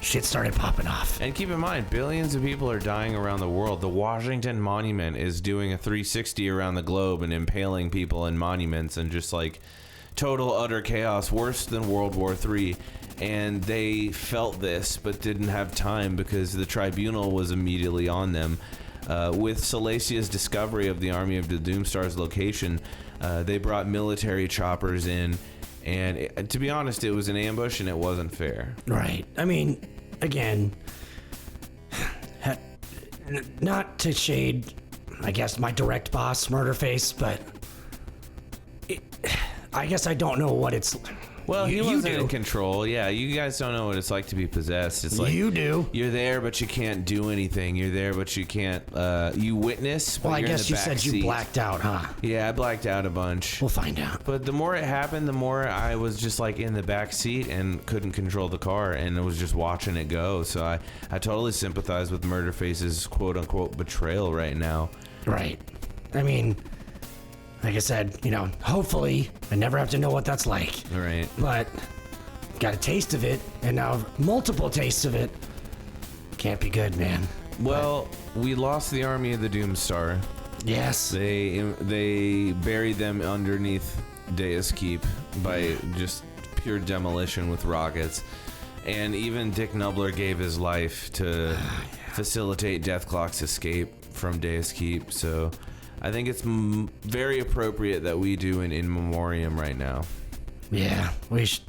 shit started popping off. And keep in mind, billions of people are dying around the world. The Washington Monument is doing a 360 around the globe and impaling people in monuments, and just like total utter chaos, worse than World War III. And they felt this, but didn't have time because the tribunal was immediately on them. With Salasia's discovery of the army of the Doomstar's location, they brought military choppers in, and to be honest, it was an ambush and it wasn't fair. Right. I mean, again, not to shade, I guess, my direct boss, Murderface, but I guess I don't know what it's... Well, he wasn't in control. Yeah, you guys don't know what it's like to be possessed. It's like you do. You're there, but you can't do anything. You're there, but you can't. You witness. But well, I you're guess in the you back said seat. you blacked out, huh? Yeah, I blacked out a bunch. We'll find out. But the more it happened, the more I was just like in the back seat and couldn't control the car, and I was just watching it go. So I totally sympathize with Murderface's quote unquote betrayal right now. Right. I mean, like I said, hopefully I never have to know what that's like. Right. But got a taste of it, and now multiple tastes of it. Can't be good, man. Well, we lost the army of the Doomstar. Yes. They buried them underneath Deus Keep by just pure demolition with rockets. And even Dick Nubler gave his life to facilitate Dethklok's escape from Deus Keep. So I think it's very appropriate that we do an in memoriam right now. Yeah, we should.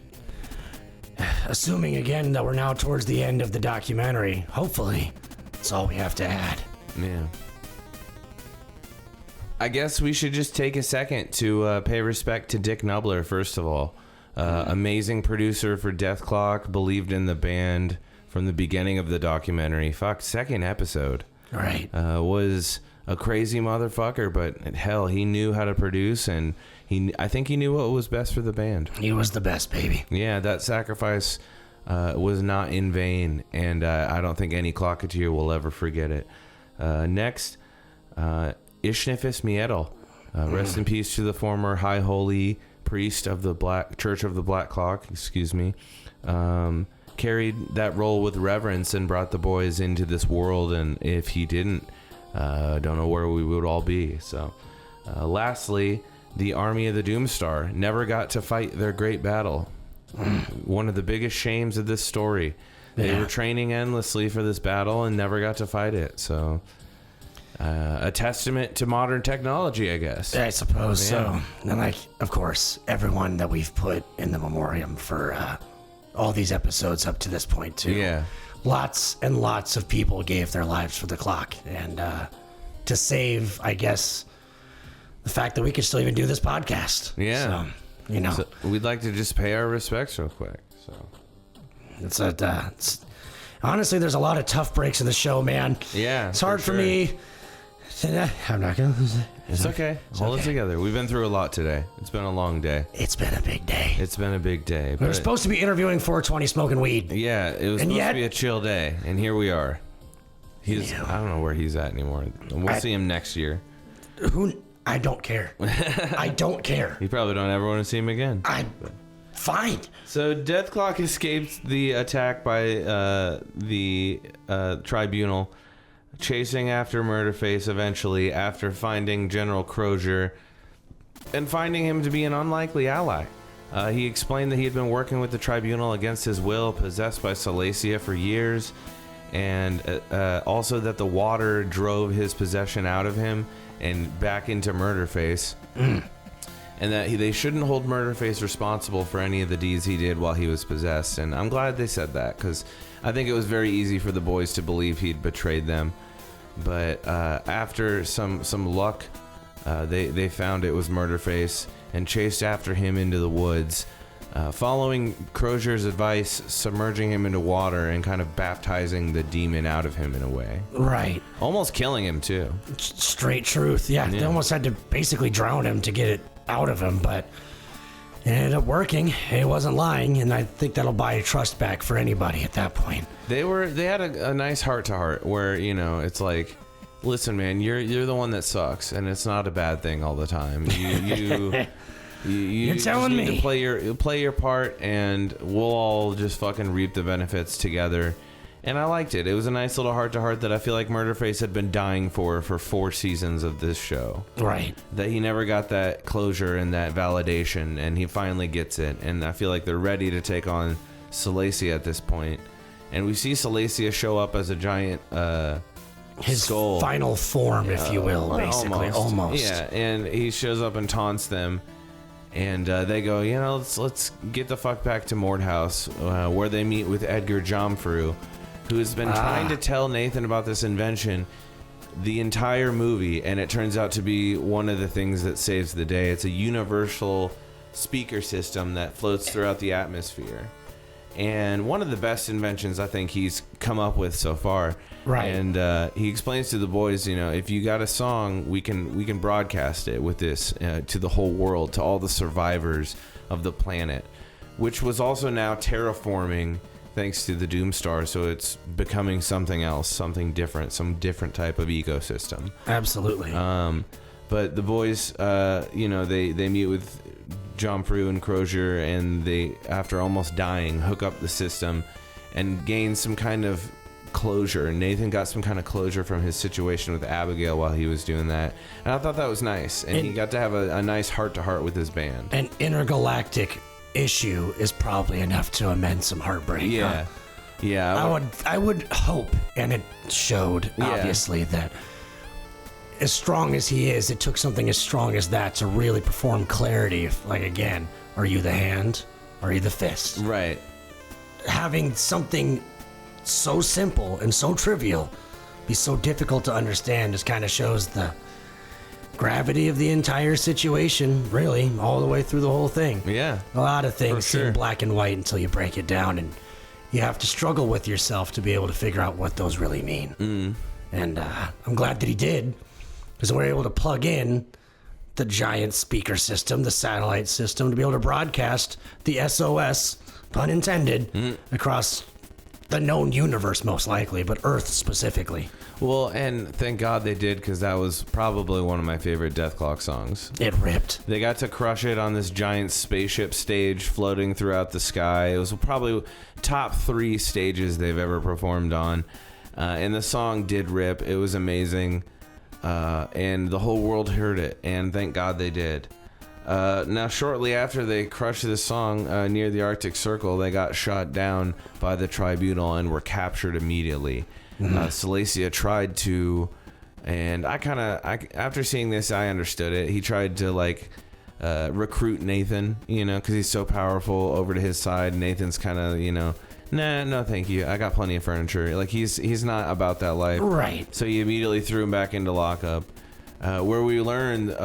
Assuming again that we're now towards the end of the documentary, hopefully, that's all we have to add. Yeah. I guess we should just take a second to pay respect to Dick Nubler, first of all. Amazing producer for Dethklok, believed in the band from the beginning of the documentary. Second episode. Right. Was a crazy motherfucker, but hell, he knew how to produce, and I think he knew what was best for the band. He was the best, baby. Yeah, that sacrifice was not in vain, and I don't think any clocketeer will ever forget it. Next, Ishnifis Miedel. Rest in peace to the former High Holy Priest of the Church of the Black Clock, carried that role with reverence and brought the boys into this world, and if he didn't, don't know where we would all be. So, lastly, the army of the Doomstar never got to fight their great battle. One of the biggest shames of this story. They were training endlessly for this battle and never got to fight it. So, a testament to modern technology, I guess. I suppose so. And like, of course, everyone that we've put in the memoriam for all these episodes up to this point, too. Yeah. Lots and lots of people gave their lives for the clock. And to save, I guess, the fact that we could still even do this podcast. Yeah. So, So we'd like to just pay our respects real quick. So it's honestly, there's a lot of tough breaks in the show, man. Yeah. It's hard for me. I'm not going to. It's okay. Hold it together. We've been through a lot today. It's been a long day. It's been a big day. It's been a big day. We were supposed to be interviewing 420 smoking weed. Yeah, it was supposed to be a chill day, and here we are. I don't know where he's at anymore. We'll see him next year. I don't care. I don't care. You probably don't ever want to see him again. Fine. So Dethklok escaped the attack by the tribunal, chasing after Murderface eventually after finding General Crozier and finding him to be an unlikely ally. He explained that he had been working with the tribunal against his will, possessed by Silesia for years, and also that the water drove his possession out of him and back into Murderface. And that they shouldn't hold Murderface responsible for any of the deeds he did while he was possessed. And I'm glad they said that, because I think it was very easy for the boys to believe he'd betrayed them. But after some luck, they found it was Murderface and chased after him into the woods, following Crozier's advice, submerging him into water and kind of baptizing the demon out of him in a way. Right. Almost killing him, too. Straight truth. Yeah, they almost had to basically drown him to get it out of him, but it ended up working. He wasn't lying, and I think that'll buy trust back for anybody at that point. They had a nice heart-to-heart where, it's like, listen, man, you're the one that sucks, and it's not a bad thing all the time. You're telling me to play your part, and we'll all just fucking reap the benefits together. And I liked it. It was a nice little heart-to-heart that I feel like Murderface had been dying for 4 seasons of this show. Right. That he never got that closure and that validation, and he finally gets it. And I feel like they're ready to take on Silesia at this point. And we see Silesia show up as a giant his skull. Final form, if you will, basically. Almost. Yeah, and he shows up and taunts them. And they go, let's get the fuck back to Mordhaus, where they meet with Edgar Jomfru, who has been trying to tell Nathan about this invention the entire movie, and it turns out to be one of the things that saves the day. It's a universal speaker system that floats throughout the atmosphere. And one of the best inventions I think he's come up with so far. Right. And he explains to the boys, if you got a song, we can broadcast it with this to the whole world, to all the survivors of the planet, which was also now terraforming thanks to the Doomstar. So it's becoming something else, something different, some different type of ecosystem. Absolutely. But the boys, they meet with Jomfru and Crozier, and they, after almost dying, hook up the system and gain some kind of closure. Nathan got some kind of closure from his situation with Abigail while he was doing that, and I thought that was nice. And he got to have a nice heart-to-heart with his band. An intergalactic issue is probably enough to amend some heartbreak. Yeah. Huh? Yeah. I would hope, and it showed, obviously, that as strong as he is, it took something as strong as that to really perform clarity. Like, again, are you the hand? Or are you the fist? Right. Having something so simple and so trivial be so difficult to understand just kind of shows the gravity of the entire situation, really, all the way through the whole thing. Yeah. A lot of things seem black and white until you break it down, and you have to struggle with yourself to be able to figure out what those really mean. And I'm glad that he did, because we're able to plug in the giant speaker system, the satellite system, to be able to broadcast the SOS, pun intended, across the known universe, most likely, but Earth specifically. Well, and thank God they did, because that was probably one of my favorite Dethklok songs. It ripped. They got to crush it on this giant spaceship stage floating throughout the sky. It was probably top 3 stages they've ever performed on. And the song did rip. It was amazing. And the whole world heard it, and thank God they did. Now, shortly after they crushed this song near the Arctic Circle, they got shot down by the tribunal and were captured immediately. Silesia tried to, and after seeing this, I understood it. He tried to recruit Nathan, because he's so powerful, over to his side. Nathan's kind of, nah, no, thank you. I got plenty of furniture. Like he's not about that life, right? So he immediately threw him back into lockup. Where we learned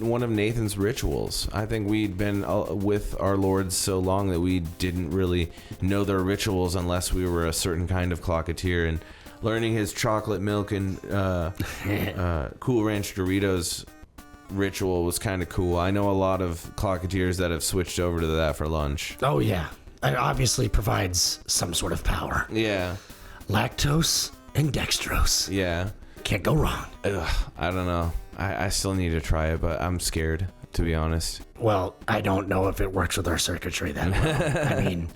one of Nathan's rituals. I think we'd been with our lords so long that we didn't really know their rituals unless we were a certain kind of clocketeer. And learning his chocolate milk and Cool Ranch Doritos ritual was kind of cool. I know a lot of clocketeers that have switched over to that for lunch. Oh, yeah. It obviously provides some sort of power. Yeah. Lactose and dextrose. Yeah. Can't go wrong. Ugh, I don't know. I still need to try it, but I'm scared, to be honest. Well, I don't know if it works with our circuitry that well. I mean,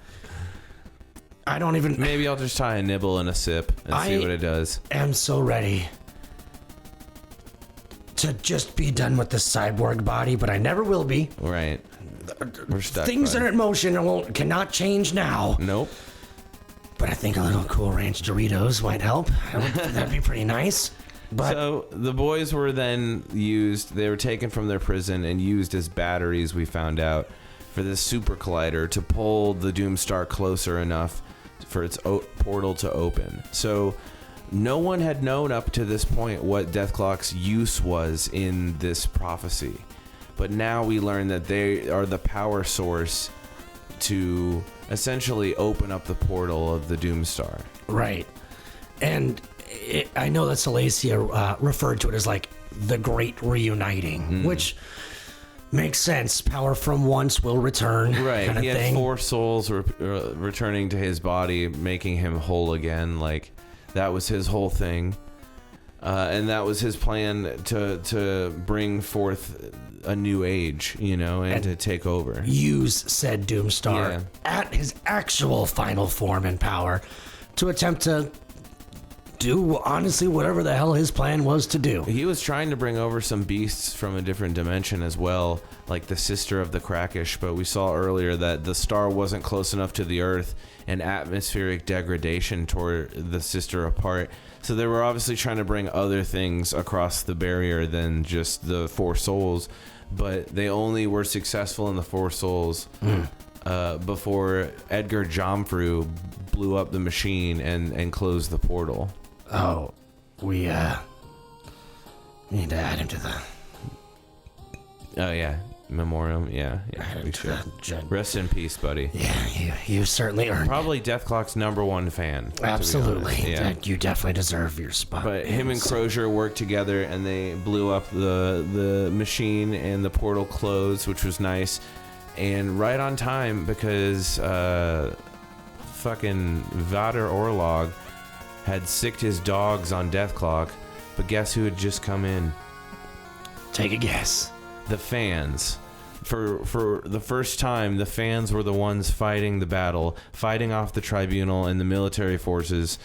I don't even... Maybe I'll just try a nibble and a sip and see what it does. I am so ready to just be done with this cyborg body, but I never will be. Right. We're stuck. Things are in motion and cannot change now. Nope. But I think a little Cool Ranch Doritos might help. That'd be pretty nice. But so the boys were then used, they were taken from their prison and used as batteries, we found out, for this super collider to pull the Doomstar closer enough for its portal to open. So no one had known up to this point what Dethklok's use was in this prophecy. But now we learn that they are the power source to essentially open up the portal of the Doomstar. Right. And I know that Silesia referred to it as like the Great Reuniting, which makes sense. Power from once will return. Right. Kind of he had thing. 4 souls returning to his body, making him whole again. Like, that was his whole thing. And that was his plan to bring forth a new age, and to take over. Use said Doomstar at his actual final form and power to attempt to do, honestly, whatever the hell his plan was to do. He was trying to bring over some beasts from a different dimension as well, like the sister of the Krakish, but we saw earlier that the star wasn't close enough to the Earth, and atmospheric degradation tore the sister apart. So they were obviously trying to bring other things across the barrier than just the 4 souls, but they only were successful in the 4 souls before Edgar Jomfru blew up the machine and closed the portal. Oh, we need to add him to the... Oh, yeah. Memoriam, yeah, we should. Rest in peace, buddy. Yeah, you certainly earned Probably Dethklok's #1 fan. Absolutely. Yeah. You definitely deserve your spot. But him and Crozier worked together, and they blew up the machine, and the portal closed, which was nice. And right on time, because fucking Vader Orlog had sicked his dogs on Dethklok. But guess who had just come in? Take a guess. The fans. For the first time, the fans were the ones fighting the battle, fighting off the tribunal and the military forces,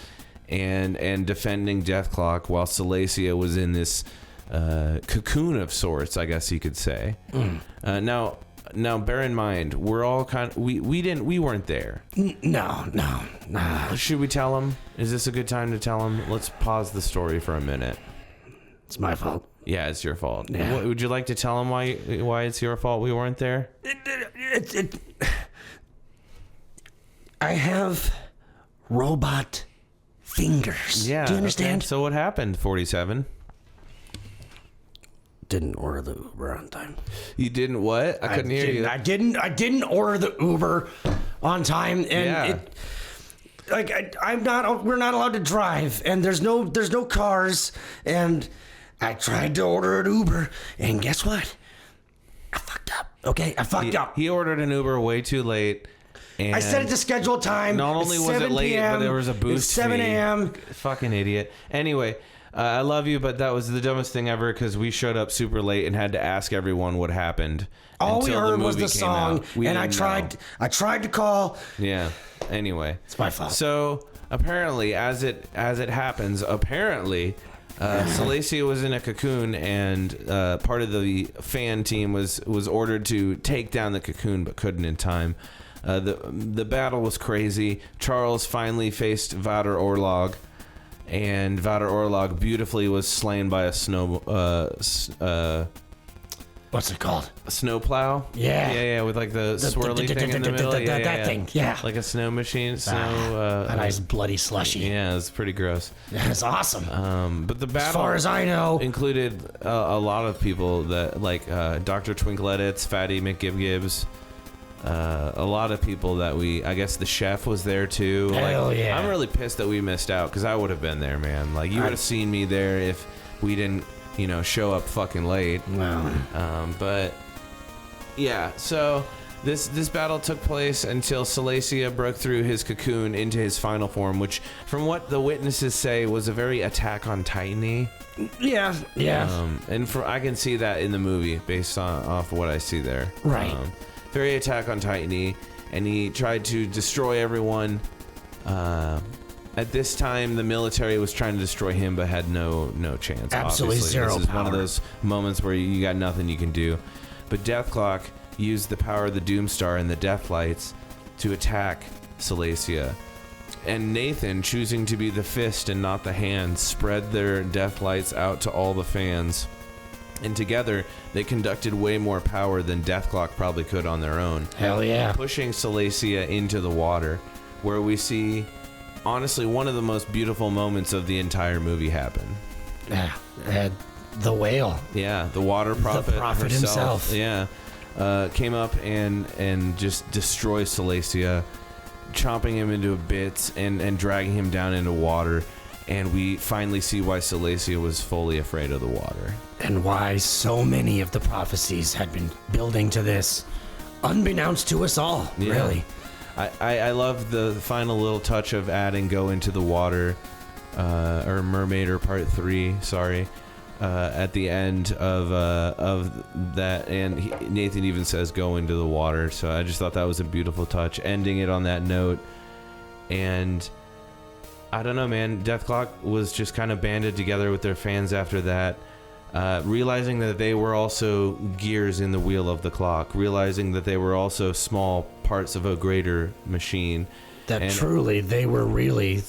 and defending Dethklok, while Silesia was in this cocoon of sorts, I guess you could say. Now, bear in mind, we're all we weren't there. No. Should we tell him? Is this a good time to tell him? Let's pause the story for a minute. It's my fault. Yeah, it's your fault. Yeah. Would you like to tell him why it's your fault we weren't there? I have robot fingers. Yeah. Do you understand? Okay. So what happened, 47? Didn't order the Uber on time. You didn't what? I couldn't hear you. I didn't order the Uber on time, and we're not allowed to drive, and there's no cars, and I tried to order an Uber, and guess what? I fucked up. Okay, I fucked up. He ordered an Uber way too late. And I set it to schedule time. Not only was it late, but there was a boost. It's 7 a.m. Fucking idiot. Anyway, I love you, but that was the dumbest thing ever because we showed up super late and had to ask everyone what happened. All we heard was the song, and I tried to call. Yeah. Anyway, it's my fault. So apparently, as it happens, Silesia was in a cocoon, and part of the fan team was ordered to take down the cocoon, but couldn't in time. The battle was crazy. Charles finally faced Vader Orlog, and Vader Orlog beautifully was slain by a what's it called? A snowplow? Yeah. With like the swirly thing in the middle. That thing, yeah. Like a snow machine. A nice bloody slushy. Yeah, it's pretty gross. It's awesome. But the battle, as far as I know, included a lot of people that like Dr. Twinkledits, Fatty McGibgibbs. A lot of people that I guess the chef was there too. Hell yeah. I'm really pissed that we missed out because I would have been there, man. Like, you would have seen me there if we didn't, show up fucking late. Wow. But yeah, so this battle took place until Silesia broke through his cocoon into his final form, which, from what the witnesses say, was a very Attack on Titan-y. Yeah. And I can see that in the movie based off of what I see there. Right. Very Attack on Titan-y, and he tried to destroy everyone. At this time, the military was trying to destroy him, but had no chance. Absolutely obviously. zero This is power. one of those moments where you got nothing you can do. But Dethklok used the power of the Doomstar and the Deathlights to attack Silesia. And Nathan, choosing to be the fist and not the hand, spread their Deathlights out to all the fans. And together, they conducted way more power than Dethklok probably could on their own. Hell yeah. Pushing Silesia into the water, where we see, honestly, one of the most beautiful moments of the entire movie happen. The whale. Yeah, the water prophet, the prophet herself, himself. Yeah, came up and just destroyed Silesia, chomping him into bits and dragging him down into water. And we finally see why Silesia was fully afraid of the water. And why so many of the prophecies had been building to this, unbeknownst to us all, really. I love the final little touch of adding Go Into the Water, or Mermaider Part 3, sorry, at the end of that. And Nathan even says Go Into the Water. So I just thought that was a beautiful touch, ending it on that note. And I don't know, man. Dethklok was just kind of banded together with their fans after that, realizing that they were also gears in the wheel of the clock, realizing that they were also small parts of a greater machine. That truly, they were really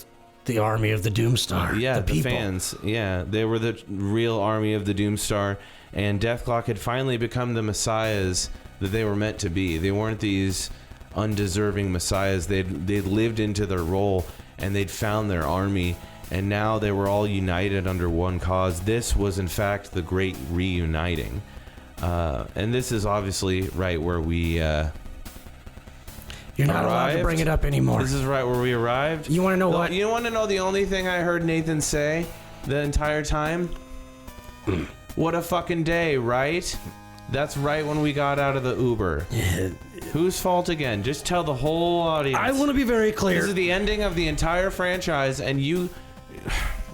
the army of the Doomstar. Yeah, the people. Fans. Yeah, they were the real army of the Doomstar, and Dethklok had finally become the messiahs that they were meant to be. They weren't these undeserving messiahs. They'd lived into their role, and they'd found their army, and now they were all united under one cause. This was, in fact, the great reuniting. And this is obviously right where we You're not allowed to bring it up anymore. This is right where we arrived. You want to know what? You want to know the only thing I heard Nathan say the entire time? What a fucking day, right? That's right when we got out of the Uber. Whose fault again? Just tell the whole audience. I want to be very clear. This is the ending of the entire franchise, and you...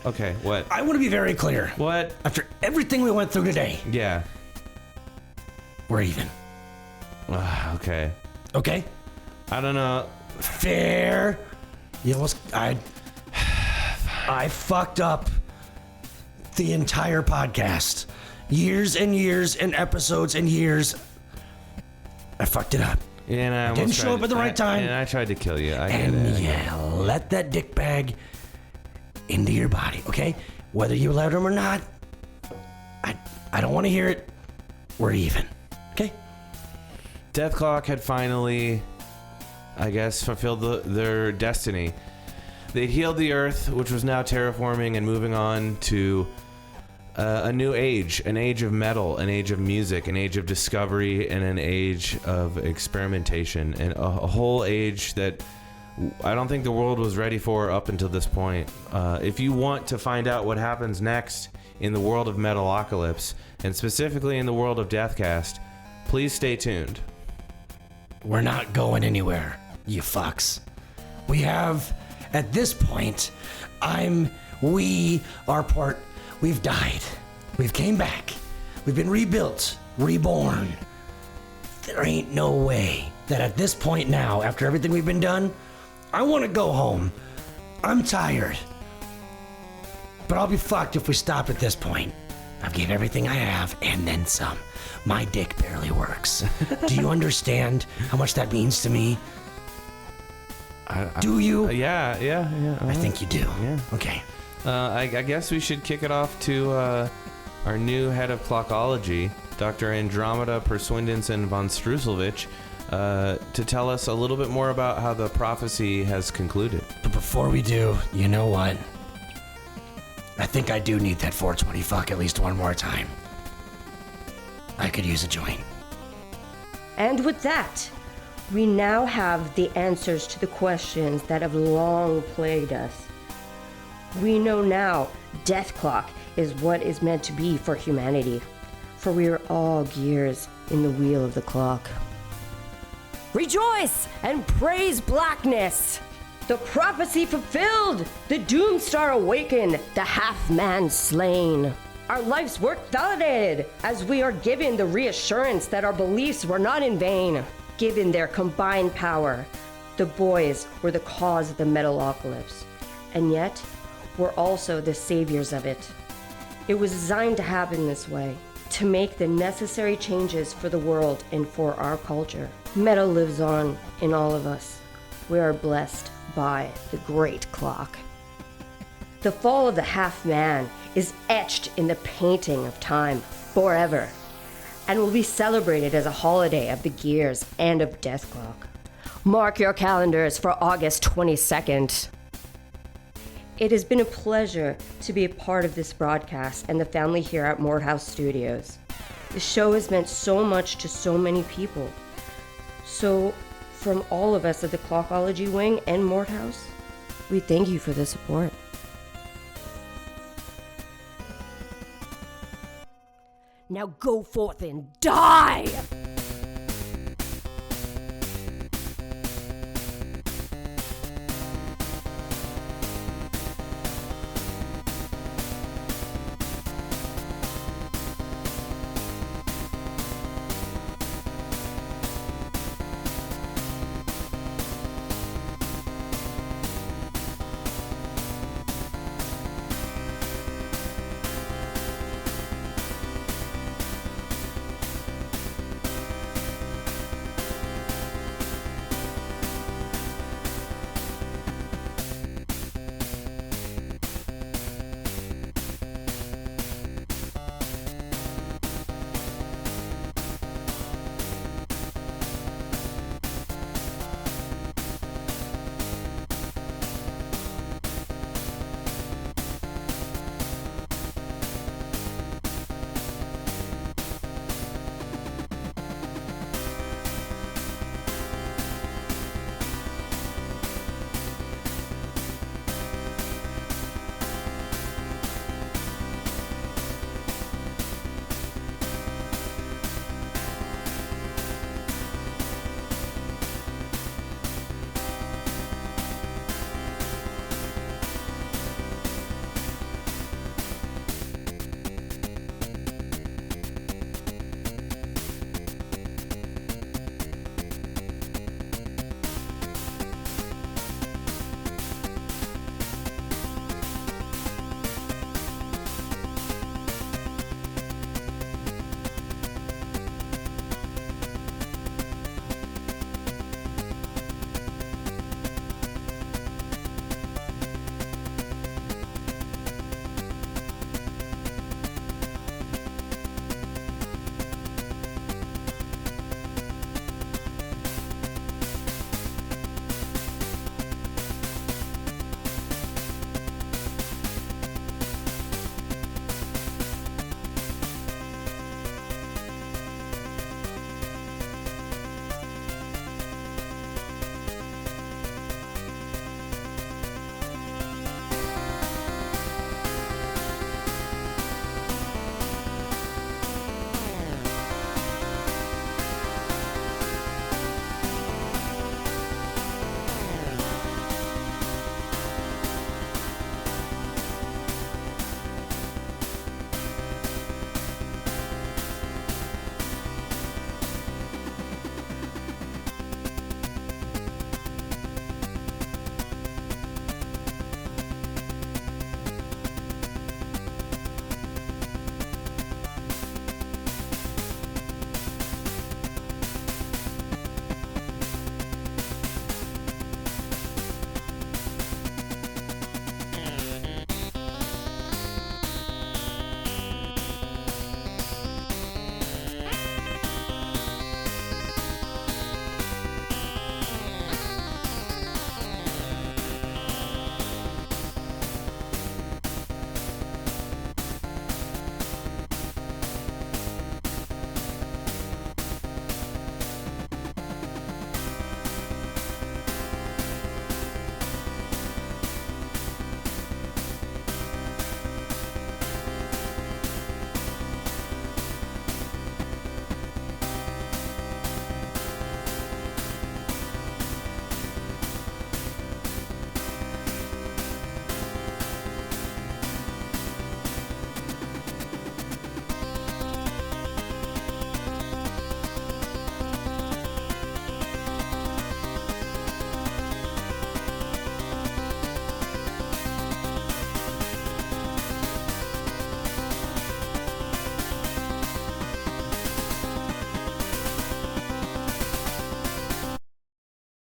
Okay, what? I want to be very clear. What? After everything we went through today. Yeah. We're even. Okay. Okay? I don't know. Fair. You almost... I fucked up the entire podcast. Years and years and episodes and years. I fucked it up. And I didn't show up at the right time. And I tried to kill you. Let that dick bag into your body, okay? Whether you let him or not, I don't want to hear it. We're even, okay? Dethklok had finally, I guess, fulfilled their destiny. They'd healed the Earth, which was now terraforming and moving on to a new age, an age of metal, an age of music, an age of discovery, and an age of experimentation, and a whole age that I don't think the world was ready for up until this point. If you want to find out what happens next in the world of Metalocalypse, and specifically in the world of DETHKAST, please stay tuned. We're not going anywhere, you fucks. We have, at this point, we've died. We've came back. We've been rebuilt, reborn. There ain't no way that at this point now, after everything we've been done, I want to go home. I'm tired. But I'll be fucked if we stop at this point. I've gave everything I have and then some. My dick barely works. Do you understand how much that means to me? Do you? Yeah. I think you do. Yeah. Okay. I guess we should kick it off to our new head of clockology, Dr. Andromeda Perswindinson von Strusselvich, to tell us a little bit more about how the prophecy has concluded. But before we do, you know what? I think I do need that 420 fuck at least one more time. I could use a joint. And with that, we now have the answers to the questions that have long plagued us. We know now Dethklok is what is meant to be for humanity, for we are all gears in the wheel of the clock. Rejoice and praise blackness! The prophecy fulfilled! The Doomstar awakened! The half-man slain! Our life's work validated, as we are given the reassurance that our beliefs were not in vain. Given their combined power, the boys were the cause of the Metalocalypse, and yet were also the saviors of it. It was designed to happen this way, to make the necessary changes for the world and for our culture. Metal lives on in all of us. We are blessed by the great clock. The fall of the half-man is etched in the painting of time forever, and will be celebrated as a holiday of the gears and of Dethklok. Mark your calendars for August 22nd. It has been a pleasure to be a part of this broadcast and the family here at Mordhaus Studios. The show has meant so much to so many people. So, from all of us at the Clockology Wing and Mordhaus, we thank you for the support. Now go forth and die!